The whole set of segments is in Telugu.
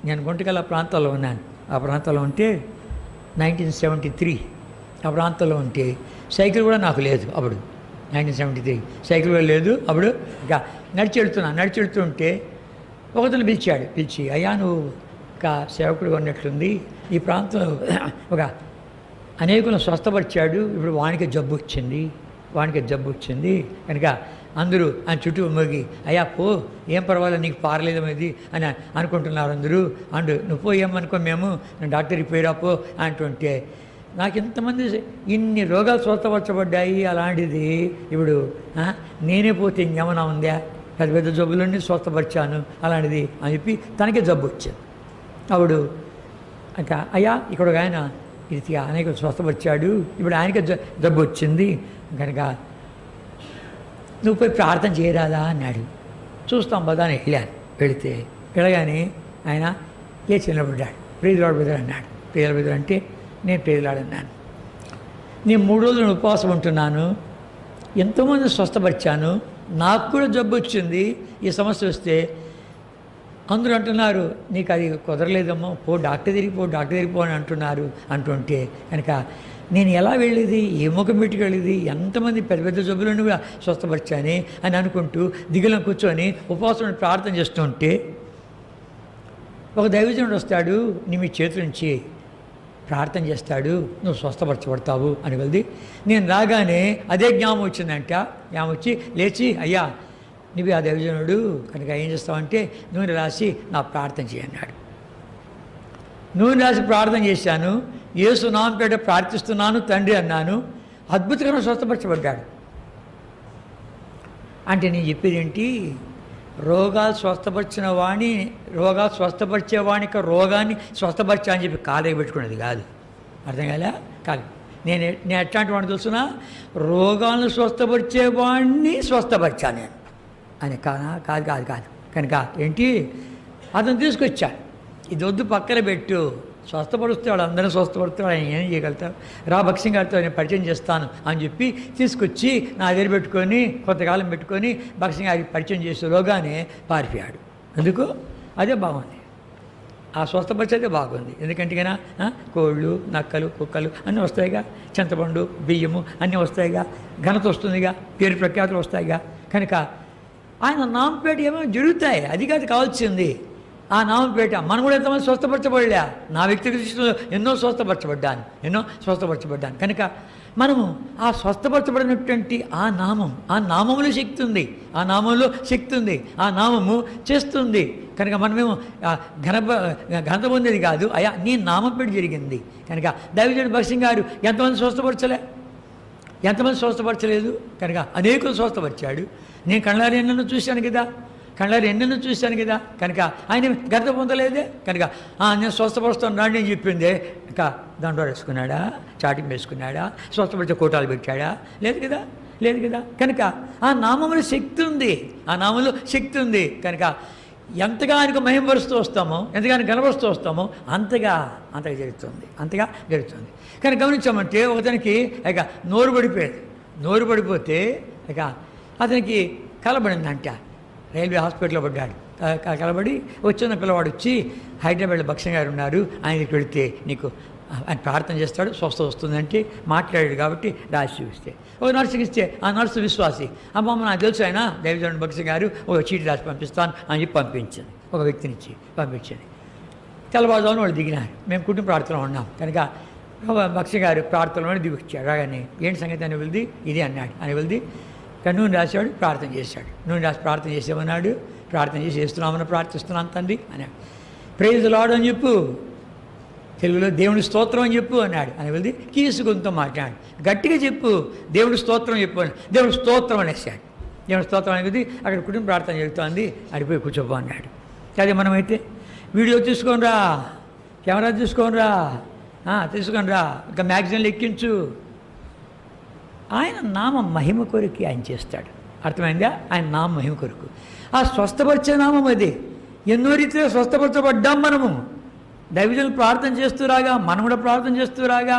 నేను గుంటకల్ ప్రాంతాల్లో ఉన్నాను. ఆ ప్రాంతంలో ఉంటే 1973 ఆ ప్రాంతంలో ఉంటే సైకిల్ కూడా నాకు లేదు అప్పుడు. 1973 సైకిల్ కూడా లేదు అప్పుడు. ఇంకా నడిచి వెళ్తుంటే ఒకతను పిలిచి, అయ్యా నువ్వు ఒక సేవకుడుగా ఉన్నట్లుంది, ఈ ప్రాంతంలో ఒక అనేకులను స్వస్థపరిచాడు, ఇప్పుడు వానికి జబ్బు వచ్చింది కనుక అందరూ ఆయన చుట్టూ మోగి, అయ్యా పో, ఏం పర్వాలేదు, నీకు పారలేదనేది అని అనుకుంటున్నారు అందరూ. నువ్వు పో, ఏమనుకో, మేము డాక్టర్కి పోయిరా పో అంటుంటే, నాకు ఇంతమంది ఇన్ని రోగాలు స్వస్థపరచబడ్డాయి, అలాంటిది ఇప్పుడు నేనే పోతే ఇంకేమన్నా ఉందా, పెద్ద జబ్బులన్నీ స్వస్థపరిచాను అలాంటిది అని చెప్పి తనకే జబ్బు వచ్చింది. అప్పుడు ఇంకా అయ్యా ఇక్కడ ఒక ఆయన ఇది అనేక స్వస్థపరిచాడు, ఇప్పుడు ఆయనకే జబ్బు వచ్చింది కనుక నువ్వు పోయి ప్రార్థన చేయరాదా అన్నాడు. చూస్తాం పదా అని వెళ్ళగానే ఆయన లేచి నిలబడ్డాడు. ప్రేజలాడు బ్రదర్ అన్నాడు. ప్రేజలాడు బ్రదర్ అంటే నేను ప్రేజలాడన్నాను. నేను 3 రోజులు ఉపవాసం ఉంటున్నాను, ఎంతోమంది స్వస్థపరిచాను, నాకు కూడా జబ్బు వచ్చింది, ఈ సమస్య వస్తే అందరూ అంటున్నారు నీకు అది కుదరలేదమ్మో, డాక్టర్ దగ్గరికి పో అని అంటుంటే కనుక నేను ఎలా వెళ్ళేది, ఏ ముఖం పెట్టుకు వెళ్ళేది, ఎంతమంది పెద్ద జబ్బులను కూడా స్వస్థపరిచాని అని అనుకుంటూ దిగులను కూర్చొని ఉపవాసం ప్రార్థన చేస్తుంటే ఒక దైవజనుడు వస్తాడు, నీ మీ చేతుల నుంచి ప్రార్థన చేస్తాడు, నువ్వు స్వస్థపరచబడతావు అని వెళ్ళి నేను రాగానే అదే జ్ఞాపకం వచ్చిందంట. జ్ఞాపకం వచ్చి లేచి, అయ్యా నువ్వు ఆ దైవజనుడు కనుక ఏం చేస్తావంటే నూనె రాసి నా ప్రార్థన చేయన్నాడు. నూనె రాసి ప్రార్థన చేశాను, యేసు నామం పేట ప్రార్థిస్తున్నాను తండ్రి అన్నాను, అద్భుతంగా స్వస్థపరచబడ్డాడు. అంటే నేను చెప్పేది ఏంటి, రోగాలు స్వస్థపరిచేవానికి రోగాన్ని స్వస్థపరిచా అని చెప్పి కాలేకి పెట్టుకునేది కాదు. అర్థం కాదు. నేను ఎట్లాంటి వాడిని తెలుసునా, రోగాలను స్వస్థపరిచేవాడిని స్వస్థపరిచా నేను అని కాదు. కనుక ఏంటి, అతను తీసుకొచ్చాడు, ఇది వద్దు పక్కన పెట్టు, స్వస్థపరుస్తాడు, అందరినీ స్వస్థపరుస్తాడు, ఆయన ఏం చేయగలుగుతాడు, రా భక్సింగ్ గారితో నేను పరిచయం చేస్తాను అని చెప్పి తీసుకొచ్చి నా దగ్గర పెట్టుకొని కొంతకాలం పెట్టుకొని భక్సింగ్ గారికి పరిచయం చేసేలోగానే పారిపోయాడు. ఎందుకు, అదే బాగుంది, ఆ స్వస్థపరిచేదే బాగుంది. ఎందుకంటే కన్నా కోళ్ళు, నక్కలు, కుక్కలు అన్నీ వస్తాయిగా, చింతపండు, బియ్యము అన్నీ వస్తాయిగా, ఘనత వస్తుందిగా, పేరు ప్రఖ్యాతులు వస్తాయిగా. కనుక ఆయన నామపేట ఏమో జరుగుతాయి, అది కాదు కావాల్సింది. ఆ నామపేట మనం కూడా ఎంతమంది స్వస్థపరచబడలే, నా వ్యక్తిగత దృష్టిలో ఎన్నో స్వస్థపరచబడ్డాను. కనుక మనము ఆ స్వస్థపరచబడినటువంటి ఆ నామములో శక్తి ఉంది, ఆ నామము చేస్తుంది. కనుక మనమేమో ఘనత పొందేది కాదు, అయ్యా నీ నామపేట జరిగింది. కనుక దైవజనుడు భక్సింగ్ గారు ఎంతమంది స్వస్థపరచలేదు. కనుక అనేకులు స్వస్థపరిచాడు. నేను కళ్ళారి ఎన్నెన్నో చూశాను కదా. కనుక ఆయన ఘనత పొందలేదే. కనుక నేను స్వస్థపరుస్తాను రాండి అని చెప్పిందే. ఇంకా దండోరు వేసుకున్నాడా, చాటింగ్ వేసుకున్నాడా, స్వస్థపరిచే కోటాలు పెట్టాడా? లేదు కదా. కనుక ఆ నామంలో శక్తి ఉంది. కనుక ఎంతగా ఆయనకు మహిమపరుస్తూ వస్తామో, ఎంతగా ఆయన కనబరుస్తూ వస్తామో అంతగా జరుగుతుంది. కానీ గమనించామంటే ఒకతనికి ఇక నోరు పడిపోతే ఇక అతనికి కలబడిందంట. రైల్వే హాస్పిటల్లో పడ్డాడు. కలబడి వచ్చిన పిల్లవాడు వచ్చి, హైదరాబాద్లో భక్సింగ్ గారు ఉన్నారు, ఆయనకి వెళితే నీకు ఆయన ప్రార్థన చేస్తాడు, స్వస్థ వస్తుందంటే మాట్లాడాడు కాబట్టి రాసి చూపిస్తే ఒక నర్సుకి ఇస్తే ఆ నర్సు విశ్వాసి, అమ్మమ్మ నాకు తెలుసు ఆయన దైవజనుడు భక్సింగ్ గారు ఒక చీటి రాసి పంపిస్తాను అని చెప్పి పంపించింది. ఒక వ్యక్తినిచ్చి పంపించింది. తెల్లవారుజామున వాళ్ళు దిగినారు. మేము కుటుంబ ప్రార్థనలో ఉన్నాం. కనుక భక్సింగ్ గారు ప్రార్థనలోనే దిగొచ్చాడు. రాగానే ఏంటి సంగతి అని వెళ్ది, ఇదే అన్నాడు. అని వెళ్ది నూనె రాశాడు, ప్రార్థన చేశాడు. నూనె రాసి ప్రార్థన చేసామన్నాడు. ప్రార్థన చేసి చేస్తున్నామని ప్రార్థిస్తున్నాను తండ్రి అన్నాడు. ప్రైజ్ లార్డ్ అని చెప్పు, తెలుగులో దేవుని స్తోత్రం అని చెప్పు అన్నాడు. అని వెళ్ది కీసుకుంటూ మాట్లాడు, గట్టిగా చెప్పు, దేవుడి స్తోత్రం చెప్పు అని దేవుడి స్తోత్రం అనేసాడు. దేవుడి స్తోత్రం అనేది అక్కడ కుటుంబ ప్రార్థన జరుగుతుంది, అడిపోయి కూర్చోపో అన్నాడు. అదే మనమైతే వీడియో తీసుకోనరా, కెమెరా తీసుకోనరా, ఇంకా మ్యాగజైన్లు ఎక్కించు. ఆయన నామ మహిమ కొరకు ఆయన చేస్తాడు. అర్థమైందా? ఆయన నామ మహిమ కొరకు ఆ స్వస్థపరిచే నామం అది. ఎన్నో రీతిలో స్వస్థపరచబడ్డాం మనము. దైవజనులు ప్రార్థన చేస్తూ రాగా, మనం కూడా ప్రార్థన చేస్తూ రాగా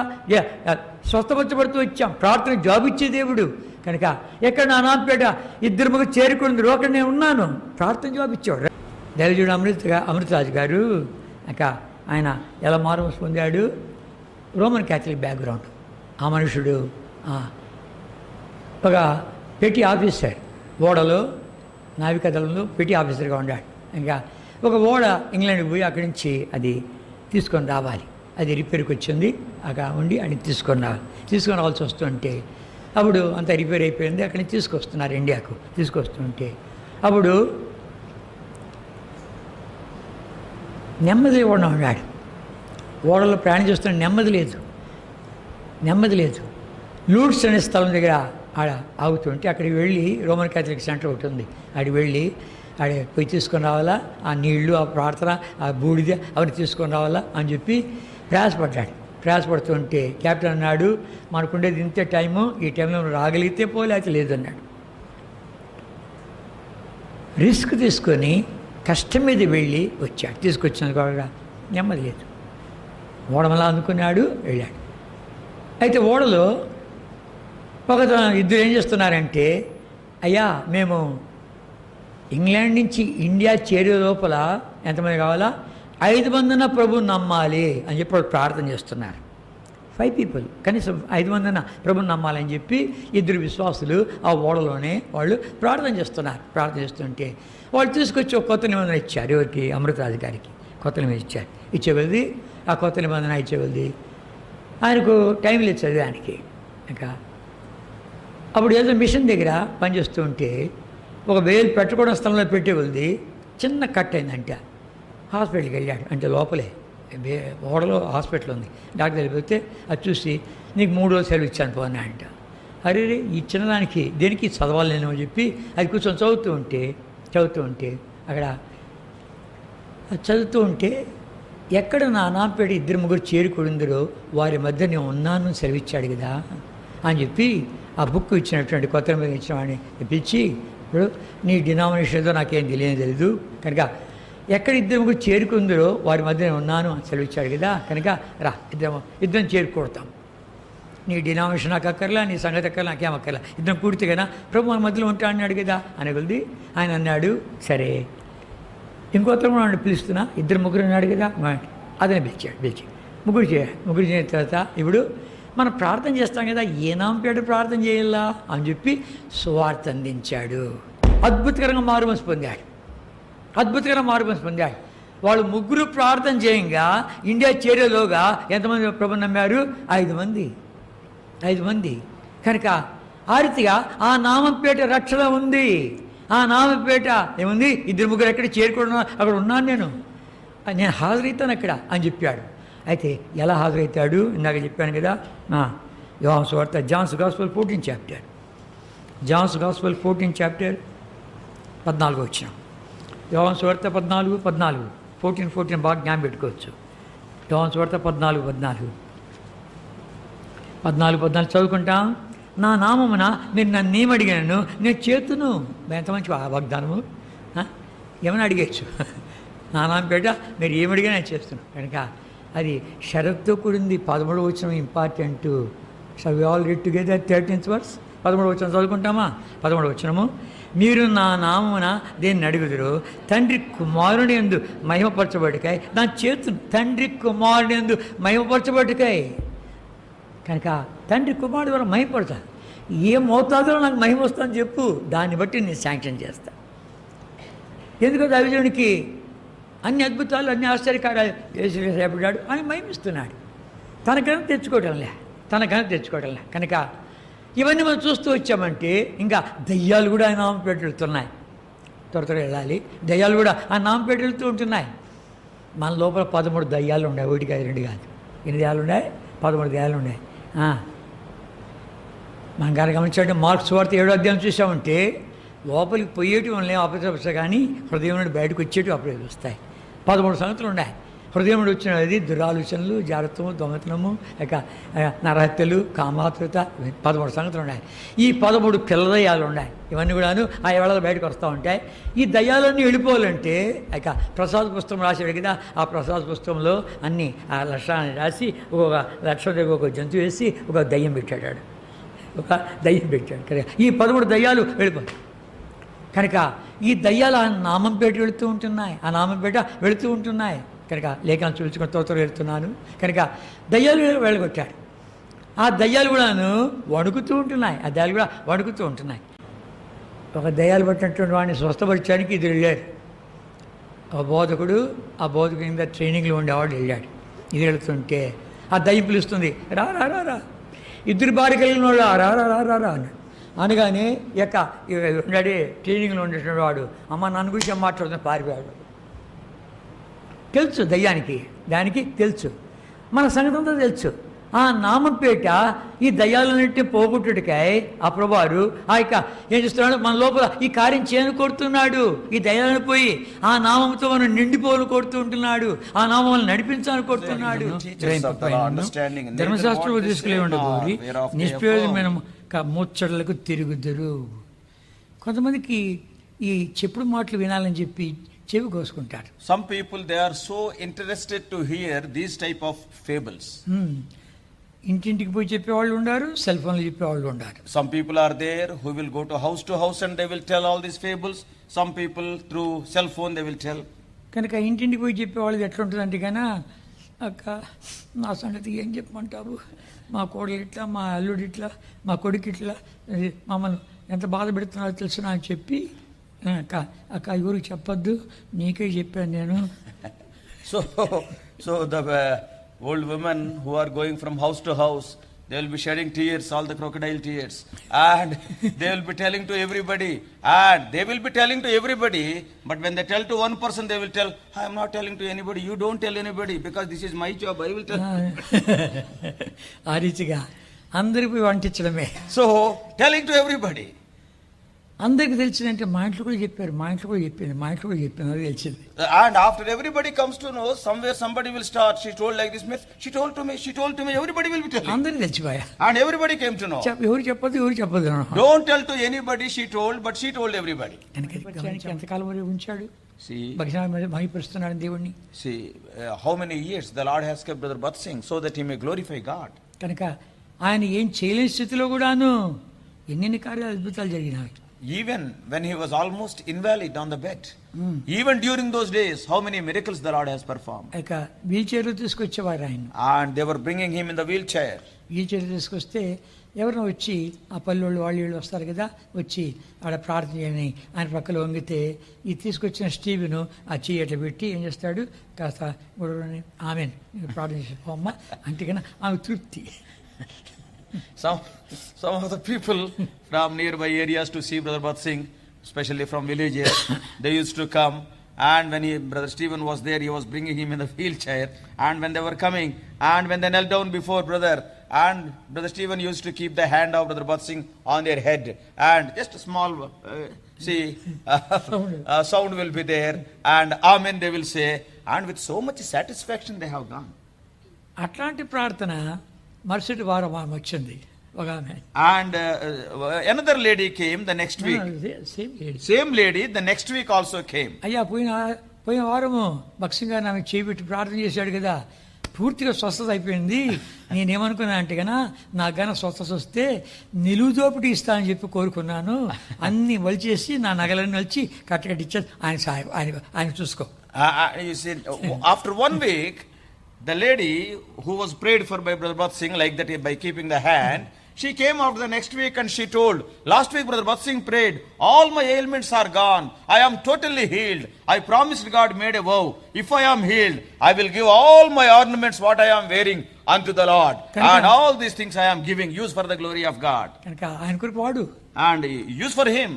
స్వస్థపరచబడుతూ వచ్చాం. ప్రార్థన జాబ్ ఇచ్చే దేవుడు. కనుక ఎక్కడ నా నామపేట 2 ముగ్గురు చేరుకుందరు, ఒకటి నేను ఉన్నాను, ప్రార్థన జాబ్ ఇచ్చేవాడు. దైవజనుడు అమృతరాజు గారు ఇంకా ఆయన ఎలా మారుమూసి పొందాడు? Roman Catholic background. ఆ మనుషుడు ఒక పెట్టి ఆఫీసర్, ఓడలో నావికాదళంలో పెట్టి ఆఫీసర్గా ఉన్నాడు. ఇంకా ఒక ఓడ ఇంగ్లాండ్కి పోయి అక్కడి నుంచి అది తీసుకొని రావాలి. అది రిపేర్కి వచ్చింది, అక్కడ ఉండి అది తీసుకొని రావాల్సి వస్తుంటే అప్పుడు అంత రిపేర్ అయిపోయింది. అక్కడి నుంచి తీసుకొస్తున్నారు ఇండియాకు. తీసుకొస్తుంటే అప్పుడు నెమ్మది లేకుండా ఉన్నాడు. ఓడలో ప్రయాణం చేస్తున్న నెమ్మది లేదు. లూడ్స్ అనే స్థలం దగ్గర ఆడ ఆగుతుంటే అక్కడికి వెళ్ళి రోమన్ క్యాథలిక్ సెంటర్ ఒకటి ఉంది, ఆడికి వెళ్ళి ఆడ పోయి తీసుకొని రావాలా, ఆ నీళ్లు, ఆ ప్రార్థన, ఆ బూడిద అవన్నీ తీసుకొని రావాలా అని చెప్పి ప్రయాసపడుతుంటే కెప్టెన్ అన్నాడు, మనకుండేది ఇంతే టైము, ఈ టైంలో రాగలిగితే పోలేకపోతే లేదన్నాడు. రిస్క్ తీసుకొని కష్టం మీద వెళ్ళి వచ్చాడు. తీసుకొచ్చినందుకు కూడా నెమ్మది లేదు. ఓడమలా అందుకున్నాడు, వెళ్ళాడు. అయితే ఓడలో ఇద్దరు ఏం చేస్తున్నారంటే, అయ్యా మేము ఇంగ్లాండ్ నుంచి ఇండియా చేరే లోపల ఎంతమంది కావాలా? 5 మందిన ప్రభుని నమ్మాలి అని చెప్పి వాళ్ళు ప్రార్థన చేస్తున్నారు. 5 people, కనీసం 5 మందిన ప్రభుని నమ్మాలని చెప్పి ఇద్దరు విశ్వాసులు ఆ ఓడలోనే వాళ్ళు ప్రార్థన చేస్తుంటే వాళ్ళు తీసుకొచ్చి ఒక కొత్త నిబంధన ఇచ్చారు. ఎవరికి? అమృతరాజు గారికి కొత్త నిబంధన ఇచ్చారు. ఇచ్చేవల్ది ఆ కొత్త నిబంధన ఇచ్చేవల్ది ఆయనకు టైం లేదు చదివానికి. ఇంకా అప్పుడు ఏదో మిషన్ దగ్గర పనిచేస్తూ ఉంటే ఒక వేలు పెట్టుకోవడం స్థలంలో పెట్టేవల్ది చిన్న కట్ అయిందంటే హాస్పిటల్కి వెళ్ళాడు. అంటే లోపలే ఓడలో హాస్పిటల్ ఉంది. డాక్టర్ వెళ్ళిపోతే అది చూసి నీకు 3 రోజులు సెలవు ఇచ్చాను పోనా అంట. అరే ఈ చిన్నదానికి దేనికి చదవాలి నేను అని చెప్పి అది కూర్చొని చదువుతూ ఉంటే అక్కడ చదువుతూ ఉంటే ఎక్కడ నా నాపేట 2-3 చేరుకుందరో వారి మధ్య నేను ఉన్నాను సెలవిచ్చాడు కదా అని చెప్పి ఆ బుక్ ఇచ్చినటువంటి కొత్త నిబంధన ఇచ్చిన వాడిని పిలిచి, ఇప్పుడు నీ డినామినేషన్ ఏదో నాకేం తెలియదు కనుక ఎక్కడ 2-3 చేరుకుందరో వారి మధ్య నేను ఉన్నాను అని సెలవిచ్చాడు కదా, కనుక రా ఇద్దరం చేరుకొడతాం. నీ డినామినేషన్ నాకు అక్కర్లా, నీ సంగతి అక్కర్లా, నాకేం అక్కర్లా, ఇద్దరం కూడితే కదా ప్రభు మన మధ్యలో ఉంటా అన్నాడు కదా అని కొద్ది ఆయన అన్నాడు. సరే ఇంకొత్తరు కూడా పిలుస్తున్నా, 2-3 అన్నాడు కదా, అదని పిలిచి ముగ్గురు చేసిన తర్వాత ఇప్పుడు మనం ప్రార్థన చేస్తాం కదా, ఏ నామపేట ప్రార్థన చేయాలా అని చెప్పి సువార్త అందించాడు. అద్భుతకరంగా మారుమనసు పొందాడు. వాళ్ళు ముగ్గురు ప్రార్థన చేయంగా ఇండియా చేరేలోగా ఎంతమంది ప్రభు నమ్మారు? 5 మంది. కనుక ఆ రీతిగా ఆ నామంపేట రక్షణ ఉంది. ఆ నామంపేట ఏముంది? 2-3 ఎక్కడ చేరుకోవడం, అక్కడ ఉన్నాను నేను హాజరవుతాను అక్కడ అని చెప్పాడు. అయితే ఎలా హాజరవుతాడు? ఇందాక చెప్పాను కదా, యోహాను సువార్త Johne's gospel 14 chapter, Johne's gospel 14 chapter 14 వచ్చిన యోహాను సువార్త 14 బాగా జ్ఞాపకం పెట్టుకోవచ్చు. యోహాను సువార్త 14 చదువుకుంటాం. నా నామమున మీరు నన్ను ఏమడిగాను నేను చేతును. ఎంత మంచి వాగ్దానము, ఏమైనా అడిగచ్చు. నా నామపేట మీరు ఏమడిగా నేను చేస్తున్నాను. కనుక అది షరత్తో కూడింది. 13వ వచనం important. So we all read together 13th verse. 13వ వచనం చదువుకుంటామా? 13వ వచనము, మీరు నా నామమున దేన్ని అడుగుదురు తండ్రి కుమారుని యందు మహిమపరచబడికాయి. నా చేతులు తండ్రి కుమారుని యందు మహిమపరచబడికాయి. కనుక తండ్రి కుమారుడు ద్వారా మహిమపడతాను. ఏ మోతాదులో నాకు మహిమ వస్తుందని చెప్పు, దాన్ని బట్టి నేను శాంక్షన్ చేస్తాను. ఎందుకంటే అభిజనుడికి అన్ని అద్భుతాలు, అన్ని ఆశ్చర్యకార్యాలు చేపట్టాడు అని మహిమిస్తున్నాడు. తనకన్నా తెచ్చుకోవడంలే. కనుక ఇవన్నీ మనం చూస్తూ వచ్చామంటే ఇంకా దయ్యాలు కూడా ఆ నామపేట వెళ్తున్నాయి. త్వరగా వెళ్ళాలి. దయ్యాలు కూడా ఆ నామపేట వెళ్తూ ఉంటున్నాయి. మన లోపల 13 దయ్యాలు ఉన్నాయి. 1 కాదు 2 కాదు. ఎన్ని దయ్యాలు ఉన్నాయి? 13 దయ్యాలు ఉన్నాయి. మనం గారు గమనించాలంటే మార్క్స్ వార్త 7వ అధ్యాయం చూసామంటే లోపలికి పోయేటివి వల్లే అపరిచ కానీ హృదయం నుండి బయటకు వచ్చేటివి అప్పుడే వస్తాయి. 13 సంగతులు ఉన్నాయి. హృదయం నుండి వచ్చినది దురాలోచనలు, జాగ్రత్తము, దొంగతనము, ఇక నరహత్యలు, కామాతృత, 13 సంగతులు ఉన్నాయి. ఈ 13 పిల్ల దయ్యాలు ఉన్నాయి. ఇవన్నీ కూడాను ఆ వేళలో బయటకు వస్తూ ఉంటాయి. ఈ దయ్యాలన్నీ వెళ్ళిపోవాలంటే ఇక ప్రసాద పుస్తకం రాసాడు కదా, ఆ ప్రసాద పుస్తకంలో అన్నీ ఆ లక్షణాన్ని రాసి ఒక్కొక్క లక్షణం దగ్గర ఒక జంతువు వేసి ఒక దయ్యం పెట్టాడు. కనుక ఈ 13 దయ్యాలు వెళ్ళిపోతాయి. కనుక ఈ దయ్యాలు ఆ నామంపేట వెళుతూ ఉంటున్నాయి. కనుక లేఖనాలు చూపించుకొని తోతలు వెళ్తున్నాను కనుక దయ్యాలు వెళ్ళగొట్టాడు. ఆ దయ్యాలు కూడాను వణుకుతూ ఉంటున్నాయి. ఆ దయ్యాలు కూడా వణుకుతూ ఉంటున్నాయి. ఒక దయ్యాలు పట్టినటువంటి వాడిని స్వస్థపరచడానికి ఇది వెళ్ళారు. ఒక బోధకుడు ఆ బోధకుడి కింద ట్రైనింగ్లో ఉండేవాడు వెళ్ళాడు. ఇది వెళుతుంటే ఆ దయ్యం పిలుస్తుంది, రా రా రా రా, ఇద్దరు భార్య కలిగిన వాళ్ళు రా రా రా రా రా అన్నాడు. అనగానే ఉన్నాడే ట్రైనింగ్లో ఉండేటువంటి వాడు అమ్మ నన్ను గురించి మాట్లాడుతున్న పారిపోయాడు. తెలుసు దయ్యానికి, దానికి తెలుసు, మన సంగతి అంతా తెలుసు. ఆ నామంపేట ఈ దయ్యాలన్నింటినీ పోగొట్టుడికాయ ఆ ప్రభువారు ఆ యొక్క ఏం చేస్తున్నాడు, మన లోపల ఈ కార్యం చేయను కొడుతున్నాడు. ఈ దయ్యాలను పోయి ఆ నామంతో మనం నిండిపోలు కొడుతూ ఉంటున్నాడు. ఆ నామం నడిపించాలని కొడుతున్నాడు. ధర్మశాస్త్రం తీసుకులే ఉండబోరి నిష్ప్రయోజనమైన ముచ్చట్లకు తిరుగుదురు. కొంతమందికి ఈ చెప్పుడు మాటలు వినాలని చెప్పి చెవి కోసుకుంటారు. Some people, they are so interested to hear these type of fables. ఇంటింటికి పోయి చెప్పేవాళ్ళు ఉన్నారు, సెల్ ఫోన్లో చెప్పేవాళ్ళు ఉన్నారు. Some people are there who will go to house and they will tell all these fables. Some people through cell phone they will tell. కనుక ఇంటింటికి పోయి చెప్పేవాళ్ళది ఎట్లుంటుందంటే కన్నా, అక్క నా సంగతి ఏం చెప్పమంటారు, మా కోడలు ఇట్లా, మా అల్లుడు ఇట్లా, మా కొడుకు ఇట్లా, మమ్మల్ని ఎంత బాధ పెడుతున్నారో తెలుసు అని చెప్పి, అక్క ఎవరికి చెప్పొద్దు, నీకే చెప్పాను నేను. So the old women who are going from house to house, they will be shedding tears, all the crocodile tears, and they will be telling to everybody, but when they tell to one person, they will tell, I am not telling to anybody, you don't tell anybody, because this is my job, I will tell. ఆ రీతిగా అందరికి వంటించడమే. So telling to everybody. అందరికి తెలిసిందంటే మా ఇంట్లో కూడా చెప్పారు, మా ఇంట్లో కూడా చెప్పింది అది తెలిసింది. And after everybody comes to know, somewhere somebody will start, she told like this myth, she told to me, everybody will be telling. అందరికి తెలిసిపోయా. And everybody came to know. ఎవరు చెప్పదు. Don't tell to anybody she told, but she told everybody. ఎంతకాలం వరకు ఉంచాడు, మహిపరుస్తున్నాడు దేవుణ్ణి. See how many years the Lord has kept Brother Bhat Singh so that he may glorify God. కనుక ఆయన ఏం చేయలేని స్థితిలో కూడాను ఎన్ని కార్యాలు అద్భుతాలు జరిగినాయి. Even when he was almost invalid on the bed, even during those days, how many miracles the Lord has performed. Wheelchair లో తీసుకొచ్చేవారు ఆయన. And they were bringing him in the wheelchair. Wheelchair తీసుకొస్తే ఎవరైనా వచ్చి ఆ పల్లెళ్ళు వాళ్ళు వస్తారు కదా, వచ్చి ఆడ ప్రార్థన చేయని ఆయన పక్కన వంగితే ఈ తీసుకొచ్చిన స్టీవెను ఆ చెయ్యి అట్లా పెట్టి ఏం చేస్తాడు, కాస్త ఆమె ప్రార్థన చేసిపోమ్మ అంటే కన్నా ఆమె తృప్తి. Some of the people from nearby areas to see Brother Bhat Singh, especially from villages, they used to come, and when Brother Stephen was there, he was bringing him in the wheelchair, and when they were coming, and when they knelt down before Brother, and Brother Stephen used to keep the hand of Brother Bhat Singh on their head, and just a small sound will be there, and Amen they will say, and with so much satisfaction they have gone. అట్లాంటి ప్రార్థన మరుసటి వారం వచ్చింది ఒక ఆమె. And another lady came the next week. Same lady the next week also came. అయ్యా పోయిన వారము భక్సింగ్ గారు ఆమె చేపెట్టి ప్రార్థన చేశాడు కదా, పూర్తిగా స్వస్థత అయిపోయింది. నేనేమనుకున్నా అంటే కన్నా నాకు గాన స్వస్థత వస్తే నిలువు దోపిడి ఇస్తానని చెప్పి కోరుకున్నాను. అన్ని వలిచేసి నా నగలన్నీ వలిచి కట్టకట్టించారు. ఆయన చూసుకో. After 1 week, the lady who was prayed for by Brother Bhat Singh like that by keeping the hand, she came after the next week and she told, last week Brother Bhat Singh prayed, all my ailments are gone, I am totally healed, I promised God, made a vow, if I am healed, I will give all my ornaments what I am wearing unto the Lord, and all these things I am giving, use for the glory of God. And use for him.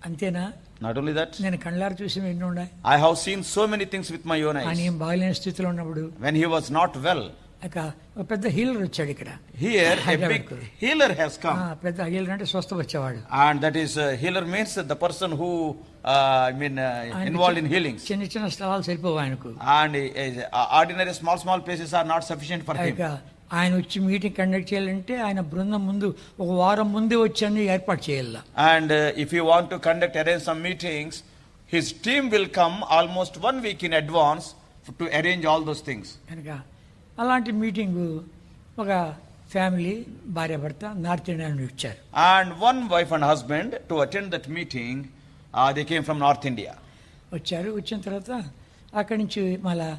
అంతేనా? Not only that, నేను కళ్ళారు చూసి ఉన్నాయి. I have seen so many things with my own eyes. ఆయన బాగలేని స్థితిలో ఉన్నప్పుడు, when he was not well, ఒక పెద్ద హీలర్ వచ్చాడు ఇక్కడ. Here a big healer has come. పెద్ద హీలర్ అంటే స్వస్థపరిచేవాడు. And that is healer means the person who involved in healings. చిన్న చిన్న స్థలాలు సరిపోవు ఆయనకు. And ordinary small places are not sufficient for him. ఆయన వచ్చి మీటింగ్ కండక్ట్ చేయాలంటే ఆయన బృందం ముందు ఒక వారం ముందే వచ్చి అన్ని ఏర్పాటు చేయాలి. And if you want to arrange some meetings, his team will come almost 1 week in advance to arrange all those things. కనుక అలాంటి మీటింగ్ ఒక ఫ్యామిలీ భార్య భర్త నార్త్ ఇండియా నుండి వచ్చారు. And one wife and husband to attend that meeting, they came from North India. వచ్చారు. వచ్చిన తర్వాత అక్కడి నుంచి మళ్ళా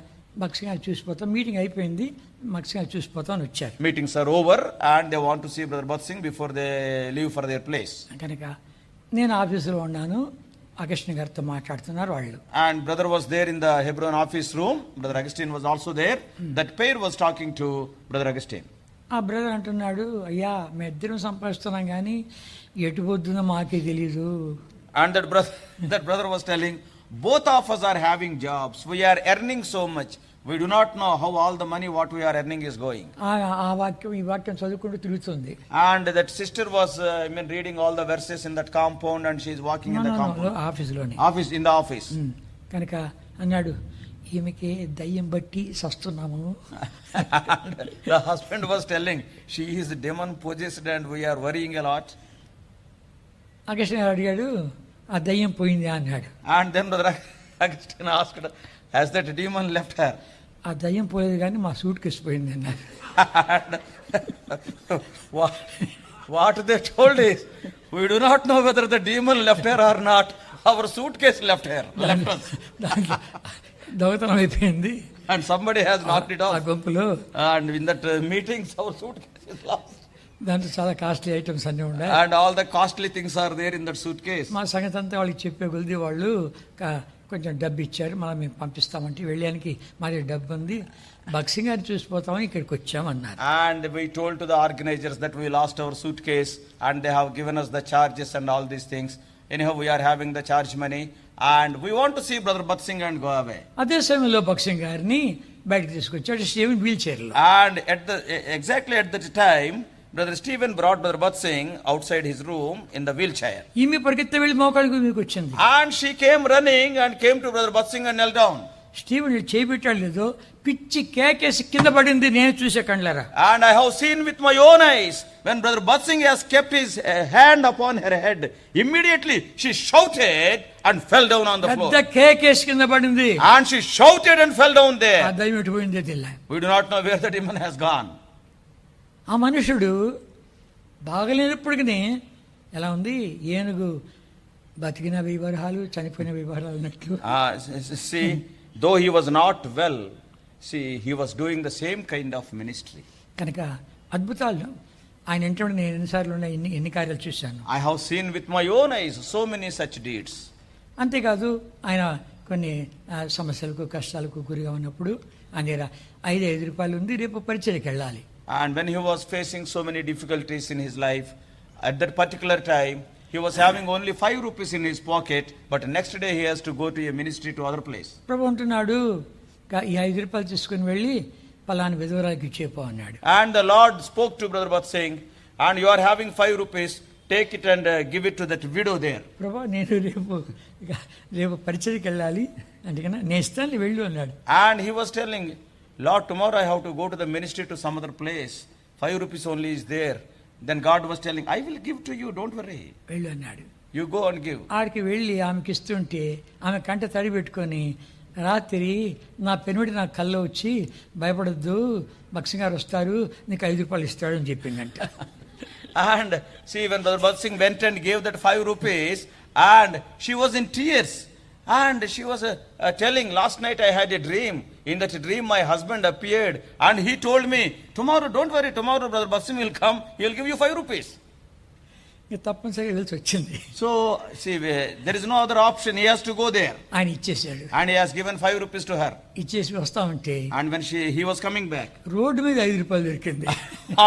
భక్సి గారు చూసిపోతాం, మీటింగ్ అయిపోయింది, భక్సి గారు చూసిపోతాం అని వచ్చారు. Meetings are over and they want to see Brother Bhat Singh before they leave for their place. కనుక నేను ఆఫీసులో ఉన్నాను, అగస్టిన్ గారితో మాట్లాడుతున్నారు వాళ్ళు. And brother was there in the Hebron office room. Brother Augustine was also there. That pair was talking to Brother Augustine. ఆ బ్రదర్ అంటున్నాడు, అయ్యా మేము ఇద్దరం సంపాదిస్తున్నాం కానీ ఎటు పొద్దున మాకే తెలీదు. And that brother was telling, both of us are having jobs. We are earning so much. We do not know how all the money what we are earning is going. ఆ వాక్యం ఈ వాక్యం చదువుకుంటూ తిరుగుతుంది. And that sister was reading all the verses in that compound and she is walking in the compound. ఆఫీసులోనే. In the office. కనుక అన్నాడు, ఈమెకి దయ్యం బట్టి సస్తున్నాము. The husband was telling, she is demon possessed and we are worrying a lot. Augustine గారు అడిగాడు, ఆ దయ్యం పోయింది అన్నాడు. And then Brother Augustine asked, has that demon left her? ఆ దయ్యం పోలేదు కానీ మా సూట్ కేసు పోయింది అన్నారు. What they told is, we do not know whether the demon left her or not. Our suitcase left her. దొంగతనం అయిపోయింది. And somebody has knocked it ఆ off. గుంపులో. And in that meetings, our suitcase is lost. దాంట్లో చాలా కాస్ట్లీ ఐటమ్స్ అన్నీ ఉన్నాయి. And all the costly things are there in that suitcase. మా సంగతి అంతా వాళ్ళకి చెప్పే కొద్ది వాళ్ళు కొంచెం డబ్బు ఇచ్చారు, మనం మేము పంపిస్తామంటే వెళ్ళడానికి మాది డబ్బు ఉంది, భక్సింగ్ గారిని చూసిపోతామని ఇక్కడికి వచ్చామన్నారు. And we told to the organizers that we lost our suitcase and they have given us the charges and all these things. Anyhow, we are having the charge money and we want to see Brother Bhat Singh and go away. అదే సమయంలో భక్సింగ్ గారిని బయటకు తీసుకొచ్చాడు, స్టీవెన్ వీల్ చైర్లో. And exactly at that time, Brother Stephen brought Brother Bhat Singh outside his room in the wheelchair. ఈమె పరిగెత్తి వెళ్ళి మోకాళ్ళకు మీకు వచ్చింది. And she came running and came to Brother Bhat Singh and knelt down. Steven చేయబెట్టాడు లేదో పిచ్చి కేకేసి కింద పడింది, నేను చూసే కండ్లరా. And I have seen with my own eyes when Brother Bhat Singh has kept his hand upon her head, immediately she shouted and fell down on the floor. పెద్ద కేకేసి కింద పడింది. And she shouted and fell down ఆ there. దయ్యం ఎటు పోయిందే తెలియదు. We do not know where the demon has gone. ఆ మనుషుడు బాగలేనప్పటికీ ఎలా ఉంది, ఏనుగు బతికిన వివరాలు చనిపోయిన వివరాలు అన్నట్లు. See, though he was not well, see, he was doing the same kind of ministry. కనుక అద్భుతాలు ఆయన ఇంటి నేను ఎన్నిసార్లు ఉన్న ఎన్ని కార్యాలు చూశాను. I have seen with my own eyes so many such deeds. అంతేకాదు ఆయన కొన్ని సమస్యలకు కష్టాలకు గురిగా ఉన్నప్పుడు ఆయన 5 రూపాయలు ఉంది, రేపు పరిచయకి వెళ్ళాలి. And when he was facing so many difficulties in his life, at that particular time, he was having only 5 rupees in his pocket, but next day he has to go to a ministry to other place. ప్రభు అంటున్నాడు, ఈ 5 రూపాయలు తీసుకుని వెళ్ళి పలానా విధవరాలకి ఇచ్చేపో అన్నాడు. And the Lord spoke to Brother Bhat Singh, and you are having 5 rupees, take it and give it to that widow there. ప్రభు నేను రేపు పరిచయకి వెళ్ళాలి అందుకని నేను ఇస్తాను వెళ్ళు అన్నాడు. And he was telling, Lord, tomorrow I have to go to the ministry to some other place. 5 rupees only is there. Then God was telling, I will give to you, don't worry. వెళ్ళు అన్నాడు. You go and give. ఆడికి వెళ్ళి ఆమెకి ఇస్తుంటే ఆమె కంట తడి పెట్టుకొని, రాత్రి నా పెనుడి నా కల్లో వచ్చి భయపడద్దు, భక్సింగ్ గారు వస్తారు, నీకు 5 రూపాయలు ఇస్తాడు అని చెప్పిందంట. And see, when Brother Bhat Singh went and gave that 5 rupees, and she was in tears. And she was telling, last night I had a dream. In that dream my husband appeared and he told me, tomorrow, don't worry, tomorrow Brother Bhat Singh will come, he will give you 5 rupees. తప్పనిసరిగా వెళ్ళి వచ్చింది. So, see, there is no other option, he has to go there. ఆయన ఇచ్చేసాడు. And he has given 5 rupees to her. ఇచ్చేసి వస్తామంటే, and when he was coming back, road మీద 5 రూపాయలు దొరికింది.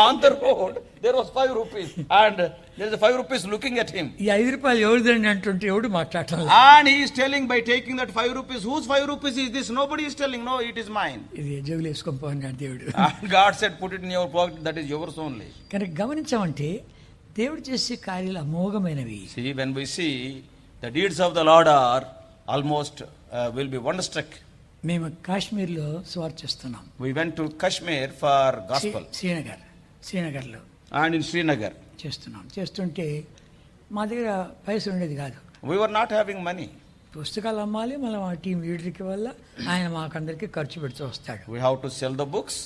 On the road, there was 5 rupees. And there is a 5 rupees looking at him. ఈ 5 రూపాయలు ఎవరిదండి అంటుంటే ఎవడు మాట్లాడటం. And he is telling, by taking that 5 rupees, whose 5 rupees is this? Nobody is telling, no, it is mine. ఇది జేబులో వేసుకొని పోన్నాడు దేవుడు. And God said, put it in your pocket, that is yours only. కనుక గమనించామంటే దేవుడు చేసే కార్యాలు అమోఘమైనవి. See, when we see the deeds of the Lord are almost will be wonderstruck. మేము కాశ్మీర్లో సువార్త చేస్తున్నాం. We went to Kashmir for gospel. శ్రీనగర్లో And in Srinagar. చేస్తుంటే మా దగ్గర పైసలు ఉండేది కాదు. We were not having money. పుస్తకాలు అమ్మాలి, మళ్ళీ మా టీం లీడర్కి వల్ల ఆయన మాకందరికి ఖర్చు పెడుతూ వస్తాడు. We have to sell the books.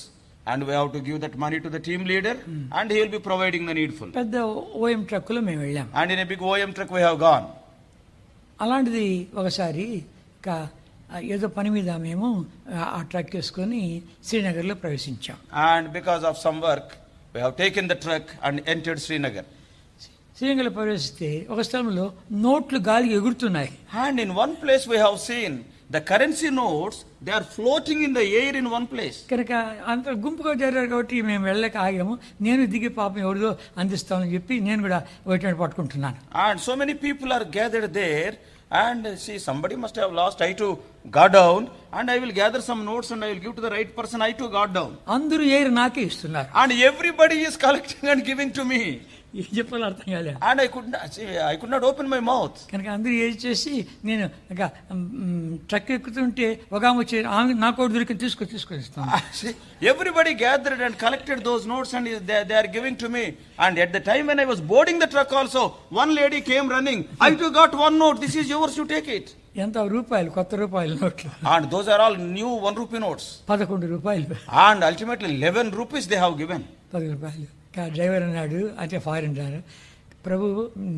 And we have to give that money to the team leader, and he will be providing the needful. పెద్ద ఓఎం ట్రక్కులో మేము వెళ్ళాం. And in a big OM truck we have gone. అలాంటిది ఒకసారి ఏదో పని మీద మేము ఆ ట్రక్ వేసుకొని శ్రీనగర్లో ప్రవేశించాం. And because of some work, we have taken the truck and entered Srinagar. శ్రీనగర్లో ప్రవేశిస్తే ఒక స్థలంలో నోట్లు గాలికి ఎగురుతున్నాయి. And in one place we have seen the currency notes, they are floating in the air in one place. కనుక అంత గుంపుగా జరిగారు కాబట్టి మేము వెళ్ళక ఆగాము. నేను దిగి పాపం ఎవరిదో అందిస్తామని చెప్పి నేను కూడా ఒకటి పట్టుకుంటున్నాను. And so many people are gathered there, and see, somebody must have lost. I too got down, and I will gather some notes and I will give to the right person. I too got down. అందరూ ఏరు నాకే ఇస్తున్నారు. And everybody is collecting and giving to me. ఏం చెప్పాలో అర్థం కాలేదు. And I could not open my mouth. కనుక అందరూ ఏది చేసి నేను ఇంకా ట్రక్ ఎక్కుతుంటే ఒక ఆమె వచ్చి ఆమె నాకు దొరికి తీసుకొని ఇస్తాను. Everybody gathered and collected those notes and they are giving to me. And at the time when I was boarding the truck also, one lady came running. I too got one note. This is yours, you take it. ఎంత రూపాయలు, కొత్త రూపాయల నోట్లు. And those are all new 1 rupee notes. 11 రూపాయలు. And ultimately 11 rupees they have given. 10 రూపాయలు. డ్రైవర్ అన్నాడు, అంటే ఫారిన్ డ్రైవర్, ప్రభు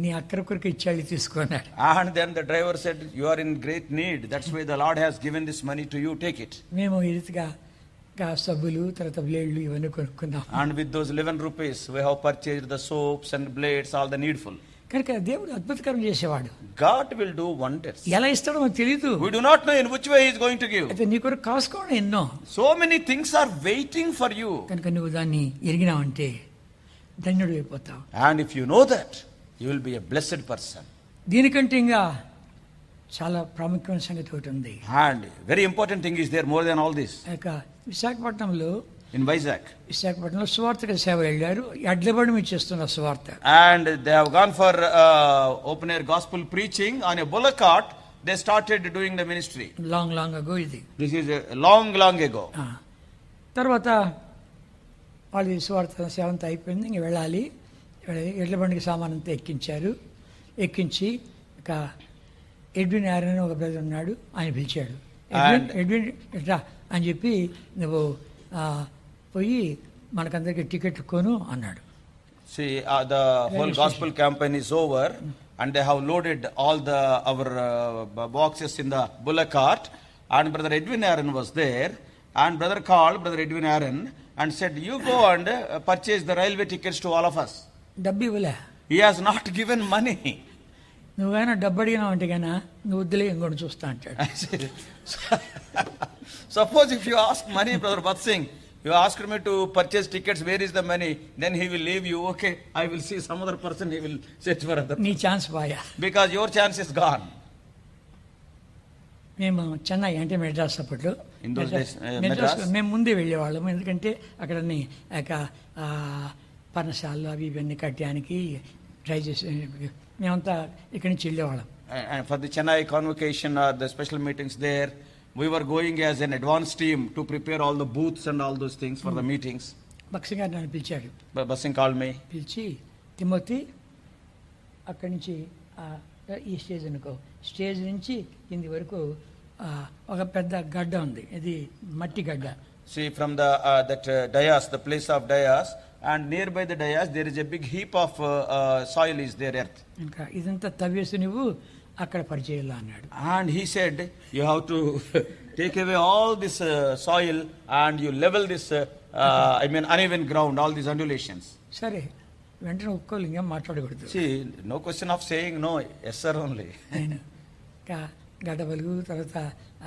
నీ అక్కర కొరకు ఇచ్చాడు తీసుకున్నాడు. And then the driver said, you are in great need. That's why the Lord has given this money to you. Take it. మేము ఈ రీతిగా సబ్బులు, తర్వాత బ్లేడ్లు ఇవన్నీ కొనుక్కున్నాం. And with those 11 rupees we have purchased the soaps and blades, all the needful. కనుక దేవుడు అద్భుతకరం చేసేవాడు. God will do wonders. ఎలా ఇస్తాడో మనకు తెలియదు. We do not know in which way he is going to give. అయితే నీ కొరకు కాసుకోవడం ఎన్నో. So many things are waiting for you. కనుక నువ్వు దాన్ని ఎరిగినావంటే ధన్యుడు అయిపోతావు. And if you know that, you will be a blessed person. దీనికంటే ఇంకా చాలా ప్రాముఖ్యమైన సంగతి ఒకటి ఉంది. And very important thing is there more than all this. విశాఖపట్నంలో, in Vizag, విశాఖపట్నంలో సువార్తక సేవ వెళ్ళారు. ఎడ్లబడి మీద చేస్తున్న సువార్త. And they have gone for open air gospel preaching on a bullock cart. They started doing the ministry. Long ago ఇది. This is a long ago. తర్వాత వాళ్ళు సువార్త సేవ అంతా అయిపోయింది, ఇంక వెళ్ళాలి. ఎడ్లబండికి సామాన్ అంతా ఎక్కించారు. ఎక్కించి ఇక ఎడ్విన్ ఆరన్ ఒక బ్రదర్ ఉన్నాడు, ఆయన పిలిచాడు. ఎడ్విన్ ఎట్లా అని చెప్పి నువ్వు పోయి మనకందరికి టికెట్ కొను అన్నాడు. See, the whole gospel campaign is over, and they have loaded all our boxes in the bullock cart, and Brother Edwin Aaron was there, and brother called Brother Edwin Aaron and said, you go and purchase the railway tickets to all of us. డబ్బు ఇవ్వలే. He has not given money. నువ్వైనా డబ్బు అడిగినావు అంటే కన్నా నువ్వు వద్దులే ఇంకోటి చూస్తా అంటాడు. Suppose if you ask money, Brother Bhat Singh, you asked me to purchase tickets, where is the money? Then he will leave you. Okay, I will see some other person, he will search for other. నీ chance బాయా. Because your chance is gone. మేము చెన్నై అంటే మెడ్రాస్ అప్పట్లో, In those days, Madras Madras. మేము ముందే వెళ్ళేవాళ్ళము. ఎందుకంటే అక్కడ పర్ణశాలలు అవి ఇవన్నీ కట్టడానికి ట్రై చేసి మేమంతా ఇక్కడి నుంచి వెళ్ళేవాళ్ళం. And for the Chennai convocation or the special meetings there, we were going as an advance team to prepare all the booths and all those things for the meetings. భక్సింగ్ గారు నన్ను పిలిచాడు. Bhat Singh called me. పిలిచి, తిమోతి అక్కడి నుంచి ఈ స్టేజ్ అనుకో, స్టేజ్ నుంచి కింది వరకు ఒక పెద్ద గడ్డ ఉంది, ఇది మట్టి గడ్డ. See, from the that dais, the place of dais, and nearby the dais there is a big heap of soil is there, earth. ఇంకా ఇదంతా తవ్వేసి నువ్వు అక్కడ పరిచయాలా అన్నాడు. And he said, you have to take away all this soil and you level this uneven ground, all these undulations. సరే, వెంటనే ఒప్పుకోలు, ఇంకా మాట్లాడకూడదు. See, no question of saying no, yes sir only. నేను గడ్డ పలుగు తర్వాత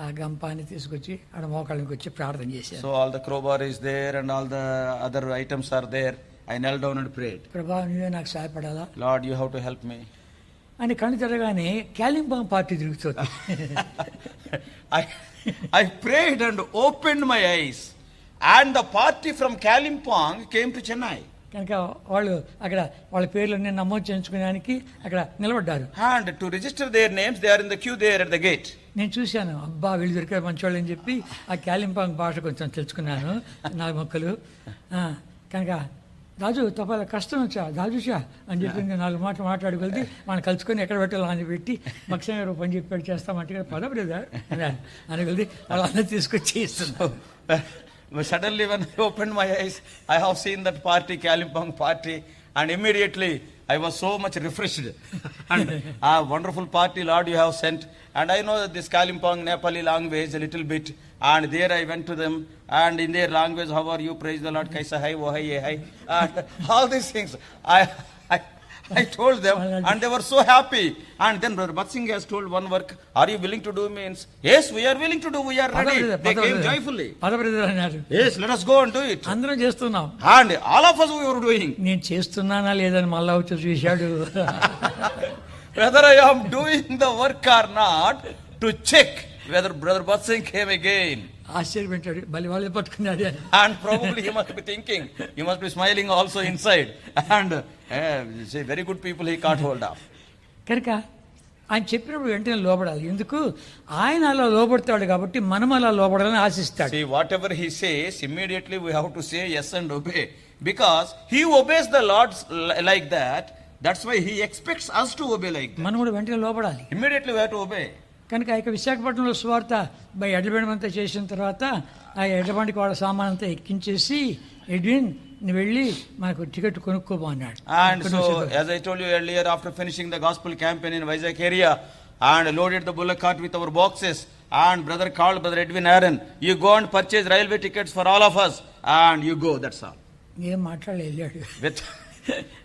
ఆ గంపాన్ని తీసుకొచ్చి ఆడ మోకాళ్ళకి వచ్చి ప్రార్థన చేశాను. So all the crowbar is there and all the other items are there. I knelt down and prayed. ప్రభా, నువ్వే నాకు సహాయపడాలా, Lord, you have to help me. అని కళ్ళు తెరగానే కాలింపాంగ్ పార్టీ తిరుగుతుంది. I prayed and opened my eyes, and the party from Kalimpong came to Chennai. కనుక వాళ్ళు అక్కడ వాళ్ళ పేర్లన్నీ నమోదు చేయించుకోవడానికి అక్కడ నిలబడ్డారు. And to register their names, they are in the queue there at the gate. నేను చూశాను, అబ్బా వీళ్ళు దొరికారు మంచివాళ్ళు అని చెప్పి ఆ కాలింపాంగ్ భాష కొంచెం తెలుసుకున్నాను, 4 మొక్కలు. కనుక రాజు తప్ప కష్టం వచ్చా రాజుషా అని చెప్పి 4 మాటలు మాట్లాడుకెళ్తే మనం కలుసుకొని ఎక్కడ పెట్టాలో అని పెట్టి మక్షంగా పని చెప్పాడు చేస్తామంటే పదవలేదా అని వెళ్తే వాళ్ళందరూ తీసుకొచ్చి ఇస్తున్నాం. Suddenly when I opened my eyes, I have seen that party, Kalimpong party, and immediately I was so much refreshed. And a wonderful party, Lord, you have sent. And I know this Kalimpong Nepali language a little bit. And there I went to them. And in their language, how are you? Praise the Lord. Kaisa hai, wo hai, ye hai. And all these things. I told them, and they were so happy. And then Brother Bhat Singh has told one work, are you willing to do? Means, yes, we are willing to do, we are ready. They came joyfully. పదబ్రదర్ అన్నారు. Yes, let us go and do it. అందరం చేస్తున్నాం. And all of us we were doing. నేను చేస్తున్నానా లేదని మళ్ళా వచ్చి చూశాడు. Whether I am doing the work or not, to check whether Brother Bhat Singh came again. ఆశ్చర్యపెట్టాడు, బలి వాళ్ళు పట్టుకున్నాడు. And probably he must be thinking, he must be smiling also inside. And say, very good people he caught hold of. కనుక ఆయన చెప్పినప్పుడు వెంటనే లోబడాలి. ఎందుకు? ఆయన అలా లోబడతాడు కాబట్టి మనం అలా లోబడాలని ఆశిస్తాడు. See, whatever he says, immediately we have to say yes and obey. Because he obeys the Lord like that, that's why he expects us to obey like that. మనం కూడా వెంటనే లోబడాలి. Immediately we have to obey. కనుక ఆ యొక్క విశాఖపట్నంలో సువార్త ఎడ్లబండి చేసిన తర్వాత ఆ ఎడ్లబండికి వాళ్ళ సామాన్ అంతా ఎక్కించేసి, ఎడ్విన్ నువ్వు వెళ్ళి మనకు టికెట్ కొనుక్కోబో అన్నాడు. And so, as I told you earlier, after finishing the gospel campaign in Vizag area and loaded the bullock cart with our boxes, and brother called Brother Edwin Aaron, you go and purchase railway tickets for all of us, and you go, that's all. ఏం మాట్లాడలేడు.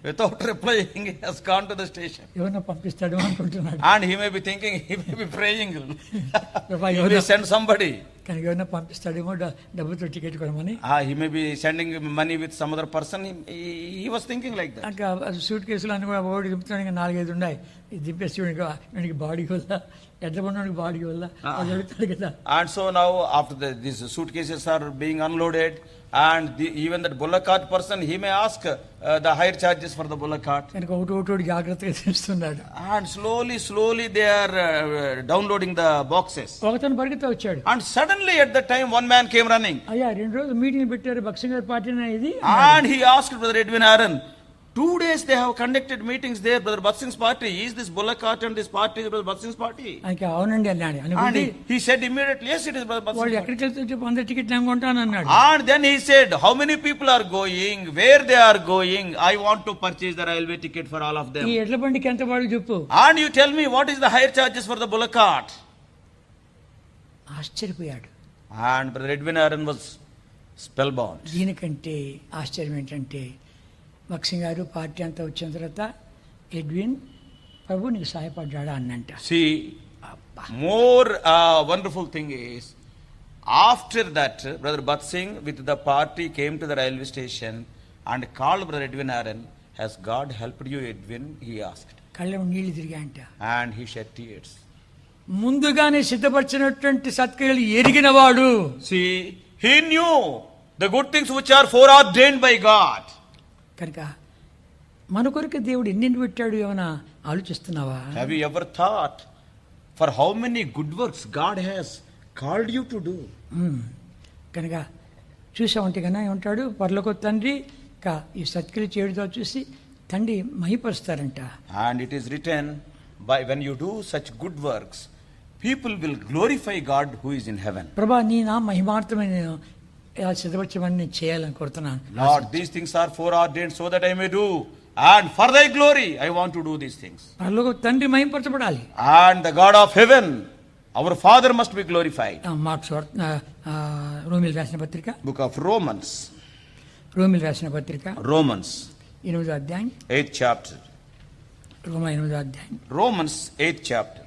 Without replying, he has gone to the station. ఎవరినో పంపిస్తాడు అనుకుంటున్నాడు. And he may be thinking, he may be praying, he may send somebody. కానీ ఎవరినో పంపిస్తాడేమో డబ్బుతో టికెట్ కొనమని. He may be sending money with some other person. He was thinking like that. ఇంకా సూట్ కేసులు అన్ని కూడా ఓడి దింపుతాడు. ఇంకా 4-5 ఉన్నాయి. దింపేసి వీడికి బాడీ వల్ల, ఎడ్లబండికి బాడీ వల్ల జరుగుతాడు కదా. And so now after these suitcases are being unloaded, and even that bullock cart person, he may ask the higher charges for the bullock cart. కనుక ఒకటి జాగ్రత్తగా చేస్తున్నాడు. And slowly they are downloading the boxes. ఒకతను పరిగెత్తా వచ్చాడు. And suddenly at that time one man came running. అయ్యా 2 రోజులు మీటింగ్ పెట్టారు భక్సింగ్ గారి పార్టీనా ఇది. And he asked Brother Edwin Aaron, 2 days they have conducted meetings there, Brother Bhat Singh's party. Is this bullock cart and this party Brother Bhat Singh's party? ఆయనకి అవునండి అన్నాడు. And he said immediately, yes, it is Brother Bhat Singh's వాళ్ళు party. ఎక్కడికి వెళ్తే చెప్పు 100 టికెట్లు ఏం కొంటాను అన్నాడు. And then he said, how many people are going, where they are going, I want to purchase the railway ticket for all of them. ఈ ఎడ్ల బండికి ఎంత వాడు చెప్పు. And you tell me what is the higher charges for the bullock cart. ఆశ్చర్యపోయాడు. And Brother Edwin Aaron was spellbound. దీనికంటే ఆశ్చర్యం ఏంటంటే భక్సింగ్ గారు పార్టీ అంతా వచ్చిన తర్వాత ఎడ్విన్ ప్రభు నీకు సహాయపడ్డాడా అన్నంట. See, more wonderful thing is, after that Brother Bhat Singh with the party came to the railway station and called Brother Edwin Aaron. Has God helped you, Edwin? He asked. కళ్ళ నీళ్లు తిరిగాయంట. And he shed tears. ముందుగానే సిద్ధపరిచినటువంటి సత్క్రియలు ఎరిగినవాడు. See, he knew the good things which are foreordained by God. కనుక మన కొరకు దేవుడు ఎన్ని పెట్టాడు ఏమైనా ఆలోచిస్తున్నావా? Have you ever thought for how many good works God has called you to do? కనుక చూసామంటే కన్నా ఏమంటాడు, పరలోక తండ్రి ఈ సత్క్రియ చేయడంతో చూసి తండ్రి మహిపరుస్తారంట. And it is written, by when you do such good works, people will glorify God who is in heaven. ప్రభా నీ నా మహిమార్థమైన ఇలా సిద్ధపరచమని నేను చేయాలని కోరుతున్నాను. Lord, these things are foreordained so that I may do, and for thy glory I want to do these things. పరలోక తండ్రి మహిమపరచబడాలి. And the God of heaven, our Father, must be glorified. మార్క్స్ రోమిల్ రాసిన పత్రిక, Book of Romans. రోమిల్ రాసిన పత్రిక Romans 8వ అధ్యాయం 8th chapter. రోమా 8వ అధ్యాయం Romans 8th chapter.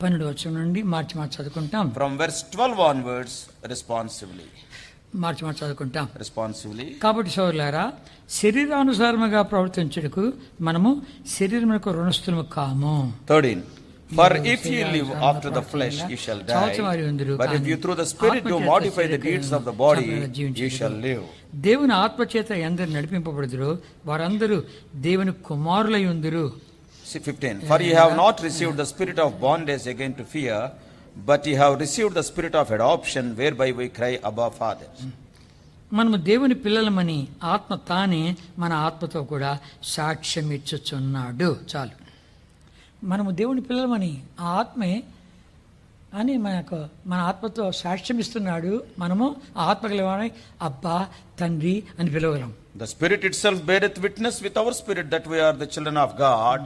12వ వచనం నుండి మార్చి చదువుకుంటాం. From verse 12 onwards, responsively. మార్చి చదువుకుంటాం. Responsively. కాబట్టి సోదరులారా, శరీరానుసారముగా ప్రవర్తించుటకు మనము శరీరమునకు రుణస్థులము కాము. 13. For if ye live after the flesh, ye shall die. But if you through the Spirit do mortify the deeds of the body, ye shall live. దేవుని ఆత్మచేత ఎందరు నడిపింపబడుదురో వారందరూ దేవుని కుమారులై ఉందురు. 15. For ye have not received the spirit of bondage again to fear, but ye have received the spirit of adoption, whereby we cry, Abba, Father. మనము దేవుని పిల్లలమని ఆత్మ తానే మన ఆత్మతో కూడా సాక్ష్యం ఇచ్చుచున్నాడు. చాలు, మనము దేవుని పిల్లలమని ఆ ఆత్మే అని మన ఆత్మతో సాక్ష్యం ఇస్తున్నాడు. మనము ఆ ఆత్మ కలిగిన అబ్బా తండ్రి అని పిలవగలం. The Spirit itself beareth witness with our spirit that we are the children of God.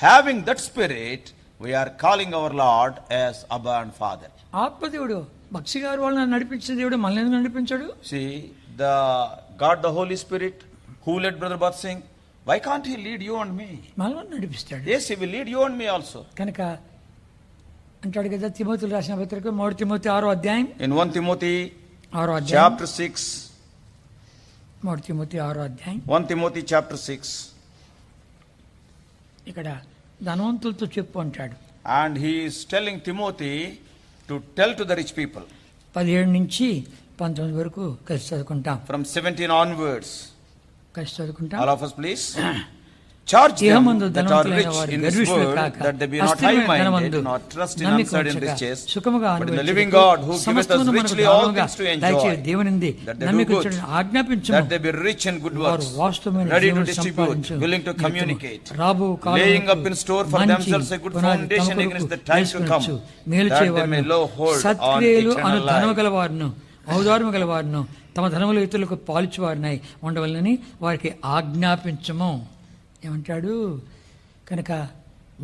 Having that Spirit, we are calling our Lord as Abba and Father. ఆత్మదేవుడు భక్సి గారు వాళ్ళని నడిపించిన దేవుడు మనల్ని ఎందుకు నడిపించాడు? See, the God, the Holy Spirit, who led Brother Bhatt Singh, why can't He lead you and me? మనల్ని నడిపిస్తాడు. Yes, He will lead you and me also. కనుక అంటాడు కదా తిమోతికి రాసిన పత్రిక 3 తిమోతి 6వ అధ్యాయం. In 1 Timothy 6వ అధ్యాయం chapter 6. 3 తిమోతి 6వ అధ్యాయం 1 Timothy chapter 6. ఇక్కడ ధనవంతులతో చెప్పు అంటాడు. And he is telling Timothy to tell to the rich people. 17 నుంచి 19 వరకు కలిసి చదువుకుంటాం. From 17 onwards. కలిసి చదువుకుంటాం. All of us please. Charge them that are rich in this world, that they be not high-minded, not trust in uncertain riches, but in the living God who giveth us richly all things to enjoy, that they do good, that they be rich in good works, ready to distribute, willing to communicate, laying up in store for themselves a good foundation against the time to come, that they may lay hold on eternal life. ఔదార్యము గలవారును తమ ధనములు ఇతరులకు పాల్చువారినై ఉండవలనని వారికి ఆజ్ఞాపించము. ఏమంటాడు? కనుక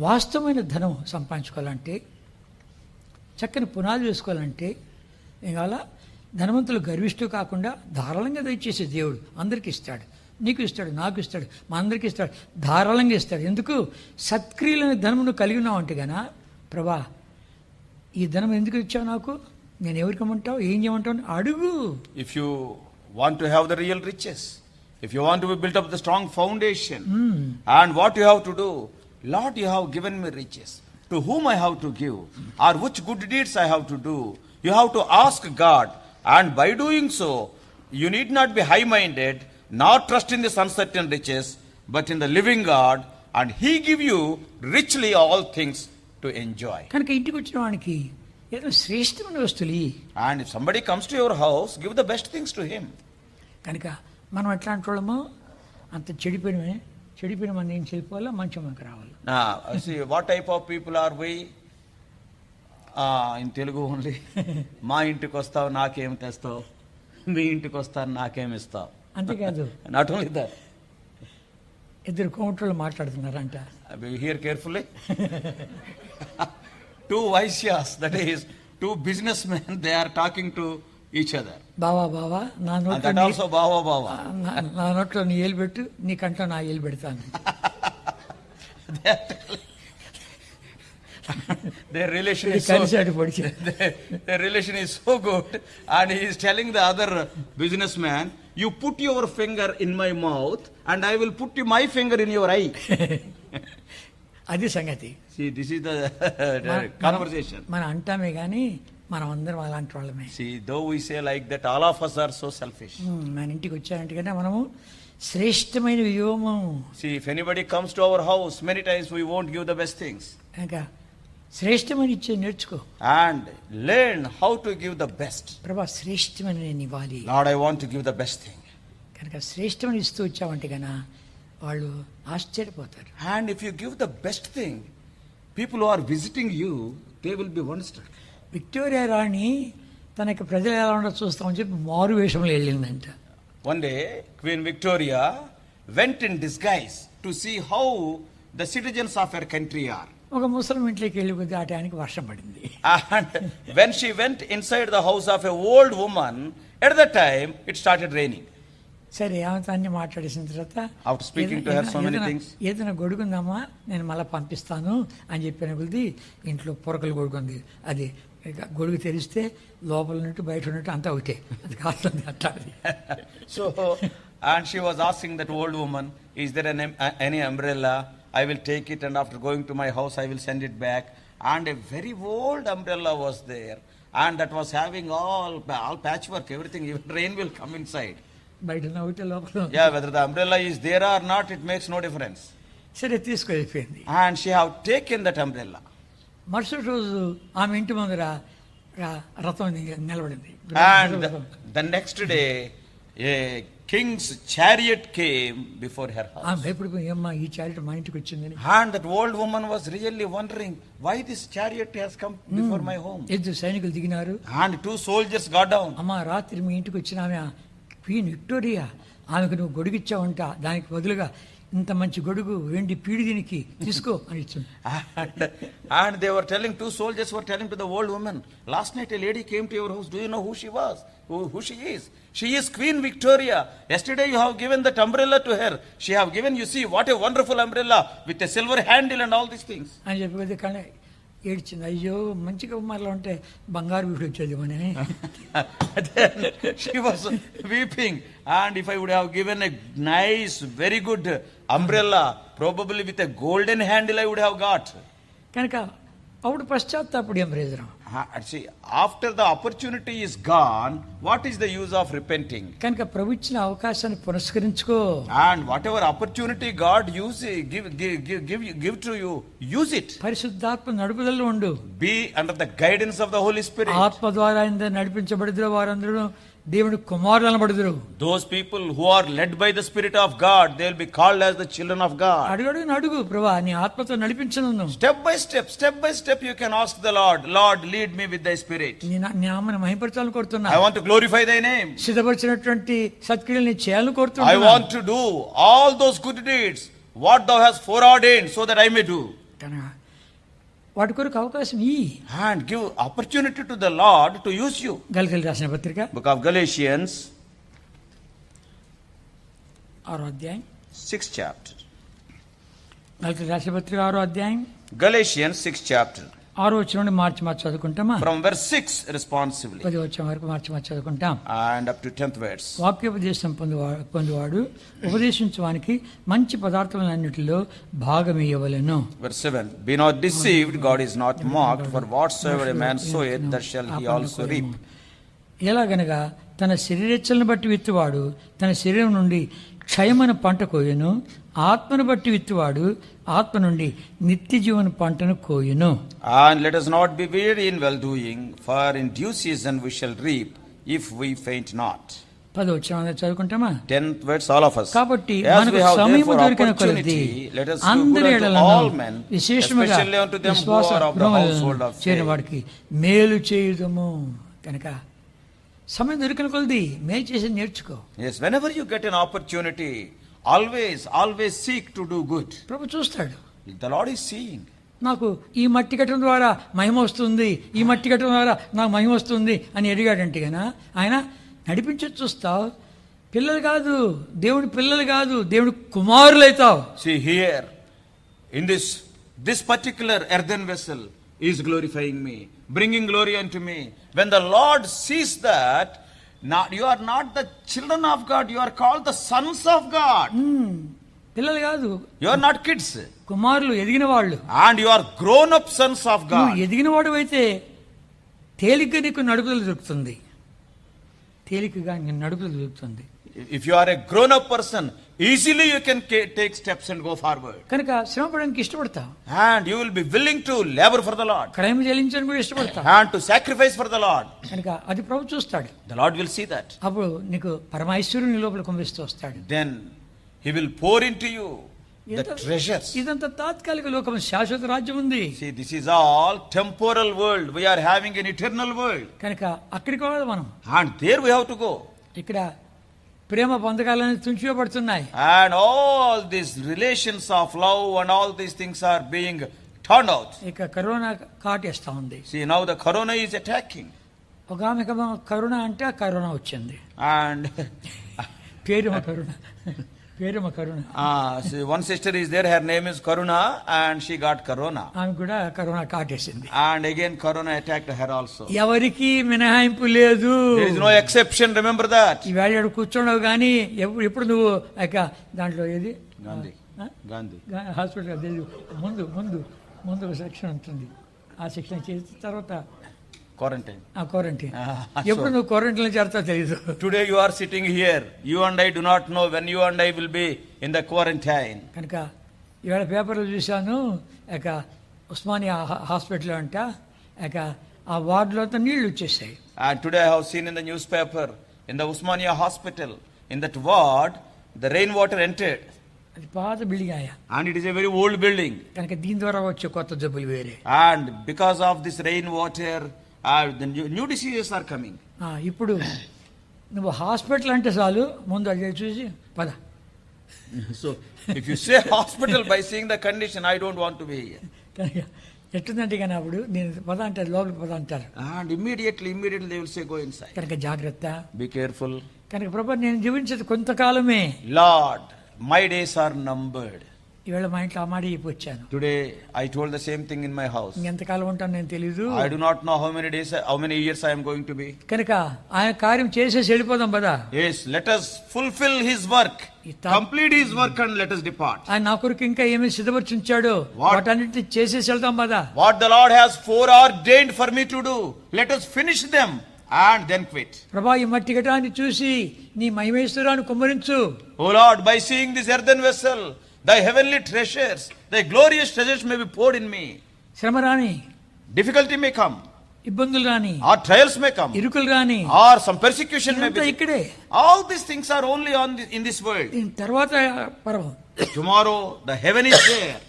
వాస్తవమైన ధనం సంపాదించుకోవాలంటే, చక్కని పునాది వేసుకోవాలంటే ఏం కావాలా? ధనవంతులు గర్విస్తూ కాకుండా ధారాళంగా దయచేసే దేవుడు అందరికీ ఇస్తాడు. నీకు ఇస్తాడు, నాకు ఇస్తాడు, మా అందరికీ ఇస్తాడు, ధారాళంగా ఇస్తాడు. ఎందుకు? సత్క్రియలైన ధనమును కలిగి ఉన్నావు అంటే గానా, ప్రభా ఈ ధనం ఎందుకు ఇచ్చావు నాకు, నేను ఎవరికి ఇమ్మంటావు, ఏం చేయమంటావు అడుగు. If you want to have the real riches, if you want to be built up the strong foundation, and what you have to do, Lord, you have given me riches. To whom I have to give, or which good deeds I have to do? You have to ask God, and by doing so, you need not be high-minded, nor trust in this uncertain riches, but in the living God, and He give you richly all things to enjoy. కనుక ఇంటికి వచ్చిన వానికి ఏదో శ్రేష్టమైన వస్తువులు. And if somebody comes to your house, give the best things to him. కనుక మనం ఎట్లాంటి వాళ్ళమో అంత చెడిపోయిన మన ఏం చెడిపోవాలా, మంచి మనకు రావాలి. See, what type of people are we? In Telugu only. మా ఇంటికి వస్తావు నాకేం తెస్తావు, మీ ఇంటికి వస్తాను నాకేం ఇస్తావు. అంతేకాదు, నాట్ ఓన్లీ దట్, ఇద్దరు కోమటోళ్ళు మాట్లాడుతున్నారంట. Hear carefully. Two Vaishyas, that is, two businessmen, they are talking to each other. బావా బావా నా నోట్లో, that also బావా బావా, నా నోట్లో నీ ఏలు పెట్టు, నీ కంట్లో నా ఏలు పెడతాను. Their relation is their relation is so good, and he is telling the other businessman, you put your finger in my mouth and I will put my finger in your eye. అది సంగతి. See, this is the conversation. మనం అంటామే కానీ మనం అందరం అలాంటి వాళ్ళమే. See, though we say like that, all of us are so selfish. మన ఇంటికి వచ్చారంటే కదా మనము శ్రేష్టమైన వ్యూహము. See, if anybody comes to our house, many times we won't give the best things. ఇంకా శ్రేష్టమైన ఇచ్చే నేర్చుకో. And learn how to give the best. ప్రభా శ్రేష్టమైన నేను ఇవ్వాలి. Lord, I want to give the best thing. కనుక శ్రేష్టమైన ఇస్తూ వచ్చావంటే కన్నా వాళ్ళు ఆశ్చర్యపోతారు. And if you give the best thing, people who are visiting you, they will be wonderstruck. Victoria రాణి తన యొక్క ప్రజలు ఎలా ఉండో చూస్తామని చెప్పి మారు వేషంలో వెళ్ళిందంట. One day, Queen Victoria went in disguise to see how the citizens of her country are. ఒక ముసలి ఇంట్లోకి వెళ్ళి కొద్ది ఆ టైంకి వర్షం పడింది. And when she went inside the house of a old woman, at that time it started raining. సరే ఆమెతో అన్ని మాట్లాడేసిన తర్వాత after speaking to her so many things, ఏదైనా గొడుగుందమ్మా నేను మళ్ళీ పంపిస్తాను అని చెప్పిన కొద్ది ఇంట్లో పొరకలు గొడుగుంది. అది గొడుగు తెరిస్తే లోపల ఉన్నట్టు బయట ఉన్నట్టు అంతా ఒకటే, అది కాస్తుంది అట్టాది. So and she was asking that old woman, is there any umbrella? I will take it, and after going to my house I will send it back. And a very old umbrella was there, and that was having all patchwork, everything, even rain will come inside. బయట ఒకటే లోపల. Yeah, whether the umbrella is there or not, it makes no difference. సరే తీసుకెళ్ళిపోయింది. And she have taken that umbrella. మరుసటి రోజు ఆమె ఇంటి ముందర రథం నిలబడింది. And the next day a king's chariot came before her house. ఆమె భయపడిపోయి ఏమ్మా ఈ చారిట మా ఇంటికి వచ్చిందని. And that old woman was really wondering why this chariot has come before my home. ఇద్దరు సైనికులు దిగినారు. And 2 soldiers got down. అమ్మా రాత్రి మీ ఇంటికి వచ్చిన ఆమె క్వీన్ విక్టోరియా, ఆమెకు నువ్వు గొడుగిచ్చావంట, దానికి బదులుగా ఇంత మంచి గొడుగు వెండి పీడి దీనికి తీసుకో అని ఇచ్చింది. And they were telling, 2 soldiers were telling to the old woman, last night a lady came to your house. Do you know who she was? Who she is? She is Queen Victoria. Yesterday you have given that umbrella to her. She have given, you see, what a wonderful umbrella with a silver handle and all these things. అని చెప్పి కానీ ఏడ్చింది. అయ్యో మంచిగా ఉమ్మర్లో ఉంటే బంగారు వీడు వచ్చేది అని. Then she was weeping, and if I would have given a nice, very good umbrella, probably with a golden handle I would have got. కనుక అప్పుడు పశ్చాత్తాపడి ఏం ప్రయోజనం? See, after the opportunity is gone, what is the use of repenting? కనుక ప్రభు ఇచ్చిన అవకాశాన్ని పురస్కరించుకో. And whatever opportunity God give to you, use it. పరిశుద్ధాత్మ నడుపుదలలో ఉండు. Be under the guidance of the Holy Spirit. ఆత్మ ద్వారా నడిపించబడిన వారందరూ దేవుని కుమారులు అనబడుదురు. Those people who are led by the Spirit of God, they will be called as the children of God. అడుగు ప్రభువా నీ ఆత్మతో నడిపించను. Step by step you can ask the Lord, Lord, lead me with thy Spirit. నీ నామమును మహిమపరచాలని కోరుతున్నా. I want to glorify thy name. సిద్ధపరిచినటువంటి సత్క్రియల్ని చేయాలని కోరుతున్నా. I want to do all those good deeds what thou hast foreordained so that I may do. వాటి కొరకు అవకాశం ఇయ్యి. And give opportunity to the Lord to use you. గలతీయులకు రాసిన పత్రిక Book of Galatians 6వ అధ్యాయం 6th chapter. గలతీయులకు రాసిన పత్రిక 6వ అధ్యాయం Galatians 6th chapter. 6వ వచనం నుండి మార్చి చదువుకుంటామా? From verse 6 responsively 10వ వచనం వరకు మార్చి చదువుకుంటాం. and up to 10th verse. వాక్యోపదేశం పొందువాడు ఉపదేశించువానికి మంచి పదార్థములన్నిటిలో భాగమియ్యవలెను. Verse 7. Be not deceived, God is not mocked, for whatsoever a man soweth, that shall he also reap. ఎలాగనగా తన శరీరేచ్ఛలను బట్టి విత్తువాడు తన శరీరం నుండి క్షయమైన పంట కోయును, ఆత్మను బట్టి విత్తువాడు ఆత్మ నుండి నిత్య జీవన పంటను కోయును. And let us not be weary in well doing, for in due season we shall reap, if we faint not. 10వ వచనం చదువుకుంటామా? 10th verse, all of us. కాబట్టి As మనకు we have సమయము therefore దొరికిన కొలది opportunity, let us do అందరి good unto ఎడలను all men, విశేషముగా especially unto them who విశ్వాస are of the household of చేరిన faith. వాడికి మేలు చేయుదము. కనుక సమయం దొరికిన కొలది మేలు చేసి నేర్చుకో. Yes, whenever you get an opportunity, always seek to do good. ప్రభు చూస్తాడు. The Lord is seeing. నాకు ఈ మట్టి కట్టడం ద్వారా మహిమ వస్తుంది, ఈ మట్టి కట్టడం ద్వారా నాకు మహిమ వస్తుంది అని ఎడిగాడంటే గనా ఆయన నడిపించి చూస్తావు. పిల్లలు కాదు, దేవుడి పిల్లలు కాదు, దేవుడి కుమారులు అవుతావు. See here, in this particular earthen vessel is glorifying me, bringing glory unto me. When the Lord sees that, you are not the children of God, you are called the sons of God. పిల్లలు కాదు, You are not kids. కుమారులు, ఎదిగిన వాళ్ళు. And you are grown up sons of నువ్వు God. ఎదిగిన వాడు అయితే తేలిగ్గా నీకు నడుపుదల దొరుకుతుంది. తేలికగా నీకు నడుపుదల దొరుకుతుంది. If you are a grown up person, easily you can take steps and go forward. కనుక శ్రమ పడడానికి ఇష్టపడతావు. And you will be willing to labor for the Lord. క్రయం చెల్లించడానికి కూడా ఇష్టపడతావు. And to sacrifice for the Lord. కనుక అది ప్రభు చూస్తాడు. The Lord will see that. అప్పుడు నీకు పరమేశ్వరుని నీ లోపల కుమరిస్తూ వస్తాడు. Then He will pour into you the treasures. ఇదంతా తాత్కాలిక లోకం, శాశ్వత రాజ్యం ఉంది. See, this is all temporal world. We are having an eternal world. కనుక అక్కడికి వెళ్ళాలి మనం. And there we have to go. ఇక్కడ ప్రేమ బంధకాలని తుంచివేయబడుతున్నాయి. And all these relations of love and all these things are being turned out. ఇక కరోనా కాటేస్తా ఉంది. See, now the corona is attacking. ఒక ఆమె కరోనా అంటే ఆ కరోనా వచ్చింది. And పేరుమ Karuna. see, one sister is there, her name is Karuna, and she got corona. ఆమె కూడా corona Katesindi. And again corona attacked her also. ఎవరికి మినహాయింపు లేదు. There is no exception, remember that. ఈ వేళ కూర్చోండవు కానీ ఎప్పుడు నువ్వు దాంట్లో ఏది Gandhi. హాస్పిటల్ అదే ముందు ఒక సెక్షన్ ఉంటుంది. ఆ సెక్షన్ చేసిన తర్వాత Quarantine. క్వారంటైన్. ఎప్పుడు నువ్వు క్వారంటైన్ చేరుతావు తెలియదు. Today you are sitting here. You and I do not know when you and I will be in the quarantine. కనుక ఇవాళ పేపర్లో చూశాను, ఉస్మానియా హాస్పిటల్ అంట ఆ వార్డులో అంతా నీళ్లు వచ్చేసాయి. And today I have seen in the newspaper in the Usmania hospital, in that ward, the rainwater entered. అది పాత బిల్డింగ్ ఆయా, And it is a very old building. కనుక దీని ద్వారా వచ్చే కొత్త జబ్బులు వేరే. And because of this rainwater, the new diseases are coming. ఇప్పుడు నువ్వు హాస్పిటల్ అంటే చాలు ముందు అది చూసి పద. So, if you say hospital by seeing the condition, I don't want to be here. కనుక ఎట్టుందంటే కానీ అప్పుడు నేను పద అంటే లోపలికి పద అంటారు. And immediately they will say, go inside. కనుక జాగ్రత్త, Be careful. కనుక ప్రభు నేను జీవించేది కొంతకాలమే. Lord, my days are numbered. ఈవేళ మా ఇంట్లో ఆ మాట వచ్చాను. Today, I told the same thing in my house. ఎంతకాలం ఉంటాను నేను తెలీదు. I do not know how many years I am going to be. కనుక ఆయన కార్యం చేసేసి వెళ్ళిపోదాం పదా. Yes, let us fulfill his work, complete his work and let us depart. ఆయన నా కొరకు ఇంకా ఏమి సిద్ధపరిచి ఉంచాడో వాటన్నిటిని చేసేసి వెళ్తాం పదా. What the Lord has foreordained for me to do, let us finish them and then quit. ప్రభా ఈ మట్టి ఘటాన్ని చూసి నీ మహిమేశ్వరాన్ని కుమ్మరించు. O Lord, by seeing this earthen vessel, thy heavenly treasures, thy glorious treasures may be poured in me. శ్రమ రాని, Difficulty may come, ఇబ్బందులు రాని, or trials may come, ఇరుకులు రాని, or some persecution may be. ఇక్కడే. All these things are only in this world. దీని తర్వాత పరవం. Tomorrow the heaven is there.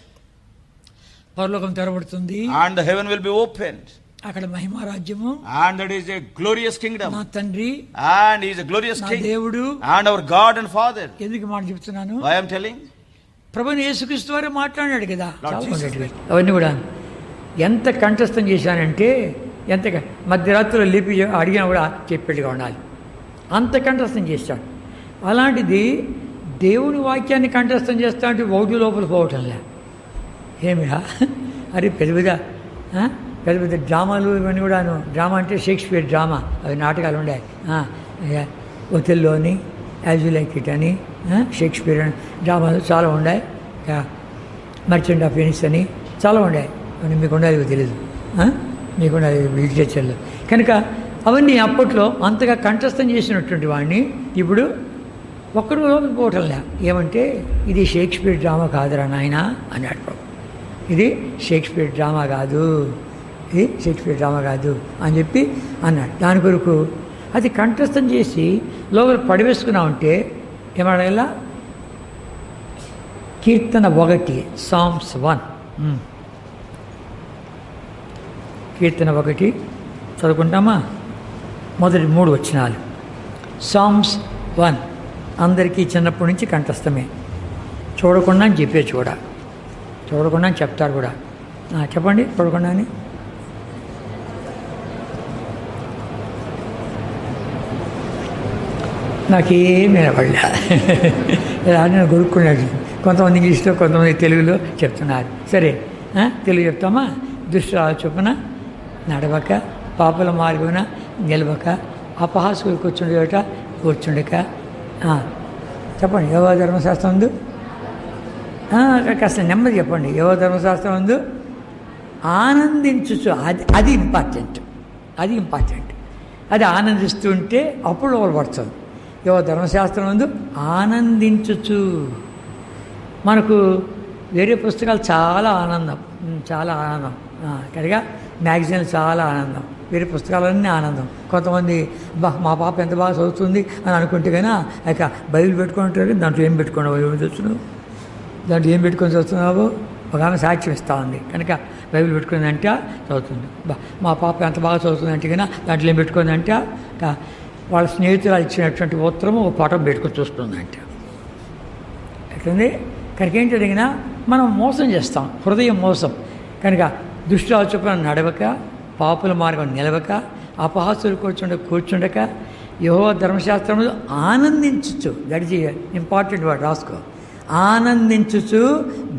పరలోకం తెరబడుతుంది. And the heaven will be opened. అక్కడ మహిమ రాజ్యము. And that is a glorious kingdom. నా తండ్రి, And he is a glorious నా king. దేవుడు, And our God and Father. ఎందుకు మాట చెప్తున్నాను? Why I am telling? ప్రభుని యేసుక్రీస్తు వారే మాట్లాడాడు కదా. Lord Jesus. అవన్నీ కూడా ఎంత కంఠస్థం చేశానంటే, ఎంత మధ్యరాత్రిలో లేపి అడిగినా కూడా చెప్పేట్టుగా ఉండాలి, అంత కంఠస్థం చేశాడు. అలాంటిది దేవుని వాక్యాన్ని కంఠస్థం చేస్తా అంటే ఒకటి లోపల పోవటంలే. ఏమిరా అరే పెద్ద పెద్ద డ్రామాలు ఇవన్నీ కూడాను. డ్రామా అంటే షేక్స్పియర్ డ్రామా, అవి నాటకాలు ఉండాయి. ఒథెల్లోని, యాజ్ యు లైక్ ఇట్ అని, షేక్స్పియర్ అని డ్రామాలు చాలా ఉన్నాయి. మర్చెంట్ ఆఫ్ వెనిస్ అని చాలా ఉన్నాయి. అవన్నీ మీకు ఉండాలి తెలీదు, మీకు ఉండాలి లిటరేచర్లో. కనుక అవన్నీ అప్పట్లో అంతగా కంఠస్థం చేసినటువంటి వాడిని ఇప్పుడు ఒక్కడు లోపలికి పోవటంలే. ఏమంటే ఇది షేక్స్పియర్ డ్రామా కాదురా నాయన అన్నాడు ప్రభు. ఇది షేక్స్పియర్ డ్రామా కాదు, ఇది షేక్స్పియర్ డ్రామా కాదు అని చెప్పి అన్నాడు. దాని కొరకు అది కంఠస్థం చేసి లోపల పడివేసుకున్నామంటే ఏమడగల. కీర్తన 1, సామ్స్ 1, కీర్తన 1 చదువుకుంటామా? మొదటి 3 వచనాలు. సామ్స్ 1 అందరికీ చిన్నప్పటి నుంచి కంఠస్థమే. చూడకుండా అని చెప్పే చూడకుండా అని చెప్తారు కూడా. చెప్పండి చూడకుండా అని. నాకేం వినపడలే. నేను కొనుక్కున్నాడు. కొంతమంది ఇంగ్లీష్లో, కొంతమంది తెలుగులో చెప్తున్నారు. సరే తెలుగు చెప్తామా? దుష్ట చొప్పున నడవక, పాపల మార్గమున నిలవక, అపహాసుకులు కూర్చుండక. చెప్పండి. యెహోవా ధర్మశాస్త్రం ఉంది. కాస్త నెమ్మది చెప్పండి. యెహోవా ధర్మశాస్త్రం ఉంది ఆనందించు. అది ఇంపార్టెంట్. అది ఆనందిస్తుంటే అప్పుడు లోపల పడుతుంది. యెహోవా ధర్మశాస్త్రం ఉంది ఆనందించు. మనకు వేరే పుస్తకాలు చాలా ఆనందం. కనుక మ్యాగజైన్లు చాలా ఆనందం, వేరే పుస్తకాలన్నీ ఆనందం. కొంతమంది మా పాప ఎంత బాగా చదువుతుంది అని అనుకుంటే కానీ ఇక బైబిల్ పెట్టుకుంటారు. దాంట్లో ఏం పెట్టుకున్నావు? దాంట్లో ఏం పెట్టుకొని చదువుతున్నావు? ఒక ఆమె సాక్ష్యం ఇస్తూ ఉంది. కనుక బైబిల్ పెట్టుకుందంటే చదువుతుంది. మా పాప ఎంత బాగా చదువుతుంది అంటే కానీ దాంట్లో ఏం పెట్టుకుందంటే వాళ్ళ స్నేహితురాలు ఇచ్చినటువంటి ఉత్తరము ఒక పటం పెట్టుకొని చూస్తుందంటే ఎట్లుంది. కనుక ఏంటి అడిగినా మనం మోసం చేస్తాం, హృదయం మోసం. కనుక దుష్ట చొప్పున నడవక, పాపుల మార్గం నిలవక, అపహాసులు కూర్చుండక, యెహోవా ధర్మశాస్త్రంలో ఆనందించు. దట్ ఈజ్ ఇంపార్టెంట్ వర్డ్, రాసుకో. ఆనందించుచు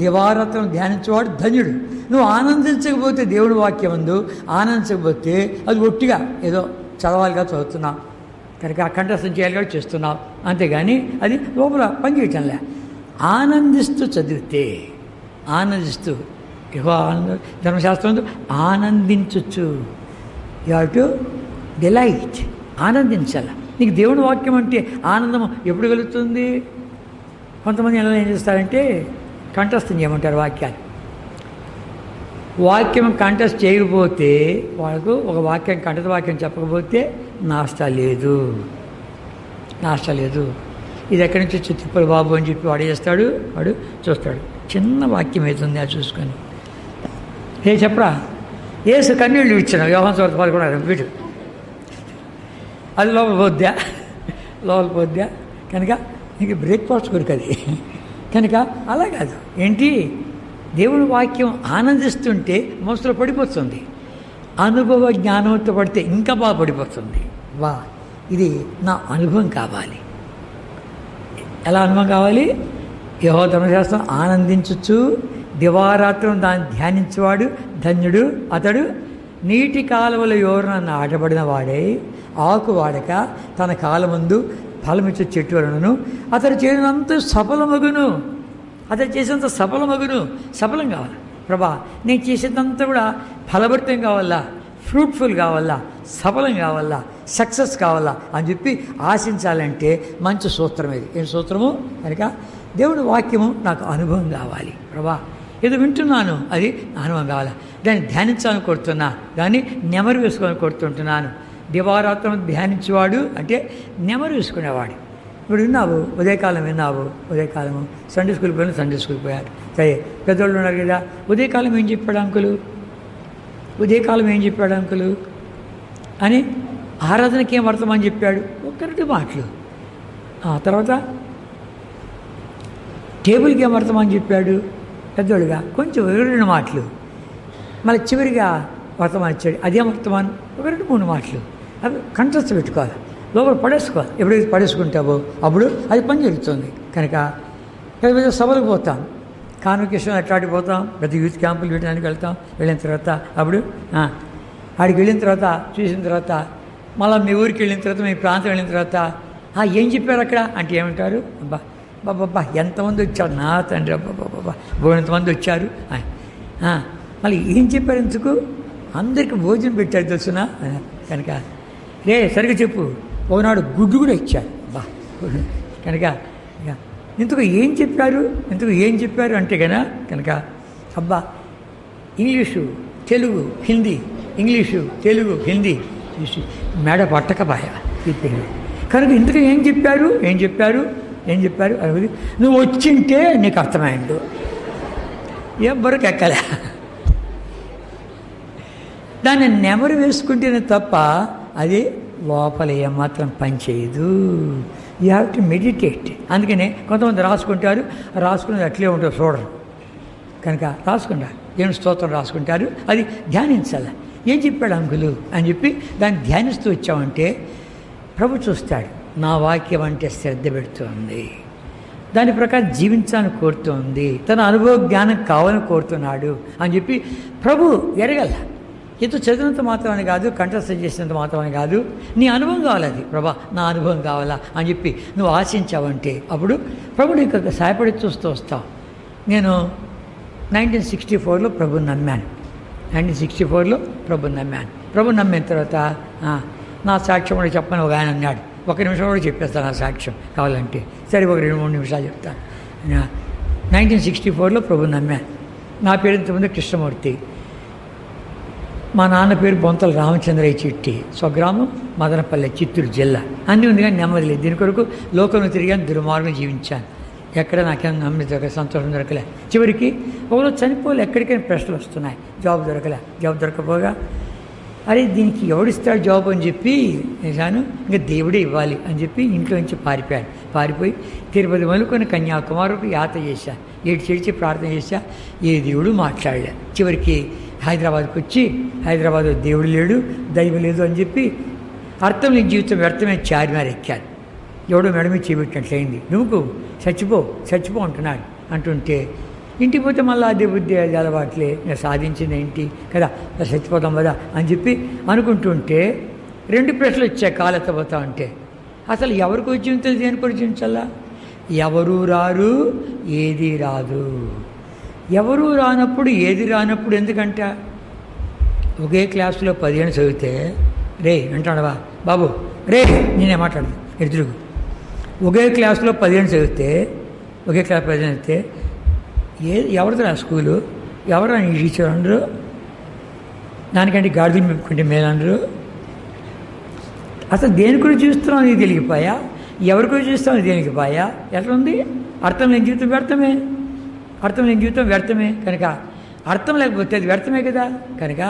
దివారాత్రం ధ్యానించేవాడు ధన్యుడు. నువ్వు ఆనందించకపోతే దేవుడి వాక్యం ఉందో ఆనందించకపోతే అది ఒట్టిగా ఏదో చదవాలిగా చదువుతున్నావు, కనుక కంఠస్థం చేయాలిగా చేస్తున్నావు, అంతేగాని అది లోపల పనిచేయటంలే. ఆనందిస్తూ చదివితే, ఆనందిస్తూ ధర్మశాస్త్రం ఆనందించచ్చు. యు హ్యావ్ టు డిలైట్, ఆనందించాల. నీకు దేవుని వాక్యం అంటే ఆనందం ఎప్పుడు కలుగుతుంది? కొంతమంది ఎలా ఏం చేస్తారంటే కంఠస్థం చేయమంటారు వాక్యాలు. వాక్యం కంఠస్థ చేయకపోతే వాళ్ళకు ఒక వాక్యం కంఠస్థ వాక్యం చెప్పకపోతే నాస్తా లేదు. నాస్టా లేదు. ఇది ఎక్కడి నుంచి వచ్చి తిప్పలు బాబు అని చెప్పి వాడు చేస్తాడు, వాడు చూస్తాడు. చిన్న వాక్యం అవుతుంది అది చూసుకొని. చెప్పరా ఏసు కన్నీళ్ళు ఇచ్చిన యోహాను సువార్త 11 వీడు అది లోపల పోద్దా కనుక ఇంక బ్రేక్ఫాస్ట్ కొరకు అది కనుక అలా కాదు. ఏంటి దేవుని వాక్యం ఆనందిస్తుంటే మనసులో పడిపోతుంది. అనుభవ జ్ఞానంతో పడితే ఇంకా బాగా పడిపోతుంది. ఇది నా అనుభవం కావాలి. ఎలా అనుభవం కావాలి? యెహోవా ధర్మశాస్త్రం ఆనందించచ్చు దివారాత్రం దాన్ని ధ్యానించేవాడు ధన్యుడు. అతడు నీటి కాలువల యోరన నాటబడిన వాడే, ఆకు వాడక తన కాలమందు ఫలమిచ్చే చెట్టు వలనను అతడు చేసినంత సఫలమగును. అతడు చేసినంత సఫలమగును. సఫలం కావాలి ప్రభా, నేను చేసేదంతా కూడా ఫలభరితం కావాలా, ఫ్రూట్ఫుల్ కావాలా, సఫలం కావాలా, సక్సెస్ కావాలా అని చెప్పి ఆశించాలంటే మంచి సూత్రం ఇది. ఏం సూత్రము? కనుక దేవుడి వాక్యము నాకు అనుభవం కావాలి ప్రభా. ఏదో వింటున్నాను, అది అనుభవం కావాలా. దాన్ని ధ్యానించాలని కోరుతున్నా, దాన్ని నెమరు వేసుకోవాలని కోరుతుంటున్నాను. దివారాత్రం ధ్యానించేవాడు అంటే నెమరు వేసుకునేవాడు. ఇప్పుడు విన్నావు, ఉదయకాలం విన్నావు, ఉదయకాలము సండే స్కూల్కి పోయినా సండే స్కూల్కి పోయారు. సరే పెద్దోళ్ళు ఉన్నారు కదా, ఉదయకాలం ఏం చెప్పాడు అంకులు, ఉదయకాలం ఏం చెప్పాడు అంకులు అని ఆరాధనకి ఏం అర్థమని చెప్పాడు. ఒక్కరిటి మాటలు. తర్వాత టేబుల్కి ఏం అర్థమని చెప్పాడు పెద్దోళ్ళుగా, కొంచెం 2 మాటలు. మళ్ళీ చివరిగా వర్తమానం ఇచ్చాడు, అదేం వర్తమానం, 1-3 మాటలు. అవి కంట్రస్ట్ పెట్టుకోవాలి, లోపల పడేసుకోవాలి. ఎప్పుడైతే పడేసుకుంటావో అప్పుడు అది పని జరుగుతుంది. కనుక పెద్ద సభలకు పోతాం, కాన్వకేషన్ అట్లాంటికి పోతాం, పెద్ద యూత్ క్యాంపులు వీటికి వెళ్తాం. వెళ్ళిన తర్వాత అప్పుడు ఆడికి వెళ్ళిన తర్వాత చూసిన తర్వాత మళ్ళీ మీ ఊరికి వెళ్ళిన తర్వాత మీ ప్రాంతం వెళ్ళిన తర్వాత ఏం చెప్పారు అక్కడ అంటే ఏమంటారు, బాబా ఎంతమంది వచ్చారు నా తండ్రి, బాబా ఎంతమంది వచ్చారు. మళ్ళీ ఏం చెప్పారు, ఎందుకు అందరికీ భోజనం పెట్టారు తెలుసునా. కనుక సరిగ్గా చెప్పు, ఒకనాడు గుడ్డు కూడా ఇచ్చారు కనుక ఇందుకు ఏం చెప్పారు అంటే కనుక అబ్బా ఇంగ్లీషు తెలుగు హిందీ, ఇంగ్లీషు తెలుగు హిందీ మేడ పట్టకబాయ చెప్పారు. కనుక ఇందుకు ఏం చెప్పారు అది నువ్వు వచ్చింటే నీకు అర్థమైండు, ఎవ్వరికి ఎక్కలే. దాన్ని నెమరు వేసుకుంటేనే తప్ప అది లోపల ఏమాత్రం పనిచేయదు. You have to meditate. అందుకనే కొంతమంది రాసుకునేది అట్లే ఉంటారు, చూడరు. కనుక రాసుకుంటారు, దేవుని స్తోత్రం రాసుకుంటారు, అది ధ్యానించాలి. ఏం చెప్పాడు అంకులు అని చెప్పి దాన్ని ధ్యానిస్తూ వచ్చామంటే ప్రభు చూస్తాడు. నా వాక్యం అంటే శ్రద్ధ పెడుతుంది, దాని ప్రకారం జీవించాలని కోరుతుంది, తన అనుభవ జ్ఞానం కావాలని కోరుతున్నాడు అని చెప్పి ప్రభు ఎరగల. ఎంతో చదివినంత మాత్రమే కాదు, కంఠస్థ చేసినంత మాత్రమే కాదు, నీ అనుభవం కావాలి. అది ప్రభా నా అనుభవం కావాలా అని చెప్పి నువ్వు ఆశించావంటే అప్పుడు ప్రభు నీకు సహాయపడి చూస్తూ వస్తావు. నేను 1964లో ప్రభుని నమ్మాను. 1964లో ప్రభుని నమ్మాను. ప్రభు నమ్మిన తర్వాత నా సాక్ష్యం కూడా చెప్పని ఒక ఆయన అన్నాడు. 1 నిమిషం కూడా చెప్పేస్తాను నా సాక్ష్యం కావాలంటే. సరే 1-2-3 నిమిషాలు చెప్తాను. 1964లో ప్రభుని నమ్మాను. నా పేరు ఇంతకుముందు కృష్ణమూర్తి, మా నాన్న పేరు బొంతల రామచంద్రయ్య చిట్టి, స్వగ్రామం మదనపల్లె, చిత్తూరు జిల్లా. అన్నీ ఉంది కానీ నెమ్మది లేదు. దీని కొరకు లోకంలో తిరిగాను, దుర్మార్గం జీవించాను. ఎక్కడ నాకేం నమ్మి సంతోషం దొరకలే. చివరికి ఒకరోజు చనిపోలే, ఎక్కడికైనా ప్రశ్నలు వస్తున్నాయి, జాబ్ దొరకలే. జాబ్ దొరకపోగా అరే దీనికి ఎవడిస్తాడు జాబ్ అని చెప్పి నేను ఇంకా దేవుడే ఇవ్వాలి అని చెప్పి ఇంట్లో నుంచి పారిపోయి తిరుపతి మొదలుకొని కన్యాకుమారికి యాత్ర చేశా. ఏడ్చి ప్రార్థన చేశా, ఏ దేవుడు మాట్లాడలే. చివరికి హైదరాబాద్కి వచ్చి హైదరాబాద్లో దేవుడు లేడు, దైవం లేదు అని చెప్పి అర్థం నీ జీవితం వ్యర్థమే చార్మినార్ ఎక్కాను. ఎవడో మెడమే చేపెట్టినట్లయింది. నువ్వు చచ్చిపో అంటుంటే ఇంటికి పోతే మళ్ళీ అదే బుద్ధి, అది అలవాట్లే, నేను సాధించింది ఏంటి కదా, చచ్చిపోతాం కదా అని చెప్పి అనుకుంటుంటే 2 ప్రశ్నలు వచ్చాయి కాలెత్తపోతా ఉంటే. అసలు ఎవరికి జీవితం దేని కూడా జీవించాలా? ఎవరు రారు, ఏది రాదు. ఎవరు రానప్పుడు ఏది రానప్పుడు ఎందుకంట? ఒకే క్లాసులో 10 ఏళ్ళు చదివితే అంటాడవా బాబు నేనే మాట్లాడదు ఎదురుగు. ఒకే క్లాసులో 10 ఏళ్ళు చదివితే ఒకే క్లాస్ 10 ఏళ్ళు చదివితే ఎవరితో నా స్కూలు, ఎవరు నీ టీచర్ అనరు, దానికంటే గాడిదలు మెప్పుకుంటే మేలనరు. అసలు దేని గురించి చూస్తున్నావు నీకు తెలియపోయా? ఎవరికో చేస్తాం దేనికి బాయా ఎట్లా ఉంది? అర్థం లేని జీవితం వ్యర్థమే, అర్థం లేని జీవితం వ్యర్థమే. కనుక అర్థం లేకపోతే అది వ్యర్థమే కదా. కనుక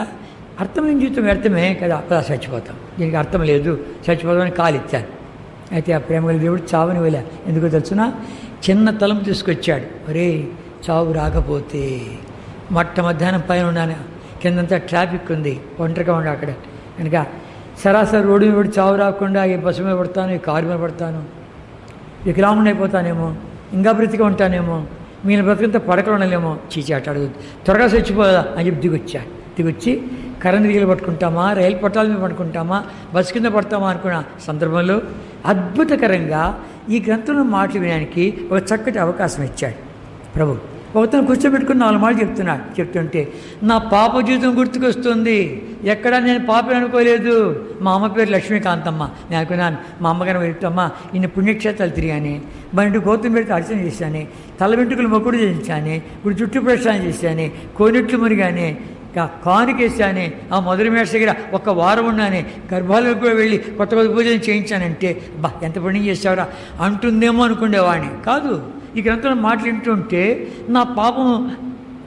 అర్థం లేని జీవితం వ్యర్థమే కదా. అప్పుడు చచ్చిపోతాం. దీనికి అర్థం లేదు, చచ్చిపోతామని కాలు ఇచ్చాను. అయితే ఆ ప్రేమగల దేవుడు చావుని వెళ్ళా. ఎందుకో తెలుసునా? చిన్న తలంపు తీసుకొచ్చాడు. ఒరే చావు రాకపోతే మధ్యాహ్నం పైన ఉన్నాను, కిందంతా ట్రాఫిక్ ఉంది, ఒంటరిగా ఉండి అక్కడ. కనుక సరాసరి రోడ్డు మీద చావు రాకుండా ఈ బస్సు మీద పడతాను, ఈ కారు మీద పడతాను, వికలాంగుని అయిపోతానేమో, ఇంకా బ్రతిగా ఉంటానేమో, మీన బ్రతికంతా పడకలు ఉండలేమో, చీచాట అడుగు, త్వరగా చచ్చిపోదా అని చెప్పి దిగొచ్చి కరెంట్ దిగులు పట్టుకుంటామా, రైలు పట్టాల మీద పట్టుకుంటామా, బస్సు కింద పడతామా అనుకున్న సందర్భంలో అద్భుతకరంగా ఈ గ్రంథంలో మాటలు వినడానికి ఒక చక్కటి అవకాశం ఇచ్చాడు ప్రభు. ఒకతను కూర్చోబెట్టుకుని 4 మాటలు చెప్తుంటే నా పాప జీవితం గుర్తుకొస్తుంది. ఎక్కడా నేను పాపని అనుకోలేదు. మా అమ్మ పేరు లక్ష్మీకాంతమ్మ. నేను అనుకున్నాను మా అమ్మగారు వెళ్తామ్మా ఇన్ని పుణ్యక్షేత్రాలు తిరిగాను, బండి గోతం పెడితే అర్చన చేశాను, తల వెంట్రుకలు మొక్కుడు చేయించాను, ఇప్పుడు చుట్టూ ప్రక్షాళన చేశాను, కోనెట్లు మునిగానే, కానుకేసానే, ఆ మొదటి మేష దగ్గర 1 వారం ఉన్నానే, గర్భాలకు కూడా వెళ్ళి కొత్త పూజలు చేయించానంటే ఎంత పుణ్యం చేసావురా అంటుందేమో అనుకునేవాడిని. కాదు, ఈ గ్రంథంలో మాటలు వింటుంటే నా పాపం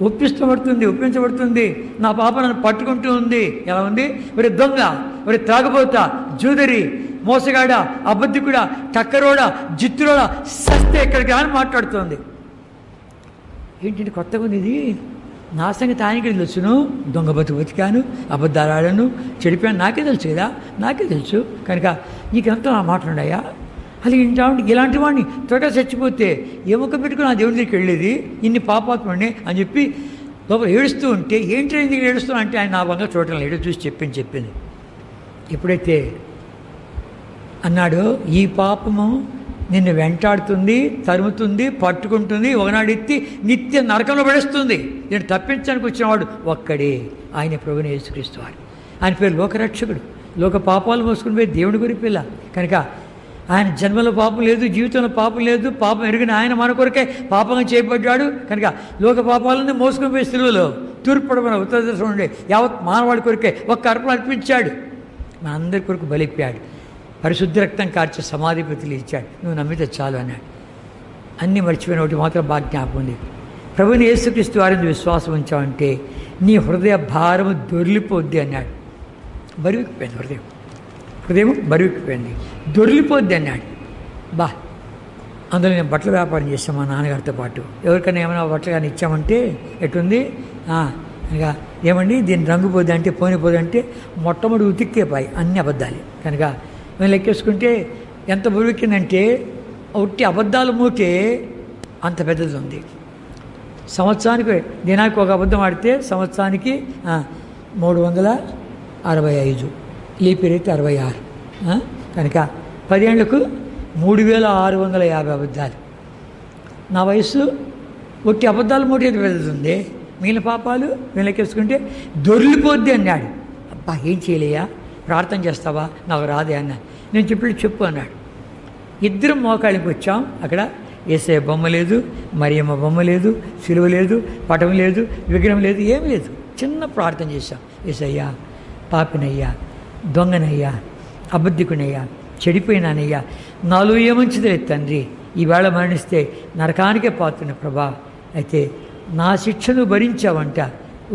ఒప్పించబడుతుంది, నా పాపం నన్ను పట్టుకుంటూ ఉంది. ఎలా ఉంది? ఒరే దొంగ, ఒరే త్రాగబోతా, జూదరి, మోసగాడ, అబద్ధికుడా, టక్కరోడా, జిత్తురోడా, సస్తే ఎక్కడికి అని మాట్లాడుతోంది. ఏంటంటే కొత్తగా ఉంది ఇది. నా సంగతి ఆయనకి తెలుసును. దొంగ బతికాను, అబద్ధాలు ఆడాను, చెడిపోయాను, నాకే తెలుసు కదా, నాకే తెలుసు. కనుక ఈ గ్రంథం ఆ మాట్లాడాయా? అది ఇలాంటి వాడిని త్వరగా చచ్చిపోతే ఏ ముఖ పెట్టుకుని ఆ దేవుడి దగ్గరికి వెళ్ళేది, ఇన్ని పాపాత్మని అని చెప్పి లోపల ఏడుస్తూ ఉంటే, ఏంటి ఎందుకు ఏడుస్తున్నా అంటే ఆయన నా వంగా చూడటం లేడు, చూసి చెప్పింది. ఎప్పుడైతే అన్నాడో ఈ పాపము నిన్ను వెంటాడుతుంది, తరుముతుంది, పట్టుకుంటుంది, ఒకనాడు ఎత్తి నిత్య నరకంలో పడేస్తుంది, నేను తప్పించడానికి వచ్చినవాడు ఒక్కడే, ఆయన ప్రభువుని యేసుక్రీస్తు వారు. ఆయన పేరు లోకరక్షకుడు. లోక పాపాలు మోసుకుని పోయి దేవుడి గురి పిల్ల. కనుక ఆయన జన్మలో పాపం లేదు, జీవితంలో పాపం లేదు, పాపం ఎరిగిన ఆయన మన కొరకే పాపంగా చేయబడ్డాడు. కనుక లోక పాపాలని మోసుకుని పోయి సిలువలో తూర్పుపడమన ఉత్తర దశ ఉండే యావత్ మానవాడి కొరకే ఒక్క అర్పణ అర్పించాడు, మన అందరి కొరకు బలిప్పాడు, పరిశుద్ధ రక్తం కార్చి సమాధిపతులు ఇచ్చాడు, నువ్వు నమ్మితే చాలు అన్నాడు. అన్నీ మర్చిపోయిన ఒకటి మాత్రం బాగా జ్ఞాపకం ఉంది. ప్రభువుని యేసుక్రీస్తు వారిని విశ్వాసం ఉంచావంటే నీ హృదయ భారము దొర్లిపోద్ది అన్నాడు. బరువెక్కిపోయింది హృదయం బరువెక్కిపోయింది, దొర్లిపోద్ది అన్నాడు. అందులో నేను బట్టల వ్యాపారం చేస్తాను మా నాన్నగారితో పాటు. ఎవరికైనా ఏమైనా బట్టలు కానీ ఇచ్చామంటే ఎటుంది ఇంకా ఏమండి దీన్ని రంగు పోద్ది అంటే పోనిపోద్ది అంటే మొట్టమొదటి ఉతిక్కేపాయి, అన్ని అబద్ధాలే. కనుక మేము లెక్కేసుకుంటే ఎంత బరువెక్కిందంటే ఒట్టి అబద్ధాలు మూటే అంత పెద్దది ఉంది. సంవత్సరానికి దినానికి ఒక అబద్ధం ఆడితే సంవత్సరానికి 365, లీపిరైతే 66. కనుక 10 ఏళ్లకు 3650 అబద్ధాలు. నా వయసు ఒట్టి అబద్ధాలు మూటేది పెరుగుతుంది, మిగిలిన పాపాలు వెనకేసుకుంటే దొర్లిపోద్ది అన్నాడు. ఏం చేయలేయా, ప్రార్థన చేస్తావా, నాకు రాదే అన్నా. నేను చెప్పు అన్నాడు. ఇద్దరం మోకాళ్ళకి వచ్చాం. అక్కడ యేసయ్య బొమ్మ లేదు, మరియమ్మ బొమ్మ లేదు, సిలువ లేదు, పటం లేదు, విగ్రహం లేదు, ఏం లేదు. చిన్న ప్రార్థన చేశాం. యేసయ్యా పాపినయ్యా, దొంగనయ్యా, అబద్ధికునయ్యా, చెడిపోయినానయ్యా, నాలో ఏమంచిది లేదు తండ్రి, ఈవేళ మరణిస్తే నరకానికే పాత్రున్న ప్రభా, అయితే నా శిక్షను భరించావంట,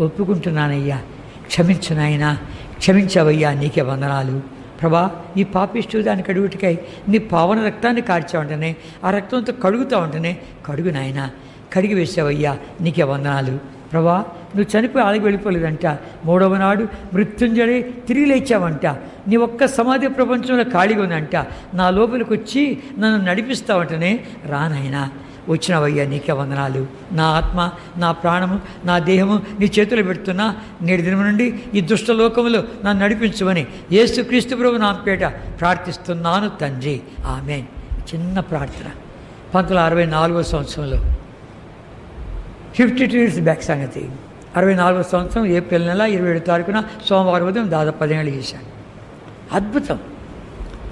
ఒప్పుకుంటున్నానయ్యా, క్షమించు నాయనా, క్షమించావయ్యా, నీకే వందనాలు ప్రభా. ఈ పాపిష్టు దాన్ని కడుగుటికై నీ పావన రక్తాన్ని కార్చావంటనే, ఆ రక్తంతో కడుగుతా ఉంటేనే కడుగు నాయనా, కడిగి వేసావయ్యా, నీకే వందనాలు ప్రభా. నువ్వు చనిపోయి అలాగే వెళ్ళిపోలేదంట, 3వ నాడు మృత్యుంజడి తిరిగి లేచావంట, నీ ఒక్క సమాధి ప్రపంచంలో ఖాళీగా ఉందంట, నా లోపలికి వచ్చి నన్ను నడిపిస్తావంటనే, రానాయనా వచ్చినవయ్యా, నీకే వందనాలు. నా ఆత్మ, నా ప్రాణము, నా దేహము నీ చేతులు పెడుతున్నా, నేటి దినం నుండి ఈ దుష్టలోకములో నన్ను నడిపించమని యేసుక్రీస్తు ప్రభు నా పేట ప్రార్థిస్తున్నాను తండ్రి, ఆమేన్. చిన్న ప్రార్థన. 1964వ సంవత్సరంలో 52 years బ్యాక్ సంగతి. 64వ సంవత్సరం ఏప్రిల్ నెల 27వ తారీఖున సోమవారం ఉదయం దాదాపు 10 ఏళ్ళు చేశాను. అద్భుతం.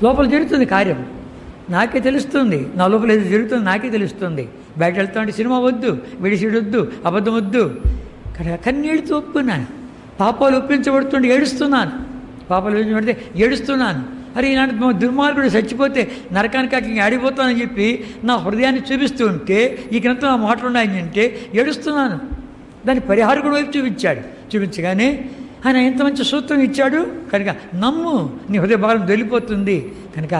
లోపల జరుగుతుంది కార్యం, నాకే తెలుస్తుంది. నా లోపల ఏదో జరుగుతుంది నాకే తెలుస్తుంది. బయట వెళ్తామంటే సినిమా వద్దు, విడిసిడు వద్దు, అబద్ధం వద్దు. కన్నీళ్ళతో ఒప్పుకున్నాను. పాపాలు ఒప్పించబడుతుంటే ఏడుస్తున్నాను, పాపాలు ఒప్పించబడితే ఏడుస్తున్నాను. అరే ఇలాంటి దుర్మార్గుడు చచ్చిపోతే నరకానికి అక్కడికి ఆడిపోతానని చెప్పి నా హృదయాన్ని చూపిస్తూ ఉంటే ఈ గ్రంథం ఆ మాటలు ఉన్నాయని అంటే ఏడుస్తున్నాను. దాని పరిహారకుడు వైపు చూపించగానే ఆయన ఎంత మంచి సూత్రం ఇచ్చాడు. కనుక నమ్ము, నీ హృదయ భారం దొరికిపోతుంది. కనుక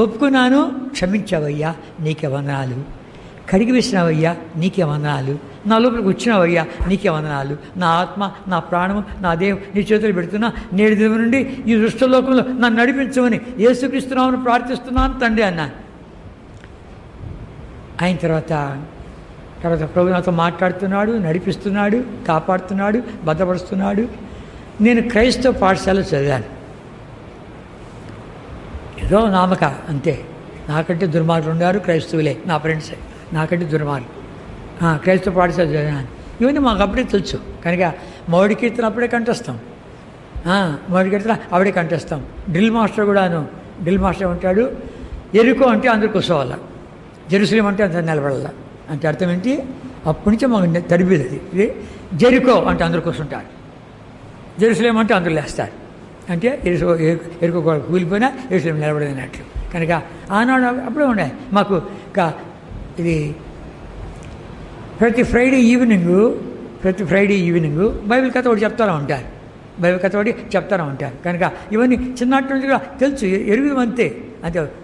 ఒప్పుకున్నాను, క్షమించావయ్యా నీకే వందనాలు, కడిగి వేసినావయ్యా నీకే వందనాలు, నా లోపలికి వచ్చినావయ్యా నీకే వందనాలు, నా ఆత్మ నా ప్రాణము నా దేహం నీ చేతులు పెడుతున్నా, నేడు దినం నుండి ఈ దుష్టలోకంలో నన్ను నడిపించమని యేసుక్రీస్తునామని ప్రార్థిస్తున్నాను తండ్రి అన్నాను. అయిన తర్వాత ప్రభు నాతో మాట్లాడుతున్నాడు, నడిపిస్తున్నాడు, కాపాడుతున్నాడు, భద్రపరుస్తున్నాడు. నేను క్రైస్తవ పాఠశాల చదివాను. ఏదో నామక అంతే. నాకంటే దుర్మార్గులు ఉన్నారు క్రైస్తవులే, నా ఫ్రెండ్సే నాకంటే దుర్మార్గులు. క్రైస్తవ పాఠశాల చదివాను. ఇవన్నీ మాకు అప్పుడే తెలుసు. కనుక మౌడి కీర్తన అప్పుడే కంటేస్తాం, మౌడి కీర్తన అప్పుడే కంటేస్తాం. డ్రిల్ మాస్టర్ కూడాను, డ్రిల్ మాస్టర్ ఉంటాడు. ఎరుకో అంటే అందరు కూర్చోవాల, జెరూసలేం అంటే అందరు నిలబడాల. అంటే అర్థం ఏంటి? అప్పటి నుంచే మాకు తడిబిది ఇది. జెరికో అంటే అందరు కూర్చుంటారు, జెరూసలేం అంటే అందరూ లేస్తారు. అంటే ఎరుకో కూలిపోయినా జెరూసలేం నిలబడేనట్లు. కనుక ఆనాడు అప్పుడే ఉన్నాయి మాకు. ఇది ప్రతి ఫ్రైడే ఈవినింగు బైబిల్ కథ ఒకటి చెప్తారా ఉంటారు. కనుక ఇవన్నీ చిన్నటి నుంచి కూడా తెలుసు, ఎరుగుదం అంతే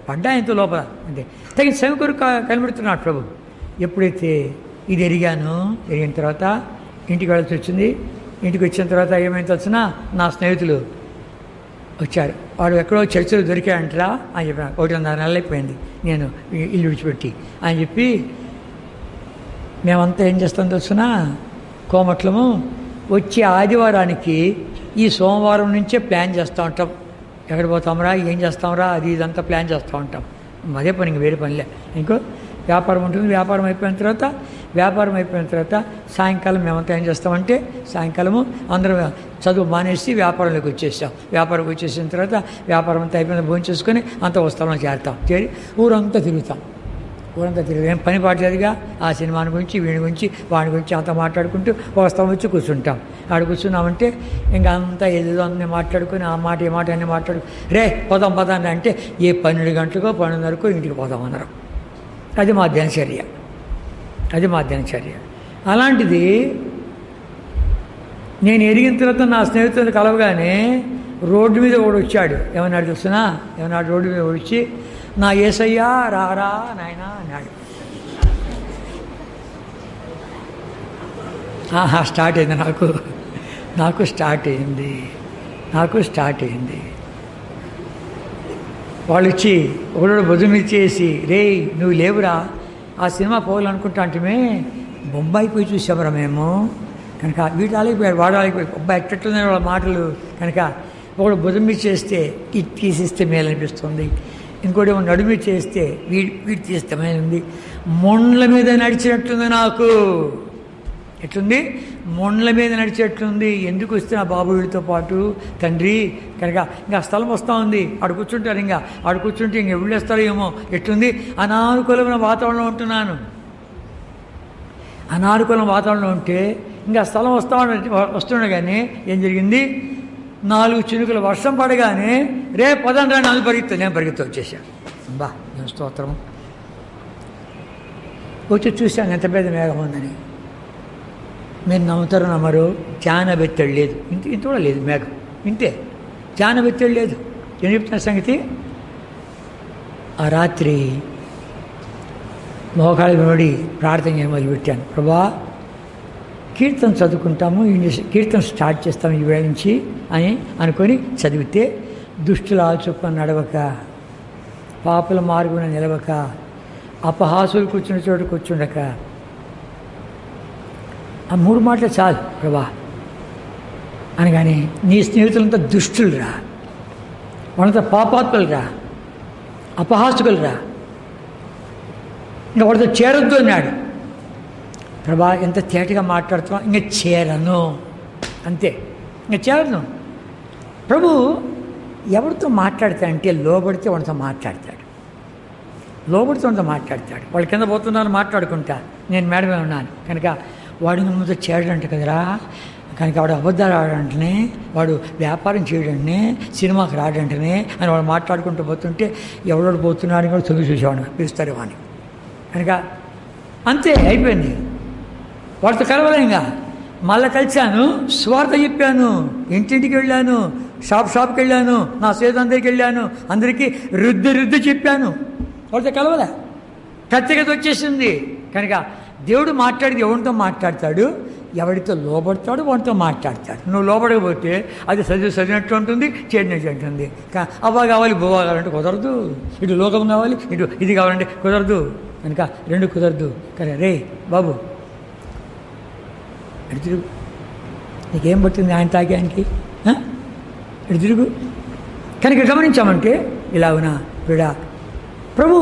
పడ్డా ఎంతో లోపల అంతే. తగిన సమయం కొరకు కనబడుతున్నాడు ప్రభు. ఎప్పుడైతే ఇది ఎరిగిన తర్వాత ఇంటికి వెళ్ళాల్సి వచ్చింది. ఇంటికి వచ్చిన తర్వాత ఏమైనా తెలిసినా నా స్నేహితులు వచ్చారు. వాడు ఎక్కడో చర్చలు దొరికాయంటరా అని చెప్పాను. 1.5 నెలలు అయిపోయింది నేను ఇల్లు విడిచిపెట్టి అని చెప్పి. మేమంతా ఏం చేస్తాం తెలుసునా, కోమట్లము వచ్చే ఆదివారానికి ఈ సోమవారం నుంచే ప్లాన్ చేస్తూ ఉంటాం. ఎక్కడ పోతాంరా, ఏం చేస్తాంరా, అది ఇదంతా ప్లాన్ చేస్తూ ఉంటాం. అదే పని, ఇంక వేరే పనిలే. ఇంకో వ్యాపారం ఉంటుంది. వ్యాపారం అయిపోయిన తర్వాత సాయంకాలం మేమంతా ఏం చేస్తామంటే, సాయంకాలము అందరం చదువు మానేసి వ్యాపారంలోకి వచ్చేసాం. వ్యాపారంకి వచ్చేసిన తర్వాత వ్యాపారం అంతా అయిపోయిన భోజనం చేసుకొని అంతా వస్తామని చేరి ఊరంతా తిరుగుతాం. ఏం పని పాటలేదుగా. ఆ సినిమాని గురించి, వీడి గురించి, వాడి గురించి అంతా మాట్లాడుకుంటూ వస్తాం, వచ్చి కూర్చుంటాం. ఆడ కూర్చున్నామంటే ఇంకా అంతా ఏదో అన్నీ మాట్లాడుకొని ఆ మాట ఈ మాట అన్నీ రే పోదాం అంటే 12 గంటలకో 12:30కో ఇంటికి పోదాం అన్నారు. అది మా దినచర్య. అలాంటిది నేను ఎరిగిన తర్వాత నా స్నేహితులు కలవగానే రోడ్డు మీద ఒకడు వచ్చాడు. ఏమన్నాడు చూస్తున్నా, రోడ్డు మీద వచ్చి, నా యేసయ్యా రారా నాయనా అన్నాడు. స్టార్ట్ అయింది నాకు స్టార్ట్ అయింది. వాళ్ళు వచ్చి ఒకడు భుజం ఇచ్చేసి, రే నువ్వు లేవురా, ఆ సినిమా పోవాలనుకుంటా అంటే బొంబాయి పోయి చూసామరా మేము. కనుక వీటి ఆలైపోయాడు, వాడు ఆలైపోయాడు. అబ్బాయి ఎట్టట్లున్నాయి వాళ్ళ మాటలు. కనుక ఒకడు భుజం ఇచ్చేస్తే ఇది తీసిస్తే మేలనిపిస్తుంది, ఇంకోటి ఏమో నడుమి చేస్తే వీటి తీస్తే మేలుంది. మొండ్ల మీద నడిచినట్లుంది నాకు. ఎట్లుంది? మొండ్ల మీద నడిచేట్లుంది. ఎందుకు వస్తే నా బాబు వీడితో పాటు తండ్రి. కనుక ఇంకా స్థలం వస్తూ ఉంది. ఆడు కూర్చుంటారు, ఆడు కూర్చుంటే ఇంక వెళ్ళేస్తారో ఏమో. ఎట్లుంది? అనానుకూలమైన వాతావరణంలో ఉంటున్నాను. అనానుకూలమైన వాతావరణంలో ఉంటే ఇంకా స్థలం వస్తుండగానే ఏం జరిగింది? 4 చినుకుల వర్షం పడగానే పదండి అని నేను పరిగెత్తి వచ్చేసాను. నేను స్తోత్రం. వచ్చి చూశాను ఎంత పెద్ద మేఘం ఉందని. మీరు నమ్ముతారో నమ్మరు, జానబెత్తడు లేదు. ఇంత కూడా లేదు మేఘం, ఇంతే. జానబెత్తడు లేదు. ఏం చెప్తున్న సంగతి? ఆ రాత్రి మోకాళ్ళ పడి ప్రార్థన చేయడం మొదలుపెట్టాను. ప్రభా, కీర్తన చదువుకుంటాము, కీర్తన స్టార్ట్ చేస్తాము ఈ వేళ నుంచి అని అనుకొని చదివితే, దుష్టుల ఆచొప్పున నడవక, పాపుల మార్గున నిలవక, అపహాసులు కూర్చున్న చోట కూర్చుండక. ఆ 3 మాటలు చాలు ప్రభా అనగానే, నీ స్నేహితులంతా దుష్టులురా, వాళ్ళంతా పాపాత్ములురా, అపహాసుకులురా, ఇంకా వాడితో చేరొద్దు అన్నాడు. ప్రభా ఎంత తేటగా మాట్లాడుతున్నాం, ఇంకా చేరను, అంతే, ఇంకా చేరను. ప్రభు ఎవరితో మాట్లాడతాడంటే లోబడితే వాడితో మాట్లాడతాడు, వాళ్ళు కింద పోతున్నారు మాట్లాడుకుంటా, నేను మేడమే ఉన్నాను కనుక వాడి ముందు చేరడంట కదరా. కనుక వాడు అబద్ధాలు ఆడంటనే, వాడు వ్యాపారం చేయడంటే, సినిమాకి రాడంటనే అని వాడు మాట్లాడుకుంటూ పోతుంటే ఎవడోడు పోతున్నాడని కూడా తొంగి చూసేవాడు, పిలుస్తారు వాడిని. కనుక అంతే అయిపోయింది. వాడితో కలవలేంగా. మళ్ళీ కలిశాను, స్వార్థ చెప్పాను, ఇంటింటికి వెళ్ళాను, షాప్కి వెళ్ళాను, నా స్నేహితులందరికీ వెళ్ళాను, అందరికీ రుద్ది చెప్పాను. వాడితో కలవలే, ప్రత్యేకత వచ్చేసింది. కనుక దేవుడు మాట్లాడితే ఎవరితో మాట్లాడతాడు, ఎవరితో లోబడతాడు వాడితో మాట్లాడతాడు. నువ్వు లోబడకపోతే అది చదివినట్టు ఉంటుంది, చేడినట్టు ఉంటుంది. అవ్వ కావాలి బువ్వ కావాలంటే కుదరదు, ఇటు లోకం కావాలి ఇటు ఇది కావాలంటే కుదరదు. కనుక రెండు కుదరదు. కానీ రే బాబు ఇటు తిరుగు, నీకేం పట్టింది ఆయన తాగానికి, ఇటు తిరుగు. కనుక గమనించామంటే ఇలాగునా వీడ ప్రభు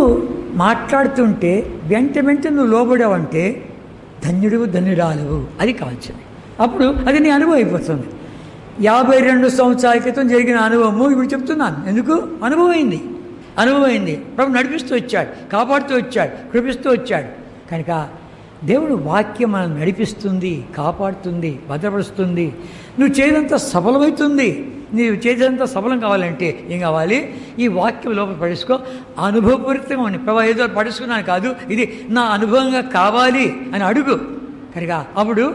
మాట్లాడుతుంటే వెంట నువ్వు లోబడావంటే ధన్యురాలువు, అది కావాల్సింది. అప్పుడు అది నీ అనుభవం అయిపోతుంది. 52 సంవత్సరాల క్రితం జరిగిన అనుభవము ఇప్పుడు చెప్తున్నాను. ఎందుకు? అనుభవం అయింది. ప్రభు నడిపిస్తూ వచ్చాడు, కాపాడుతూ వచ్చాడు, కృపిస్తూ వచ్చాడు. కనుక దేవుడు వాక్యం మనం నడిపిస్తుంది, కాపాడుతుంది, భద్రపరుస్తుంది. నువ్వు చేయదంతా సఫలమవుతుంది. నీవు చేసేంత సఫలం కావాలంటే ఏం కావాలి? ఈ వాక్యం లోపల పడేసుకో. అనుభవపూరితంగా ఉంది. ప్రభా ఏదో పడుచుకున్నాను కాదు, ఇది నా అనుభవంగా కావాలి అని అడుగు. కనుక అప్పుడు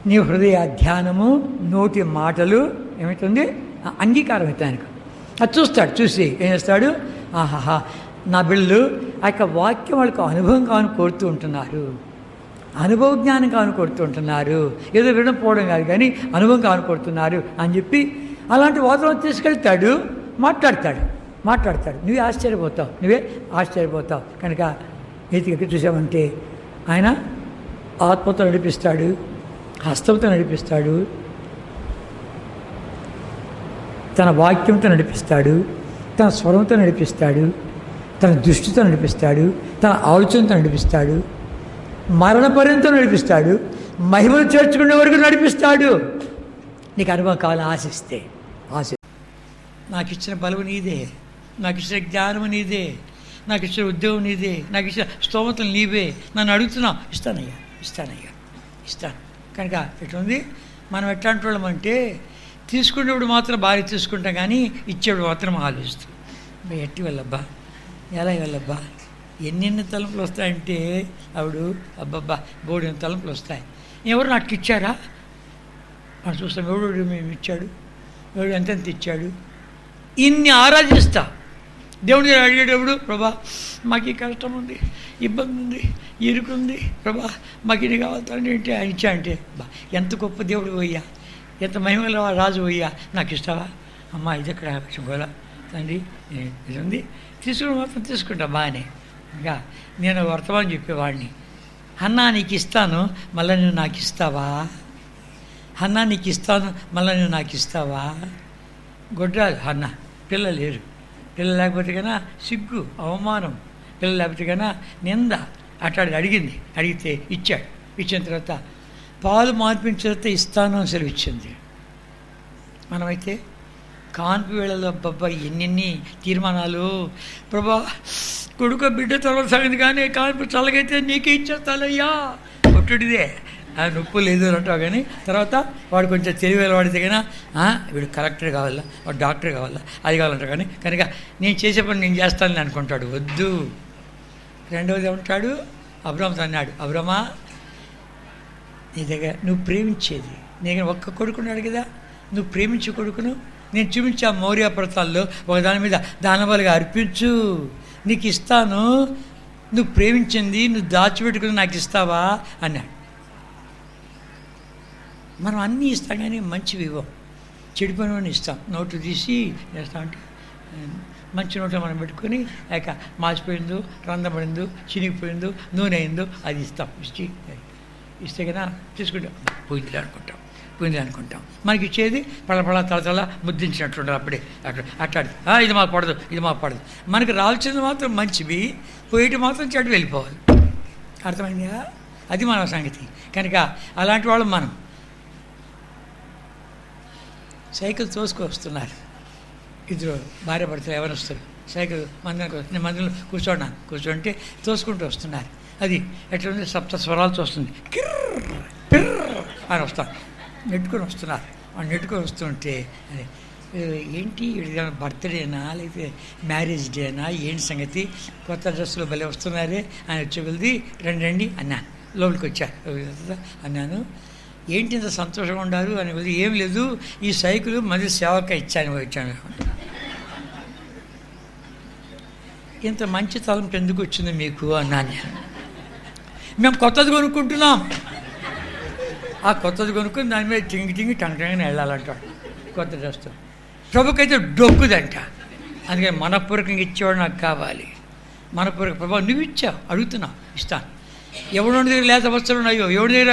నీ హృదయ ధ్యానము, నోటి మాటలు ఏమవుతుంది? అంగీకారం అవుతాయి. అది చూస్తాడు. చూసి ఏం చేస్తాడు? ఆహాహా, నా బిళ్ళు ఆ యొక్క వాక్యం వాళ్ళకు అనుభవం కావాలని కోరుతూ ఉంటున్నారు, అనుభవ జ్ఞానం కావాలని కోరుతూ ఉంటున్నారు. ఏదో వినపోవడం కాదు కానీ అనుభవం కావాలని కోరుతున్నారు అని చెప్పి అలాంటి వాతావరణం తీసుకెళ్తాడు. మాట్లాడతాడు. నువ్వే ఆశ్చర్యపోతావు. కనుక నీతికి చూసామంటే ఆయన ఆత్మతో నడిపిస్తాడు, హస్తంతో నడిపిస్తాడు, తన వాక్యంతో నడిపిస్తాడు, తన స్వరంతో నడిపిస్తాడు, తన దృష్టితో నడిపిస్తాడు, తన ఆలోచనతో నడిపిస్తాడు, మరణపర్యంతో నడిపిస్తాడు, మహిమను చేర్చుకునే వరకు నడిపిస్తాడు. నీకు అనుభవం కావాలని ఆశిస్తే నాకు ఇచ్చిన బలము నీదే, నాకు ఇచ్చిన జ్ఞానము నీదే, నాకు ఇచ్చిన ఉద్యోగం నీదే, నాకు ఇచ్చిన స్తోమతలు నీవే, నన్ను అడుగుతున్నావు, ఇస్తాను. కనుక ఎట్లుంది? మనం ఎట్లాంటి వాళ్ళం అంటే తీసుకునేప్పుడు మాత్రం భార్య తీసుకుంటాం కానీ ఇచ్చేప్పుడు మాత్రం ఆలోచిస్తాం. ఎట్టి వెళ్ళబ్బా, ఎలా వెళ్ళబ్బా, ఎన్నెన్ని తలంపులు వస్తాయంటే ఆవిడ అబ్బబ్బా బోడిన తలంపులు వస్తాయి. ఎవరు నాకు ఇచ్చారా మనం చూస్తాం. ఎవడు మేము ఇచ్చాడు, ఎవడు ఎంతెంత ఇచ్చాడు, ఇన్ని ఆరాధిస్తా. దేవుడి దగ్గర అడిగేటప్పుడు ప్రభా మాకు ఈ కష్టం ఉంది, ఇబ్బంది ఉంది, ఇరుకుంది, ప్రభా మాకు ఇది కావాలి ఏంటి ఆయన ఇచ్చా అంటే బా ఎంత గొప్ప దేవుడు పోయ్యా, ఎంత మహిమల రాజు పోయ్యా, నాకు ఇస్తావా అమ్మా, ఇది ఎక్కడ శుభోలా తండ్రి ఇది ఉంది, తీసుకుని మాత్రం తీసుకుంటా బాగానే. ఇంకా నేను వర్తమానం చెప్పేవాడిని, అన్నా నీకు ఇస్తాను మళ్ళీ నువ్వు నాకు ఇస్తావా, అన్నా నీకు ఇస్తాను మళ్ళీ నువ్వు నాకు ఇస్తావా. గొడ్రాలు అన్న, పిల్లలు లేరు, పిల్లలు లేకపోతే కన్నా సిగ్గు, అవమానం, పిల్లలు లేకపోతే కన్నా నింద. అడిగితే ఇచ్చాడు. ఇచ్చిన తర్వాత పాలు మార్పించిన తర్వాత ఇస్తాను అని సెలవు ఇచ్చింది. మనమైతే కాన్పు వేళలో అబ్బబ్బా ఎన్నెన్ని తీర్మానాలు, ప్రభా కొడుకు బిడ్డ తర్వాత సంగతి కానీ కాన్పు చల్లగైతే నీకే ఇచ్చేస్తానయ్యా, కొట్టుడిదే నొప్పు లేదు అంటావు. కానీ తర్వాత వాడు కొంచెం తెలివేల వాడితే కానీ వీడు కలెక్టర్ కావాలా, వాడు డాక్టర్ కావాలా, అది కావాలంటారు. కానీ కనుక నేను చేసే పని నేను చేస్తానని అనుకుంటాడు. వద్దు. రెండవది ఏమంటాడు? అబ్రహాంతో అన్నాడు, అబ్రహమా నీ దగ్గర నువ్వు ప్రేమించేది, నేను ఒక్క కొడుకున్నాడు కదా, నువ్వు ప్రేమించే కొడుకును నేను చూపించా మౌర్య పర్వతాల్లో ఒక దాని మీద దానబలిగా అర్పించు, నీకు ఇస్తాను, నువ్వు ప్రేమించింది నువ్వు దాచిపెట్టుకుని నాకు ఇస్తావా అన్నాడు. మనం అన్నీ ఇస్తాం కానీ మంచివి ఇవ్వం, చెడిపోయినవన్నీ ఇస్తాం. నోటు తీసి చేస్తామంటే మంచి నోట్లో మనం పెట్టుకొని లేక మాసిపోయిందో, రంధపడిందో, చినిగిపోయిందో, నూనె అయిందో అది ఇస్తాం. ఇస్తే కదా తీసుకుంటాం, పోయింది అనుకుంటాం. మనకి ఇచ్చేది పళ్ళ తల ముద్దించినట్టుండాలి. అప్పుడే అట్లాడి ఇది మాకు పడదు. మనకు రాల్సింది మాత్రం మంచివి, పోయేటి మాత్రం చెడు వెళ్ళిపోవాలి. అర్థమైందా? అది మన సంగతి. కనుక అలాంటి వాళ్ళు మనం సైకిల్ తోసుకొస్తున్నారు. ఇద్దరు భార్య భర్తలు ఎవరు వస్తారు, సైకిల్ నేను మందిరంలో కూర్చోంటే తోసుకుంటూ వస్తున్నారు. అది ఎట్లా ఉంది? సప్త స్వరాలతో వస్తుంది, కిర్ర పిర్ర అని వస్తాను. నెట్టుకొని వస్తున్నారు. వాళ్ళు నెట్టుకొని వస్తుంటే ఏంటి బర్త్డేనా లేకపోతే మ్యారేజ్ డేనా ఏంటి సంగతి, కొత్త డ్రెస్సులో భలే వస్తున్నారే అని వచ్చి వెళ్ది రండి అన్నాను. లోపలికి వచ్చారు అన్నాను, ఏంటి ఇంత సంతోషంగా ఉండారు అని వెళ్ళి, ఏం లేదు ఈ సైకిల్ మళ్ళీ సేవక వచ్చాను. ఇంత మంచి తలంపు ఎందుకు వచ్చింది మీకు అన్నాను నేను. మేము కొత్తది కొనుక్కుంటున్నాం. ఆ కొత్తది కొనుక్కొని దాని మీద టింగి టంగని వెళ్ళాలంటాడు కొత్త డ్రెస్తో. ప్రభుకైతే డొక్కుదంట. అందుకని మనపూర్వకంగా ఇచ్చేవాడు నాకు కావాలి. మనపూర్వక ప్రభావం నువ్వు ఇచ్చావు, అడుగుతున్నావు, ఇస్తాను. ఎవడి దగ్గర లేత వస్తువులు ఉన్నాయో, ఎవడి దగ్గర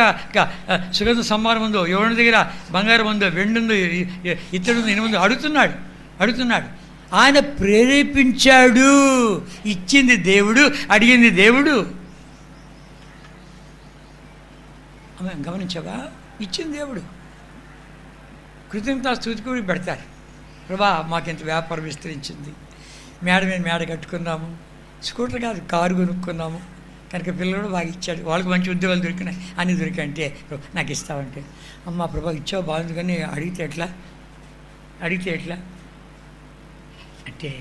సుగంధ సంహారం ఉందో, ఎవడి దగ్గర బంగారం ఉందో, వెండి ఉందో, ఇత్తడి ఉందో, ఇనుముందో అడుగుతున్నాడు. ఆయన ప్రేరేపించాడు. ఇచ్చింది దేవుడు, అడిగింది దేవుడు. ఆమె గమనించావా? ఇచ్చింది దేవుడు. కృతజ్ఞతా స్తుతి కూడా పెడతారు. ప్రభా మాకింత వ్యాపారం విస్తరించింది, మేడ మీద మేడ కట్టుకున్నాము, స్కూటర్ కాదు కారు కొనుక్కున్నాము, కనుక పిల్లలు బాగా ఇచ్చాడు, వాళ్ళకి మంచి ఉద్యోగాలు దొరికినాయి, అన్నీ దొరికాయంటే నాకు ఇస్తావంటే, అమ్మ ప్రభా ఇచ్చావు బాగుంది కానీ అడిగితే ఎట్లా అంటే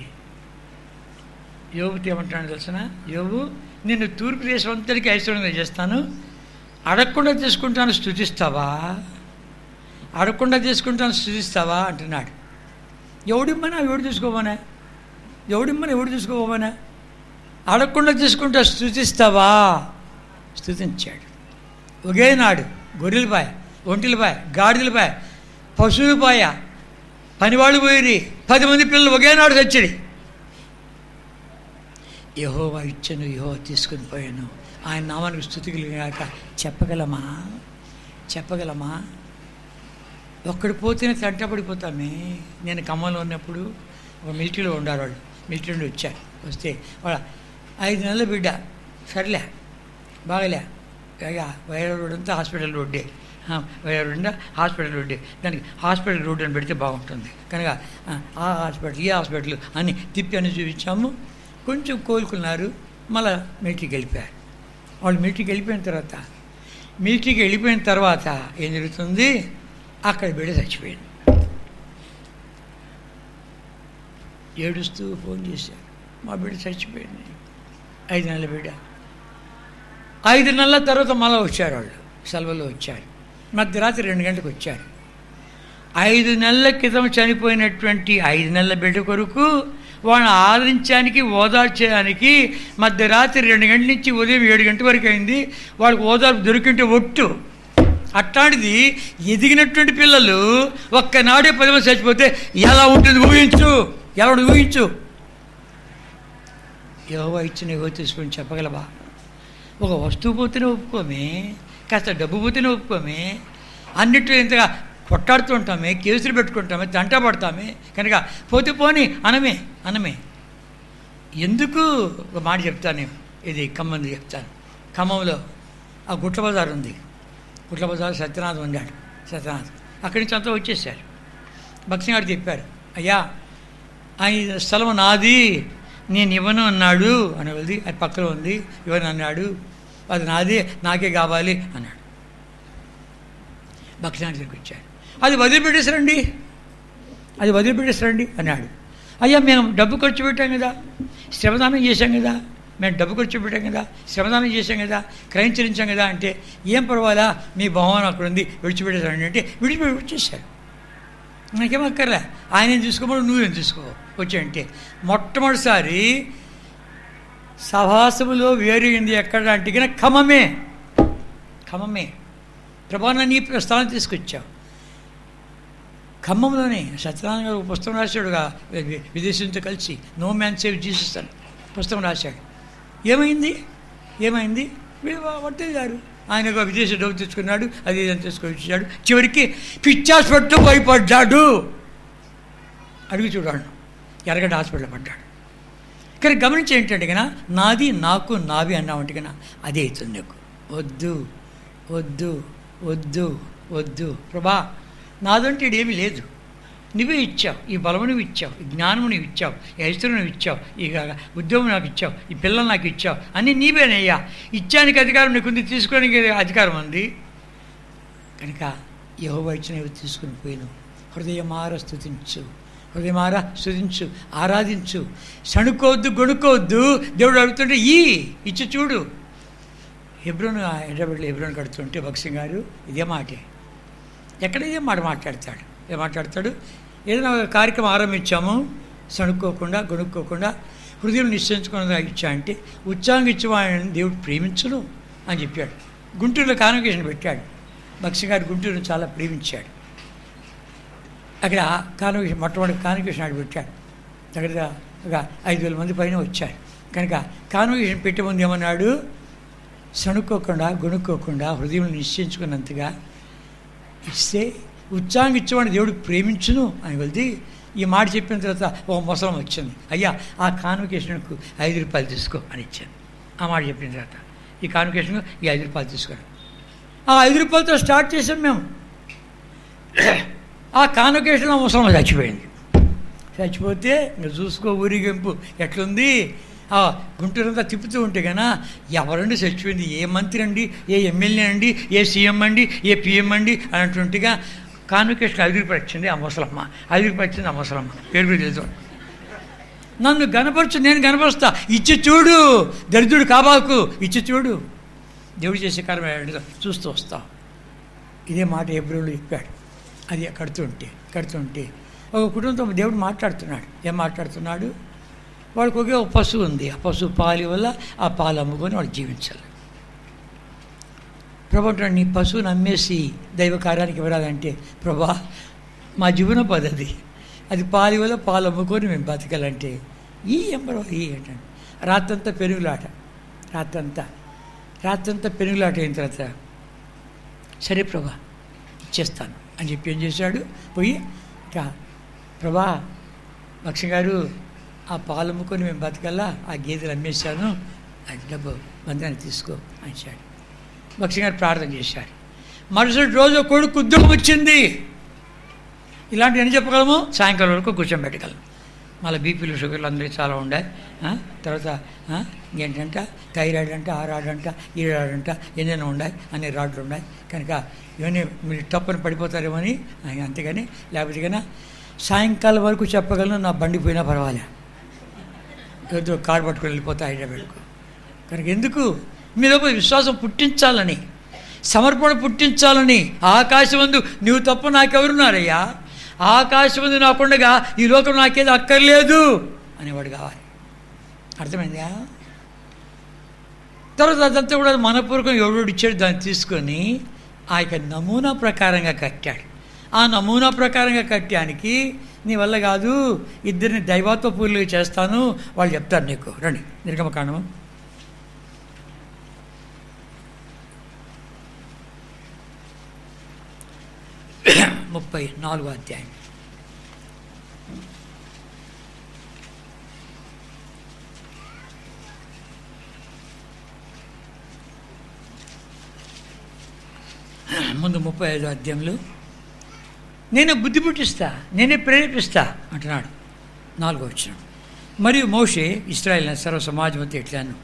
యోబుతో ఏమంటాను తెలిసిన, యోబు నిన్ను తూర్పు దేశం అంతటికీ ఐశ్వర్యంగా చేస్తాను, అడగకుండా తీసుకుంటాను స్తుతిస్తావా అంటున్నాడు. ఎవడిమ్మనా ఎవడు తీసుకోమనా అడగకుండా తీసుకుంటా స్తుతిస్తావా? స్తుతించాడు. ఒకే నాడు గొర్రెలపాయ, ఒంటిలపాయ, గాడిదలపాయ, పశువులపాయ, పనివాళ్ళు పోయి 10 మంది పిల్లలు ఒకే నాడు తెచ్చడి. యెహోవా ఇచ్చను, యెహోవా తీసుకుని పోయాను, ఆయన నామానికి స్తుతి కలిగాక చెప్పగలమా? ఒక్కడు పోతేనే తంటపడిపోతామే. నేను ఖమ్మంలో ఉన్నప్పుడు ఒక మిలిటరీలో ఉండారు వాళ్ళు, మిలిటరీ నుండి వచ్చారు. వస్తే వాళ్ళ 5 నెలల బిడ్డ, సర్లే బాగలే, వైరా రోడ్ అంతా హాస్పిటల్ రోడ్డే, వైరా రోడ్ హాస్పిటల్ రోడ్డే, దానికి హాస్పిటల్ రోడ్ అని పెడితే బాగుంటుంది కనుక ఆ హాస్పిటల్ ఈ హాస్పిటల్ అని తిప్పి అని చూపించాము. కొంచెం కోలుకున్నారు, మళ్ళీ మిలిటరీకి వెళ్ళిపోయారు. వాళ్ళు మిలిటరీకి వెళ్ళిపోయిన తర్వాత ఏం జరుగుతుంది, అక్కడ బిడ్డ చచ్చిపోయింది. ఏడుస్తూ ఫోన్ చేశారు, మా బిడ్డ చచ్చిపోయింది. 5 నెలల బిడ్డ. 5 నెలల తర్వాత మళ్ళీ వచ్చారు వాళ్ళు, సెలవులో వచ్చారు. మధ్యరాత్రి 2 గంటలకు వచ్చారు. 5 నెలల క్రితం చనిపోయినటువంటి 5 నెలల బిడ్డ కొరకు వాళ్ళని ఆదరించడానికి, ఓదార్చడానికి మధ్యరాత్రి 2 గంటల నుంచి ఉదయం 7 గంటల వరకు అయింది. వాళ్ళకి ఓదార్పు దొరికింటే ఒట్టు. అట్లాంటిది ఎదిగినటువంటి పిల్లలు ఒక్కనాడే 10 మంది చచ్చిపోతే ఎలా ఉంటుంది ఊహించు. యెహోవా ఇచ్చిన యెహోవా తీసుకొని చెప్పగలవా? ఒక వస్తువు పోతేనే ఒప్పుకోమే, కాస్త డబ్బు పోతేనే ఒప్పుకోమే, అన్నిట్లో ఇంతగా కొట్టాడుతూ ఉంటామే, కేసులు పెట్టుకుంటామే, తంట పడతామే. కనుక పోతే పోని అనమే. ఎందుకు ఒక మాట చెప్తాను, ఇది ఖమ్మం చెప్తాను. ఖమ్మంలో ఆ గుట్ల బజార్ ఉంది, గుట్ల బజార్ సత్యనాథ్ ఉన్నాడు. అక్కడి నుంచి అంతా వచ్చేసారు. భక్సింగ్ గారు చెప్పారు, అయ్యా ఆయన స్థలం నాది, నేను ఇవ్వను అన్నాడు అని వెళ్ళి, అది పక్కన ఉంది, ఇవ్వను అన్నాడు, అది నాది, నాకే కావాలి అన్నాడు. భక్సింగ్ దగ్గరికి వచ్చారు, అది వదిలిపెట్టేసరండి అన్నాడు. అయ్యా మేము డబ్బు ఖర్చు పెట్టాం కదా, శ్రమదానం చేశాం కదా, శ్రమదానం చేశాం కదా, క్రయించరించాం కదా అంటే, ఏం పర్వాలా మీ భవనం అక్కడ ఉంది విడిచిపెట్టేసారండి అంటే విడిచిపెట్టేశారు. నాకేం అక్కర్లే, ఆయన తీసుకోమని నువ్వేం తీసుకో వచ్చాయంటే. మొట్టమొదటిసారి సభాసములో వేరైంది ఎక్కడ అంటే ఖమ్మమే. ప్రభా నీ స్థానం తీసుకొచ్చావు. ఖమ్మంలోనే సత్యనారాయణ గారు పుస్తకం రాశాడుగా, విదేశీయులతో కలిసి నో మ్యాన్ సేవ్ జీసస్ అని పుస్తకం రాశాడు. ఏమైంది వర్తించారు. ఆయన ఒక విదేశీ డబ్బు తెచ్చుకున్నాడు, అది ఇదని తీసుకొని వచ్చాడు. చివరికి పిచ్చాస్పట్టు భయపడ్డాడు. అడిగి చూడాడు, ఎరగడ్డ హాస్పిటల్లో పడ్డాడు. కానీ గమనించి ఏంటంటే కన్నా, నాది నాకు నావి అన్నామంటే కన్నా అదే అవుతుంది నీకు. వద్దు ప్రభా, నాదంటే ఏమీ లేదు, నువ్వే ఇచ్చావు, ఈ బలము నువ్వు ఇచ్చావు, ఈ జ్ఞానము నువ్వు ఇచ్చావు, ఈ ఐశ్వర్యం నువ్వు ఇచ్చావు, ఈ ఉద్యోగం నాకు ఇచ్చావు, ఈ పిల్లలు నాకు ఇచ్చావు, అన్నీ నీవేనయ్యా. ఇచ్చానికి అధికారం నీకుంది, తీసుకోవడానికి అధికారం ఉంది. కనుక యెహోవా ఇచ్చినవి తీసుకుని పోయిను. హృదయమార స్తుతించు, హృదయమార స్తుతించు, ఆరాధించు, సణుకోవద్దు, గొణుకోవద్దు. దేవుడు అడుగుతుంటే ఇచ్చి చూడు. హెబ్రోన్ హైదరాబాద్లో హెబ్రోన్ కడుతుంటే భక్సింగ్ గారు ఇదే మాటే, ఎక్కడ ఇదే మాట మాట్లాడతాడు. ఏం మాట్లాడతాడు? ఏదైనా ఒక కార్యక్రమం ఆరంభించాము, సణుక్కోకుండా గొణుక్కోకుండా హృదయం నిశ్చయించుకున్నదా ఇచ్చా అంటే ఉత్సాహంగా ఇచ్చేవాడిని దేవుడు ప్రేమించును అని చెప్పాడు. గుంటూరులో కాన్వకేషన్ పెట్టాడు. భక్సింగ్ గారు గుంటూరును చాలా ప్రేమించాడు. అక్కడ కాన్వకేషన్ మొట్టమొదటి కాన్వకేషన్ ఆడు పెట్టాడు. దగ్గర ఒక 5,000 మంది పైన వచ్చారు. కనుక కాన్వకేషన్ పెట్టే ముందు ఏమన్నాడు? సణుక్కోకుండా గొణుక్కోకుండా హృదయం నిశ్చయించుకున్నంతగా ఇస్తే ఉత్సాహంగా ఇచ్చేవాడిని దేవుడు ప్రేమించును అని వెళ్తే ఈ మాట చెప్పిన తర్వాత ఒక ముసలం వచ్చింది. అయ్యా ఆ కాన్వకేషన్కు 5 రూపాయలు తీసుకో అని ఇచ్చాను. ఆ మాట చెప్పిన తర్వాత ఈ కాన్వకేషన్కు ఈ 5 రూపాయలు తీసుకోండి. ఆ 5 రూపాయలతో స్టార్ట్ చేసాం మేము. ఆ కాన్వకేషన్లో ముసలం చచ్చిపోయింది. చచ్చిపోతే ఇంకా చూసుకో ఊరిగింపు ఎట్లుంది. ఆ గుంటూరంతా తిప్పుతూ ఉంటే కన్నా ఎవరండి చచ్చిపోయింది, ఏ మంత్రి అండి, ఏ ఎమ్మెల్యే అండి, ఏ సీఎం అండి, ఏ పిఎం అండి అన్నట్టుగా కాన్వకేషన్ 5 రూపాయలు ఇచ్చింది ఆ ముసలమ్మ. 5 రూపాయలు ఇచ్చింది ఆ ముసలమ్మ. పేరు తెలుసు. నన్ను గనపరచు, నేను గనపరుస్తా, ఇచ్చి చూడు, దరిద్రుడు కాబాకు, ఇచ్చి చూడు, దేవుడు చేసే కార్యం చూస్తూ వస్తావు. ఇదే మాట హెబ్రోన్లో చెప్పాడు. అది కడుతుంటే ఒక కుటుంబంతో దేవుడు మాట్లాడుతున్నాడు. ఏం మాట్లాడుతున్నాడు? వాడికి ఒకే ఒక పశువు ఉంది. ఆ పశువు పాలు వల్ల ఆ పాలు అమ్ముకొని వాడు జీవించాలి. ప్రభు నీ పశువుని అమ్మేసి దైవ కార్యానికి ఇవ్వరాదంటే, ప్రభా మా జీవన పద్ధతి అది పాలు వల్ల పాలు అమ్ముకొని మేము బతకాలంటే ఏంటంటే రాత్రంతా పెరుగులాట. రాత్రంతా పెరుగులాట అయిన తర్వాత సరే ప్రభా ఇచ్చేస్తాను అని చెప్పి ఏం చేశాడు? పోయి ఇంకా ప్రభా భక్సింగ్ గారు ఆ పాలు అమ్ముకొని మేము బతకల్లా, ఆ గేదెలు అమ్మేశాను, అది డబ్బు బంధాన్ని తీసుకో అని చెప్పాడు. భక్సింగ్ గారు ప్రార్థన చేశాడు. మరుసటి రోజు కొడుకు ఉద్యోగం వచ్చింది. ఇలాంటివి ఎన్ని చెప్పగలము? సాయంకాలం వరకు కూర్చోబెట్టగలం. మళ్ళీ బీపీలు షుగర్లు అందరికీ చాలా ఉన్నాయి. తర్వాత ఏంటంటే థైరాయిడ్ అంట, ఆ రాడ్ అంట, ఈ రాడ్ అంట, ఎన్నెన్నో ఉన్నాయి, అన్ని రాడ్లు ఉన్నాయి. కనుక ఇవన్నీ మీరు తప్పని పడిపోతారేమో అని, అంతేగాని లేకపోతే కన్నా సాయంకాలం వరకు చెప్పగలను. నా బండి పోయినా పర్వాలే, ఏదో కారు పట్టుకొని వెళ్ళిపోతా హైదరాబాద్కు. కనుక ఎందుకు? మీ లోపల విశ్వాసం పుట్టించాలని, సమర్పణ పుట్టించాలని. ఆకాశమందు నీవు తప్ప నాకెవరున్నారయ్యా, ఆకాశమందు నాకుండగా ఈ లోకం నాకేది అక్కర్లేదు అనేవాడు కావాలి. అర్థమైందా? తర్వాత అదంతా కూడా మనపూర్వకం ఎవడోడు ఇచ్చాడు, దాన్ని తీసుకొని ఆ యొక్క నమూనా ప్రకారంగా కట్టాడు. ఆ నమూనా ప్రకారంగా కట్టానికి నీ వల్ల కాదు, ఇద్దరిని దైవత్వ పూర్లు చేస్తాను, వాళ్ళు చెప్తారు నీకు. రండి నిర్గమకాండము 34వ అధ్యాయం. ముందు 35వ అధ్యాయంలో నేనే బుద్ధి పుట్టిస్తా, నేనే ప్రేరేపిస్తా అంటున్నాడు. 4వ వచనం. మరియు మోషే ఇశ్రాయేలు సర్వ సమాజంతో ఎట్లాను,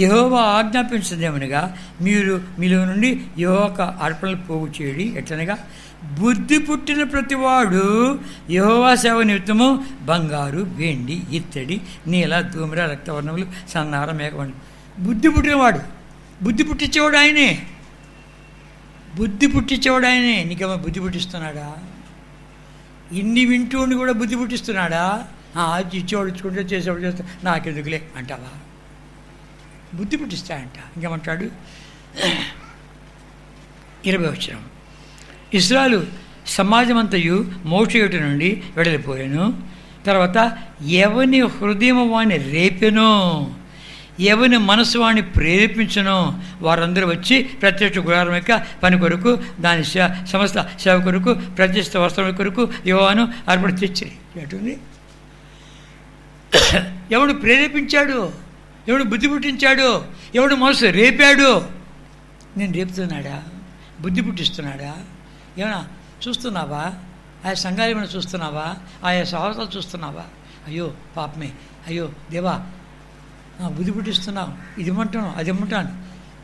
యెహోవా ఆజ్ఞాపించదేమనగా మీరు మీలో నుండి యెహోవాకు అర్పణలు పోగు చేయడి. ఎట్లనగా బుద్ధి పుట్టిన ప్రతివాడు యెహోవా సేవ నిమిత్తము బంగారు, వెండి, ఇత్తడి, నీల, ధూమ్ర, రక్తవర్ణములు, సన్నార, మేకవండు. బుద్ధి పుట్టినవాడు, బుద్ధి పుట్టించేవాడు ఆయనే. నీకేమో బుద్ధి పుట్టిస్తున్నాడా? ఇన్ని వింటూని కూడా బుద్ధి పుట్టిస్తున్నాడా? ఇచ్చేవాడు ఇచ్చుకుంటే, చేసేవాడు చేస్తా, నాకెందుకులే అంటావా? బుద్ధి పుట్టిస్తాయంట. ఇంకేమంటాడు? 20వ వచనం. ఇశ్రాయేలు సమాజమంతయు మోషే యొద్ద నుండి వెడలిపోయాను. తర్వాత ఎవని హృదయం వాణ్ణి రేపెనో, ఎవని మనసు వాణ్ణి ప్రేరేపించనో వారందరూ వచ్చి ప్రత్యక్ష గుడారం యొక్క పని కొరకు, దాని సమస్త సేవ కొరకు, ప్రతిష్ఠిత వస్త్రముల కొరకు యెహోవాను అర్పణ తెచ్చిరి. ఎటుంది? ఎవడు ప్రేరేపించాడు, ఎవడు బుద్ధి పుట్టించాడు, ఎవడు మనసు రేపాడు? నేను రేపుతున్నాడా? బుద్ధి పుట్టిస్తున్నాడా? ఏమన్నా చూస్తున్నావా? ఆయా సంఘాలు ఏమైనా చూస్తున్నావా? ఆయా సహోదరాలు చూస్తున్నావా? అయ్యో పాపమే, అయ్యో దేవా బుద్ధి పుట్టిస్తున్నావు, ఇది ఇమ్మంటాను, అది ఇమ్మంటాను.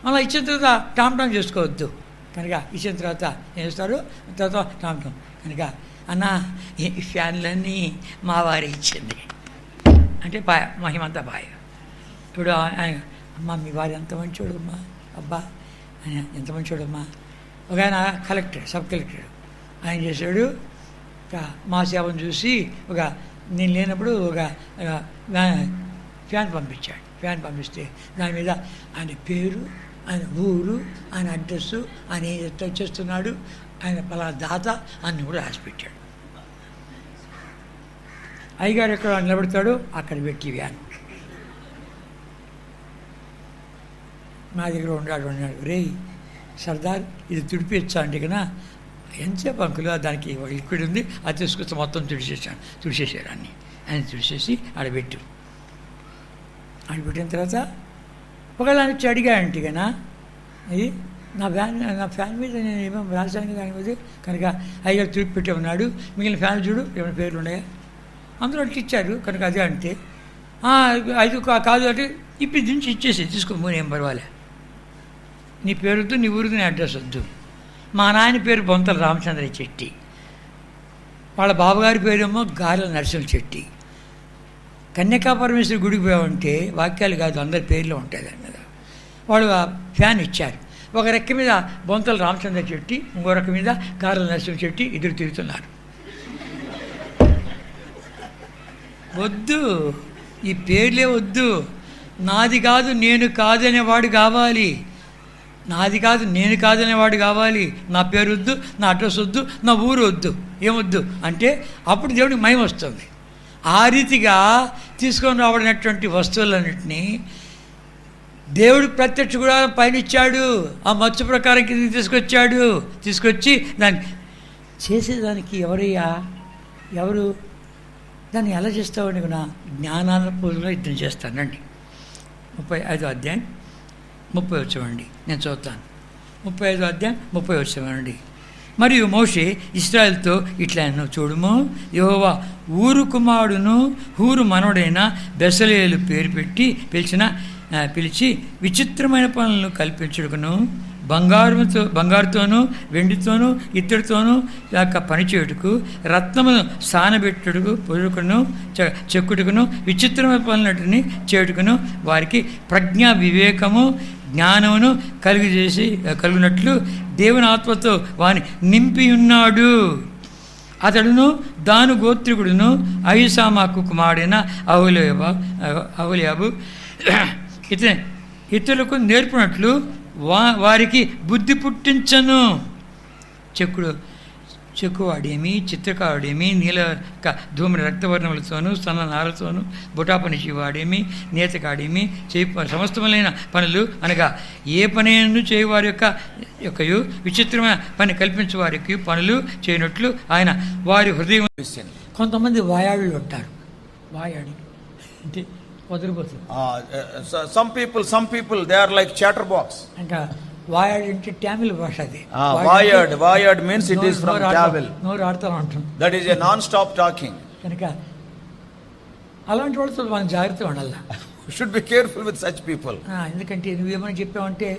అలా ఇచ్చిన తర్వాత టామ్ చేసుకోవద్దు. కనుక ఇచ్చిన తర్వాత ఏం చేస్తారు, తర్వాత రామటం కనుక అన్న ఈ ఫ్యాన్లన్నీ మా వారి ఇచ్చింది అంటే పాయ, మహిమంతా పాయ. ఇప్పుడు ఆయన అమ్మ మీ వారు ఎంత మంచోడమ్మా, అబ్బా ఆయన ఎంత మంచోడమ్మా. ఒక ఆయన కలెక్టర్, సబ్ కలెక్టర్, ఆయన చేశాడు మా సేవను చూసి నేను లేనప్పుడు ఒక ఫ్యాన్ పంపించాడు. ఫ్యాన్ పంపిస్తే దాని మీద ఆయన పేరు, ఆయన ఊరు, ఆయన అడ్రస్సు, ఆయన ఎట్లా చేస్తున్నాడు, ఆయన పలానా దాత అన్ని కూడా రాసిపెట్టాడు. అయ్యగారు ఎక్కడ నిలబెడతాడు అక్కడ పెట్టి వ్యాన్ నా దగ్గర ఉన్నాడు. రే సర్దార్ ఇది తుడిపించా అంటే కన్నా ఎంతసేపు అంకులు దానికి ఒక లిక్విడ్ ఉంది అది తీసుకొస్తే మొత్తం తుడిచేసాడు అన్ని. ఆయన తుడిచేసి ఆడబెట్టు. ఆడబెట్టిన తర్వాత ఒకవేళ వచ్చి అడిగాడంటే కన్నా ఇది నా ఫ్యాన్ మీద నేను ఏమేమి రాశాను దాని మీద కనుక అయ్యగారు తుడిపి పెట్టి ఉన్నాడు. మిగిలిన ఫ్యాన్ చూడు ఏమైనా పేర్లు ఉన్నాయా, అందరూ అట్లా ఇచ్చారు కనుక అదే అంటే అది కాదు అంటే ఇప్పుడు దించి ఇచ్చేసి తీసుకో ఏం పర్వాలే, నీ పేరు వద్దు, నీ ఊరికి నీ అడ్రస్ వద్దు. మా నాయన పేరు బొంతల రామచంద్ర చెట్టి, వాళ్ళ బాబుగారి పేరేమో గారెల నరసింహ చెట్టి. కన్యకాపరమేశ్వరి గుడికి పోయామంటే వాక్యాలు కాదు అందరి పేర్లు ఉంటాయి దాని మీద. వాళ్ళు ఆ ఫ్యాన్ ఇచ్చారు. ఒక రెక్క మీద బొంతల రామచంద్ర చెట్టి, ఇంకో రెక్క మీద గారెల నరసింహ చెట్టి ఇద్దరు తిరుగుతున్నారు. వద్దు, ఈ పేర్లే వద్దు. నాది కాదు నేను కాదనేవాడు కావాలి, నాది కాదు నేను కాదనేవాడు కావాలి. నా పేరు వద్దు, నా అడ్రస్ వద్దు, నా ఊరు వద్దు, ఏమొద్దు అంటే అప్పుడు దేవుడికి మహిమ వస్తుంది. ఆ రీతిగా తీసుకొని రాబడినటువంటి వస్తువులన్నింటినీ దేవుడు ప్రత్యక్ష కూడా పైన ఇచ్చాడు. ఆ మత్స్య ప్రకారం కిందకి తీసుకొచ్చి దాన్ని చేసేదానికి ఎవరు దాన్ని ఎలా చేస్తావని నా జ్ఞానాల పూజలో యుద్ధం చేస్తానండి. 35వ అధ్యాయం 30 వచ్చేవండి, నేను చదువుతాను. 35వ అధ్యాయం 30 వచ్చేవానండి. మరియు మోషే ఇశ్రాయేలుతో ఇట్లా అన్నాడు, చూడుము యెహోవా ఊరు కుమారుడును హూరు మనవడైన బెసలేలు పేరు పెట్టి పిలిచి విచిత్రమైన పనులను కల్పించుటకును బంగారుతోనూ వెండితోనూ ఇత్తడితోనూ పనిచేయుటకు రత్నమును సానబెట్టుటకు పొరుకును చెక్కుటకును విచిత్రమైన పనులన్నిటిని చేయుటకును వారికి ప్రజ్ఞా వివేకము జ్ఞానమును కలుగునట్లు దేవుని ఆత్మతో వాని నింపి ఉన్నాడు. అతడును దాను గోత్రికుడును అహిసామాకు కుమారుడైన అహోలియాబు ఇతరులకు నేర్పినట్లు వారికి బుద్ధి పుట్టించను. చెక్కువాడేమి, చిత్రకారుడేమి, నీల ధూమ్ర రక్తవర్ణములతోనూ సన్న నారతోనూ బుటాపనిచి వాడేమి, నేతకాడేమి సమస్తములైన పనులు అనగా ఏ పనిను చేయువారి యొక్కయు విచిత్రమైన పని కల్పించే వారికి పనులు చేయనట్లు ఆయన వారి హృదయం. కొంతమంది వాయాళ్ళు ఉంటారు. వాయాడి అంటే వదిలిపోతుంది. Some people they are like chatterbox. ఇంకా వాయాడ్ అంటే తమిళ భాష. అది వాయాడ్ means it is from Tamil. నోరు ఆడుతూ ఉంటుంది. That is a non-stop talking. కనుక అలాంటి వాళ్ళతో మనం జాగ్రత్తగా ఉండాలి. Should be careful with such people. ఎందుకంటే నువ్వేమని చెప్పావంటే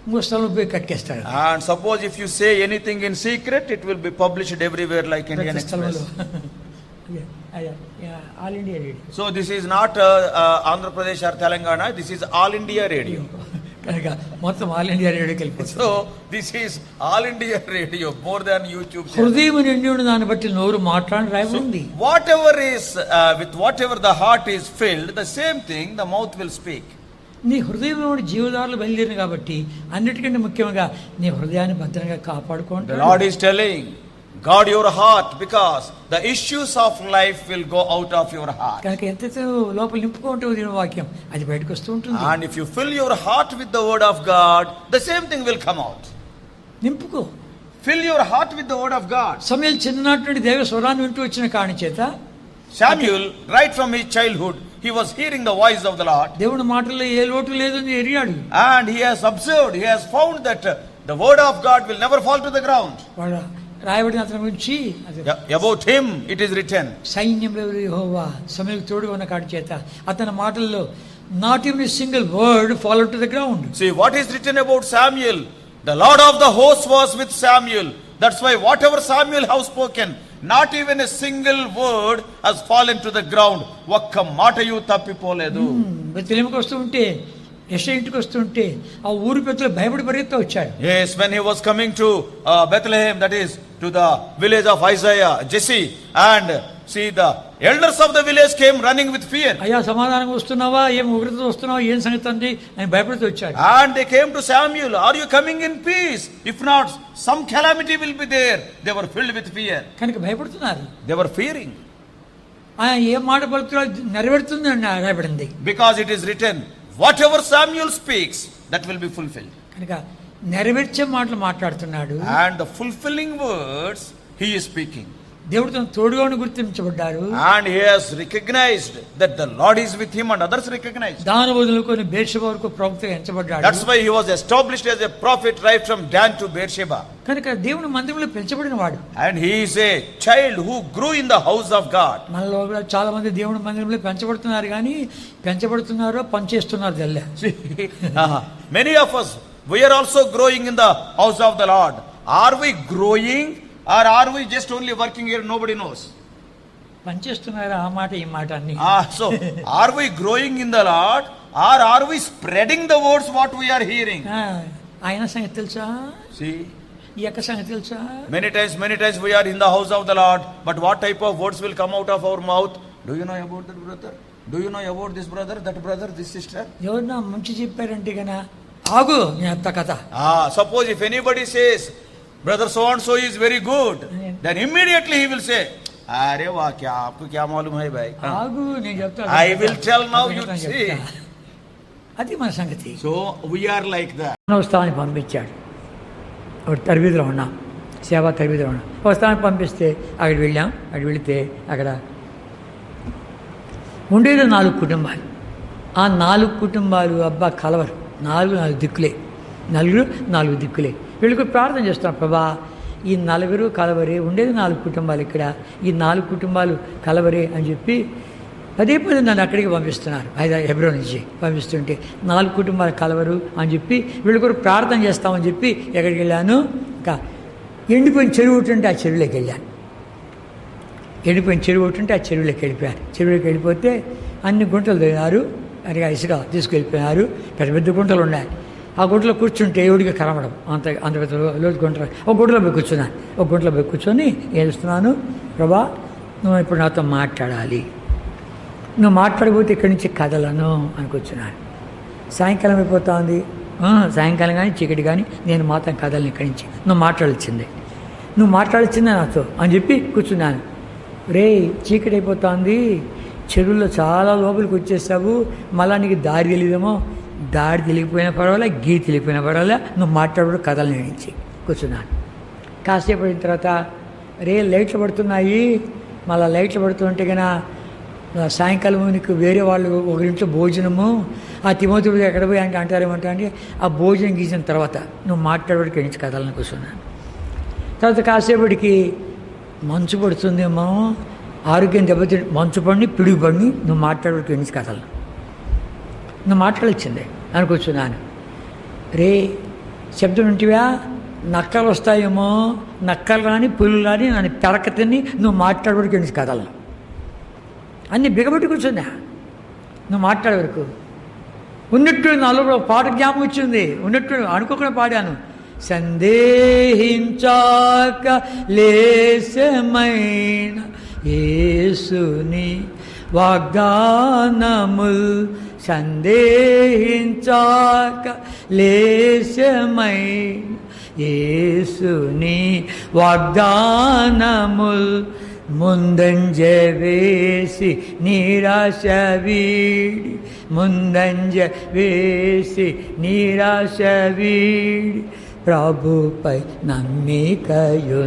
ఇంకో స్థలంలో పోయి కట్టేస్తాడు. And suppose if you say anything in secret, it will be published everywhere like Indian Express. All India Radio. So this is not Andhra Pradesh or Telangana, this is All India Radio. మొత్తం ఆల్ ఇండియా రేడియోకి వెళ్ళిపోతుంది. So this is All India Radio more than YouTube channel. హృదయం నిండి ఉన్న దాన్ని బట్టి నోరు మాట్లాడి రాయబడింది. Whatever is with whatever the heart is filled, the same thing the mouth will speak. నీ హృదయంలో జీవదారులు బయలుదేరిన కాబట్టి అన్నిటికంటే ముఖ్యంగా నీ హృదయాన్ని భద్రంగా కాపాడుకోండి. The Lord is telling, guard your heart because the issues of life will go out of your heart. కనుక ఎంతైతే లోపల నింపుకుంటూ దీని వాక్యం అది బయటకు వస్తూ ఉంటుంది. And if you fill your heart with the word of God, the same thing will come out. నింపుకో. Fill your heart with the word of God. సమూయేలు చిన్ననాటి నుండి దేవ స్వరాన్ని వింటూ వచ్చిన కారణం చేత Samuel, right from his childhood, he was hearing the voice of the Lord. దేవుని మాటల్లో ఏ లోటు లేదని ఎరిగాడు. And he has observed, he has found that the word of God will never fall to the ground. రాయబడిన అతని గురించి about him it is written, సైన్యంలో యెహోవా సమూయేలుకు తోడుగా ఉన్న కాడి చేత అతని మాటల్లో not even a single word fall to the ground. See what is written about Samuel, The Lord of the hosts was with Samuel. That's why whatever Samuel has spoken, not even a single word has fallen to the ground. ఒక్క మాటయు తప్పిపోలేదు. బెత్లెహేముకు వస్తూ ఉంటే, యెషయా ఇంటికి వస్తూ ఉంటే ఆ ఊరు పెద్దలు భయపడి పరిగెత్తుతూ వచ్చాడు. Yes, when he was coming to Bethlehem, that is to the village of Isaiah, Jesse, and see the elders of the village came running with fear. అయ్యా సమాధానంగా వస్తున్నావా, ఏం ఉగ్రతతో వస్తున్నావా, ఏం సంగతి అండి అని భయపడుతూ వచ్చాడు. And they came to Samuel, are you coming in peace? If not, some calamity will be there. They were filled with fear. కనుక భయపడుతున్నారు. They were fearing. ఆయన ఏ మాట పలుకుతాడో నెరవేరుతుంది అని రాయబడింది. Because it is written, whatever Samuel speaks, that will be fulfilled. కనుక నెరవేర్చే మాటలు మాట్లాడుతున్నాడు. And the fulfilling words he is speaking. దేవుడు తన తోడుగా గుర్తించబడ్డారు. And he has recognized that the Lord is with him, and others recognized. దాని వదులుకొని బేర్షెబా వరకు ప్రవక్తగా ఎంచబడ్డాడు. That's why he was established as a prophet right from Dan to Beersheba. కనుక దేవుని మందిరంలో పెంచబడిన వాడు. And he is a child who grew in the house of God. మనలో కూడా చాలా మంది దేవుని మందిరంలో పెంచబడుతున్నారు, కానీ పెంచబడుతున్నారో పనిచేస్తున్నారు తెల్ల. Many of us, we are also growing in the house of the Lord. Are we growing, or are we just only working here? Nobody knows. పనిచేస్తున్నారు ఆ మాట ఈ మాట అన్ని. So are we growing in the Lord, or are we spreading the words what we are hearing? ఆయన సంగతి తెలుసా, See, ఈ యొక్క సంగతి తెలుసా. many times we are in the house of the Lord, but what type of words will come out of our mouth? Do you know about that brother? Do you know about this brother, that brother, this sister? ఎవరన్నా మంచి చెప్పారంటే గన ఆగు నీ అత్త కథ. Suppose if anybody says brother so and so is very good, then immediately he will say, अरे वाह क्या आपको क्या मालूम है भाई? ఆగు నేను చెప్తాను. I will tell now, you see. అది మన సంగతి. So we are like that. స్థానానికి పంపించాడు. ఒకటి తరబీదులో ఉన్నాం, సేవా తరబీదులో ఉన్నాం. ఒక స్థానానికి పంపిస్తే అక్కడికి వెళ్ళాం. అక్కడికి వెళితే అక్కడ ఉండేది 4 కుటుంబాలు. ఆ 4 కుటుంబాలు అబ్బా కలవరు. 4 దిక్కులే, 4 దిక్కులే. వీళ్ళకి ప్రార్థన చేస్తాం, ప్రభా ఈ 4 కలవరే, ఉండేది 4 కుటుంబాలు ఇక్కడ, ఈ 4 కుటుంబాలు కలవరే అని చెప్పి పదే నన్ను అక్కడికి పంపిస్తున్నారు. హెబ్రోన్ నుంచి పంపిస్తుంటే 4 కుటుంబాలు కలవరు అని చెప్పి వీళ్ళ కొరకు ప్రార్థన చేస్తామని చెప్పి ఎక్కడికి వెళ్ళాను. ఇంకా ఎండిపోయిన చెరువు ఒకటి ఉంటే ఆ చెరువులోకి వెళ్ళాను. ఎండిపోయిన చెరువు ఒకటి ఉంటే ఆ చెరువులోకి వెళ్ళిపోయారు. చెరువులోకి వెళ్ళిపోతే అన్ని గుంటలు దిగారు, అని ఇసుక తీసుకెళ్ళిపోయినారు. పెద్ద పెద్ద గుంటలు ఉన్నాయి. ఆ గుంటలో కూర్చుంటే ఎవడికి కనబడం, అంత పెద్ద లోతు గుంటలు. ఒక గుంటలో పోయి కూర్చున్నాను. ఒక గుంటలో పోయి కూర్చొని ఏడుస్తున్నాను, ప్రభా నువ్వు ఇప్పుడు నాతో మాట్లాడాలి, నువ్వు మాట్లాడకపోతే ఇక్కడి నుంచి కదలను అని కూర్చున్నాను. సాయంకాలం అయిపోతా ఉంది, సాయంకాలం కానీ చీకటి కానీ నేను మాత్రం కదలను ఇక్కడి నుంచి, నువ్వు మాట్లాడాల్సిందే నాతో అని చెప్పి కూర్చున్నాను. రే చీకటి అయిపోతుంది, చెరువుల్లో చాలా లోపలికి వచ్చేసావు, మళ్ళా నీకు దారి తెలియదేమో, దారి తెలియకపోయినా పర్వాలే, గీత తెలియకపోయినా పర్వాలే, నువ్వు మాట్లాడు కథలు నేనించి కూర్చున్నాను. కాసేపు అయిన తర్వాత రే లైట్లు పడుతున్నాయి, మళ్ళీ లైట్లు పడుతుంటే కన్నా సాయంకాలం నీకు వేరే వాళ్ళు ఒకరింట్లో భోజనము, ఆ తిమోతిపతి ఎక్కడ పోయి అంటే అంటారేమంటా అంటే ఆ భోజనం గీసిన తర్వాత నువ్వు మాట్లాడేవాడికి నుంచి కథలను కూర్చున్నాను. తర్వాత కాసేపటికి మంచు పడుతుందేమో, ఆరోగ్యం దెబ్బతి మంచు పడిని పిడుగు పడిని, నువ్వు మాట్లాడేవాడికి నుంచి కథలను నువ్వు మాట్లాడొచ్చిందే అని కూర్చున్నాను. రే శబ్దం ఉంటివా, నక్కలు వస్తాయేమో, నక్కలు రాని పులులు రాని నన్ను పెరక తిని నువ్వు మాట్లాడేవాడికి నుంచి కథలను అన్నీ బిగబెట్టి కూర్చున్నా. నువ్వు మాట్లాడే వరకు ఉన్నట్టు నాలో పాట జ్ఞాపకం వచ్చింది, ఉన్నట్టు అనుకోకుండా పాడాను. సందేహించాక లేశమైన యేసుని వాగ్దానముల్, సందేహించాక లేశమైన యేసుని వాగ్దానముల్, ముందంజ వేసి నిరాశ వీడి, ముందంజ వేసి నిరాశ వీడి, ప్రభుపై నమ్మికయుంచుడి,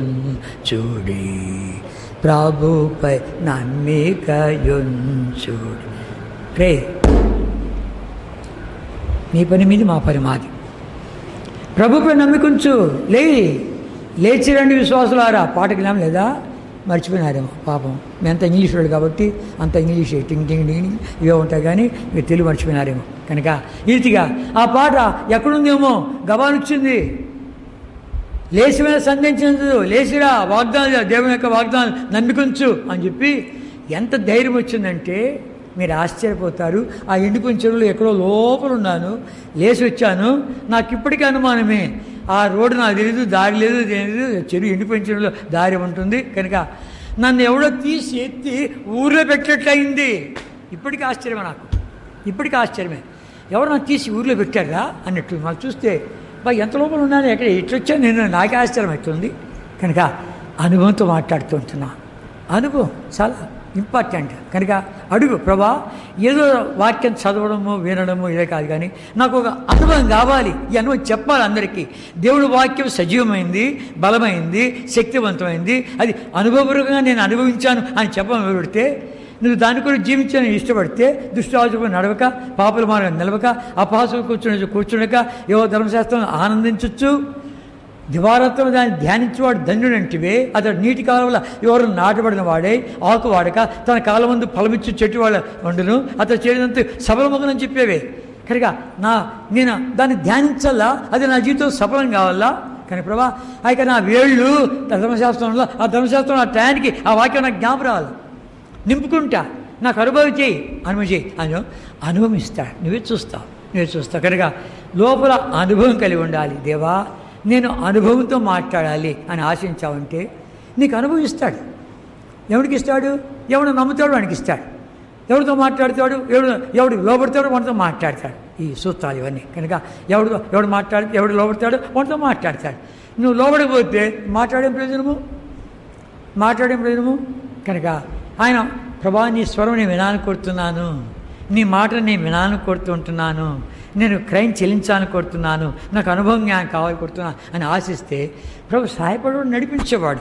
ప్రభుపై నమ్మికయుంచుడి. రే నీ పని మీది మా పని మాది, ప్రభుపై నమ్మికుంచు, లేచి రండి విశ్వాసులారా. పాటకి నామ లేదా మర్చిపోయినారేమో పాపం, మీ అంత ఇంగ్లీష్ వాళ్ళు కాబట్టి అంత ఇంగ్లీష్ టింగ్ టింగ్ టింగ్ ఇవే ఉంటాయి, కానీ మీరు తెలుగు మర్చిపోయినారేమో. కనుక ఈ రీతిగా ఆ పాట ఎక్కడుందేమో గబాన్ వచ్చింది, లేచి మీద సంధించదు, లేచిరా, వాగ్దానం, దేవుని యొక్క వాగ్దానం నమ్మికుంచు అని చెప్పి ఎంత ధైర్యం వచ్చిందంటే మీరు ఆశ్చర్యపోతారు. ఆ ఎండిపోయిన చెరువులో ఎక్కడో లోపల ఉన్నాను, లేచి వచ్చాను, నాకు ఇప్పటికీ అనుమానమే. ఆ రోడ్డు నాకు తెలియదు, దారి లేదు, తెలియదు, చెరువు ఎండిపోయిన చెరువులో దారి ఉంటుంది కనుక నన్ను ఎవడో తీసి ఎత్తి ఊర్లో పెట్టినట్లయింది. ఇప్పటికీ ఆశ్చర్యమే నాకు, ఇప్పటికీ ఆశ్చర్యమే. ఎవరు నాకు తీసి ఊర్లో పెట్టారా అన్నట్టు నాకు చూస్తే ఎంత లోపల ఉన్నాను, ఎక్కడ ఎట్లొచ్చాను నేను, నాకే ఆశ్చర్యం అవుతుంది. కనుక అనుభవంతో మాట్లాడుతూ ఉంటున్నా. అనుభవం చాలా ఇంపార్టెంట్ కనుక అడుగు, ప్రభా ఏదో వాక్యం చదవడము వినడము ఇదే కాదు, కానీ నాకు ఒక అనుభవం కావాలి. ఈ అనుభవం చెప్పాలి అందరికీ. దేవుడి వాక్యం సజీవమైంది, బలమైంది, శక్తివంతమైంది, అది అనుభవపూర్వకంగా నేను అనుభవించాను అని చెప్పమని పెడితే, నువ్వు దాని కూడా జీవించాలని ఇష్టపడితే, దుష్టాచరణ నడవక, పాపల మార్గం నిలవక, అపహాసం కూర్చునక ఏవో ధర్మశాస్త్రం ఆనందించవచ్చు, దివారాత్రం దాన్ని ధ్యానించేవాడు ధన్యుడంటివే. అతడు నీటి కాలంలో ఎవరు నాటబడిన వాడే, ఆకు వాడక తన కాలం ముందు ఫలమిచ్చు చెట్టు వాళ్ళ వండును, అతడు చేయడంతో సఫలమగునని చెప్పేవే. కనుక నేను దాన్ని ధ్యానించాలా, అది నా జీవితం సఫలం కావాలా. కానీ ప్రభా అయితే నా వేళ్ళు ధర్మశాస్త్రంలో, ఆ ధర్మశాస్త్రం ఆ టయానికి ఆ వాక్యం నాకు జ్ఞాపకం రావాలి, నింపుకుంటా, నాకు అనుభవం చేయి, అనుభవం చేయి అని అనుభవిస్తాడు. నువ్వే చూస్తావు. కనుక లోపల అనుభవం కలిగి ఉండాలి. దేవా నేను అనుభవంతో మాట్లాడాలి అని ఆశించావంటే నీకు అనుభవిస్తాడు. ఎవడికి ఇస్తాడు? ఎవడు నమ్ముతాడు వాడికి ఇస్తాడు. ఎవరితో మాట్లాడతాడు? ఎవడు లోబడతాడు వాడితో మాట్లాడతాడు. ఈ సూత్రాలు ఇవన్నీ. కనుక ఎవడు లోబడతాడు వాడితో మాట్లాడతాడు. నువ్వు లోబడకపోతే మాట్లాడేం ప్రయోజనము? కనుక ఆయన ప్రభా నీ స్వరం నేను వినాలని కోరుతున్నాను, నీ మాట నేను వినాలని కోరుతుంటున్నాను, నేను క్రైమ్ చెల్లించాలని కోరుతున్నాను, నాకు అనుభవం జ్ఞానం కావాలి కోరుతున్నాను అని ఆశిస్తే ప్రభు సహాయపడు, నడిపించేవాడు.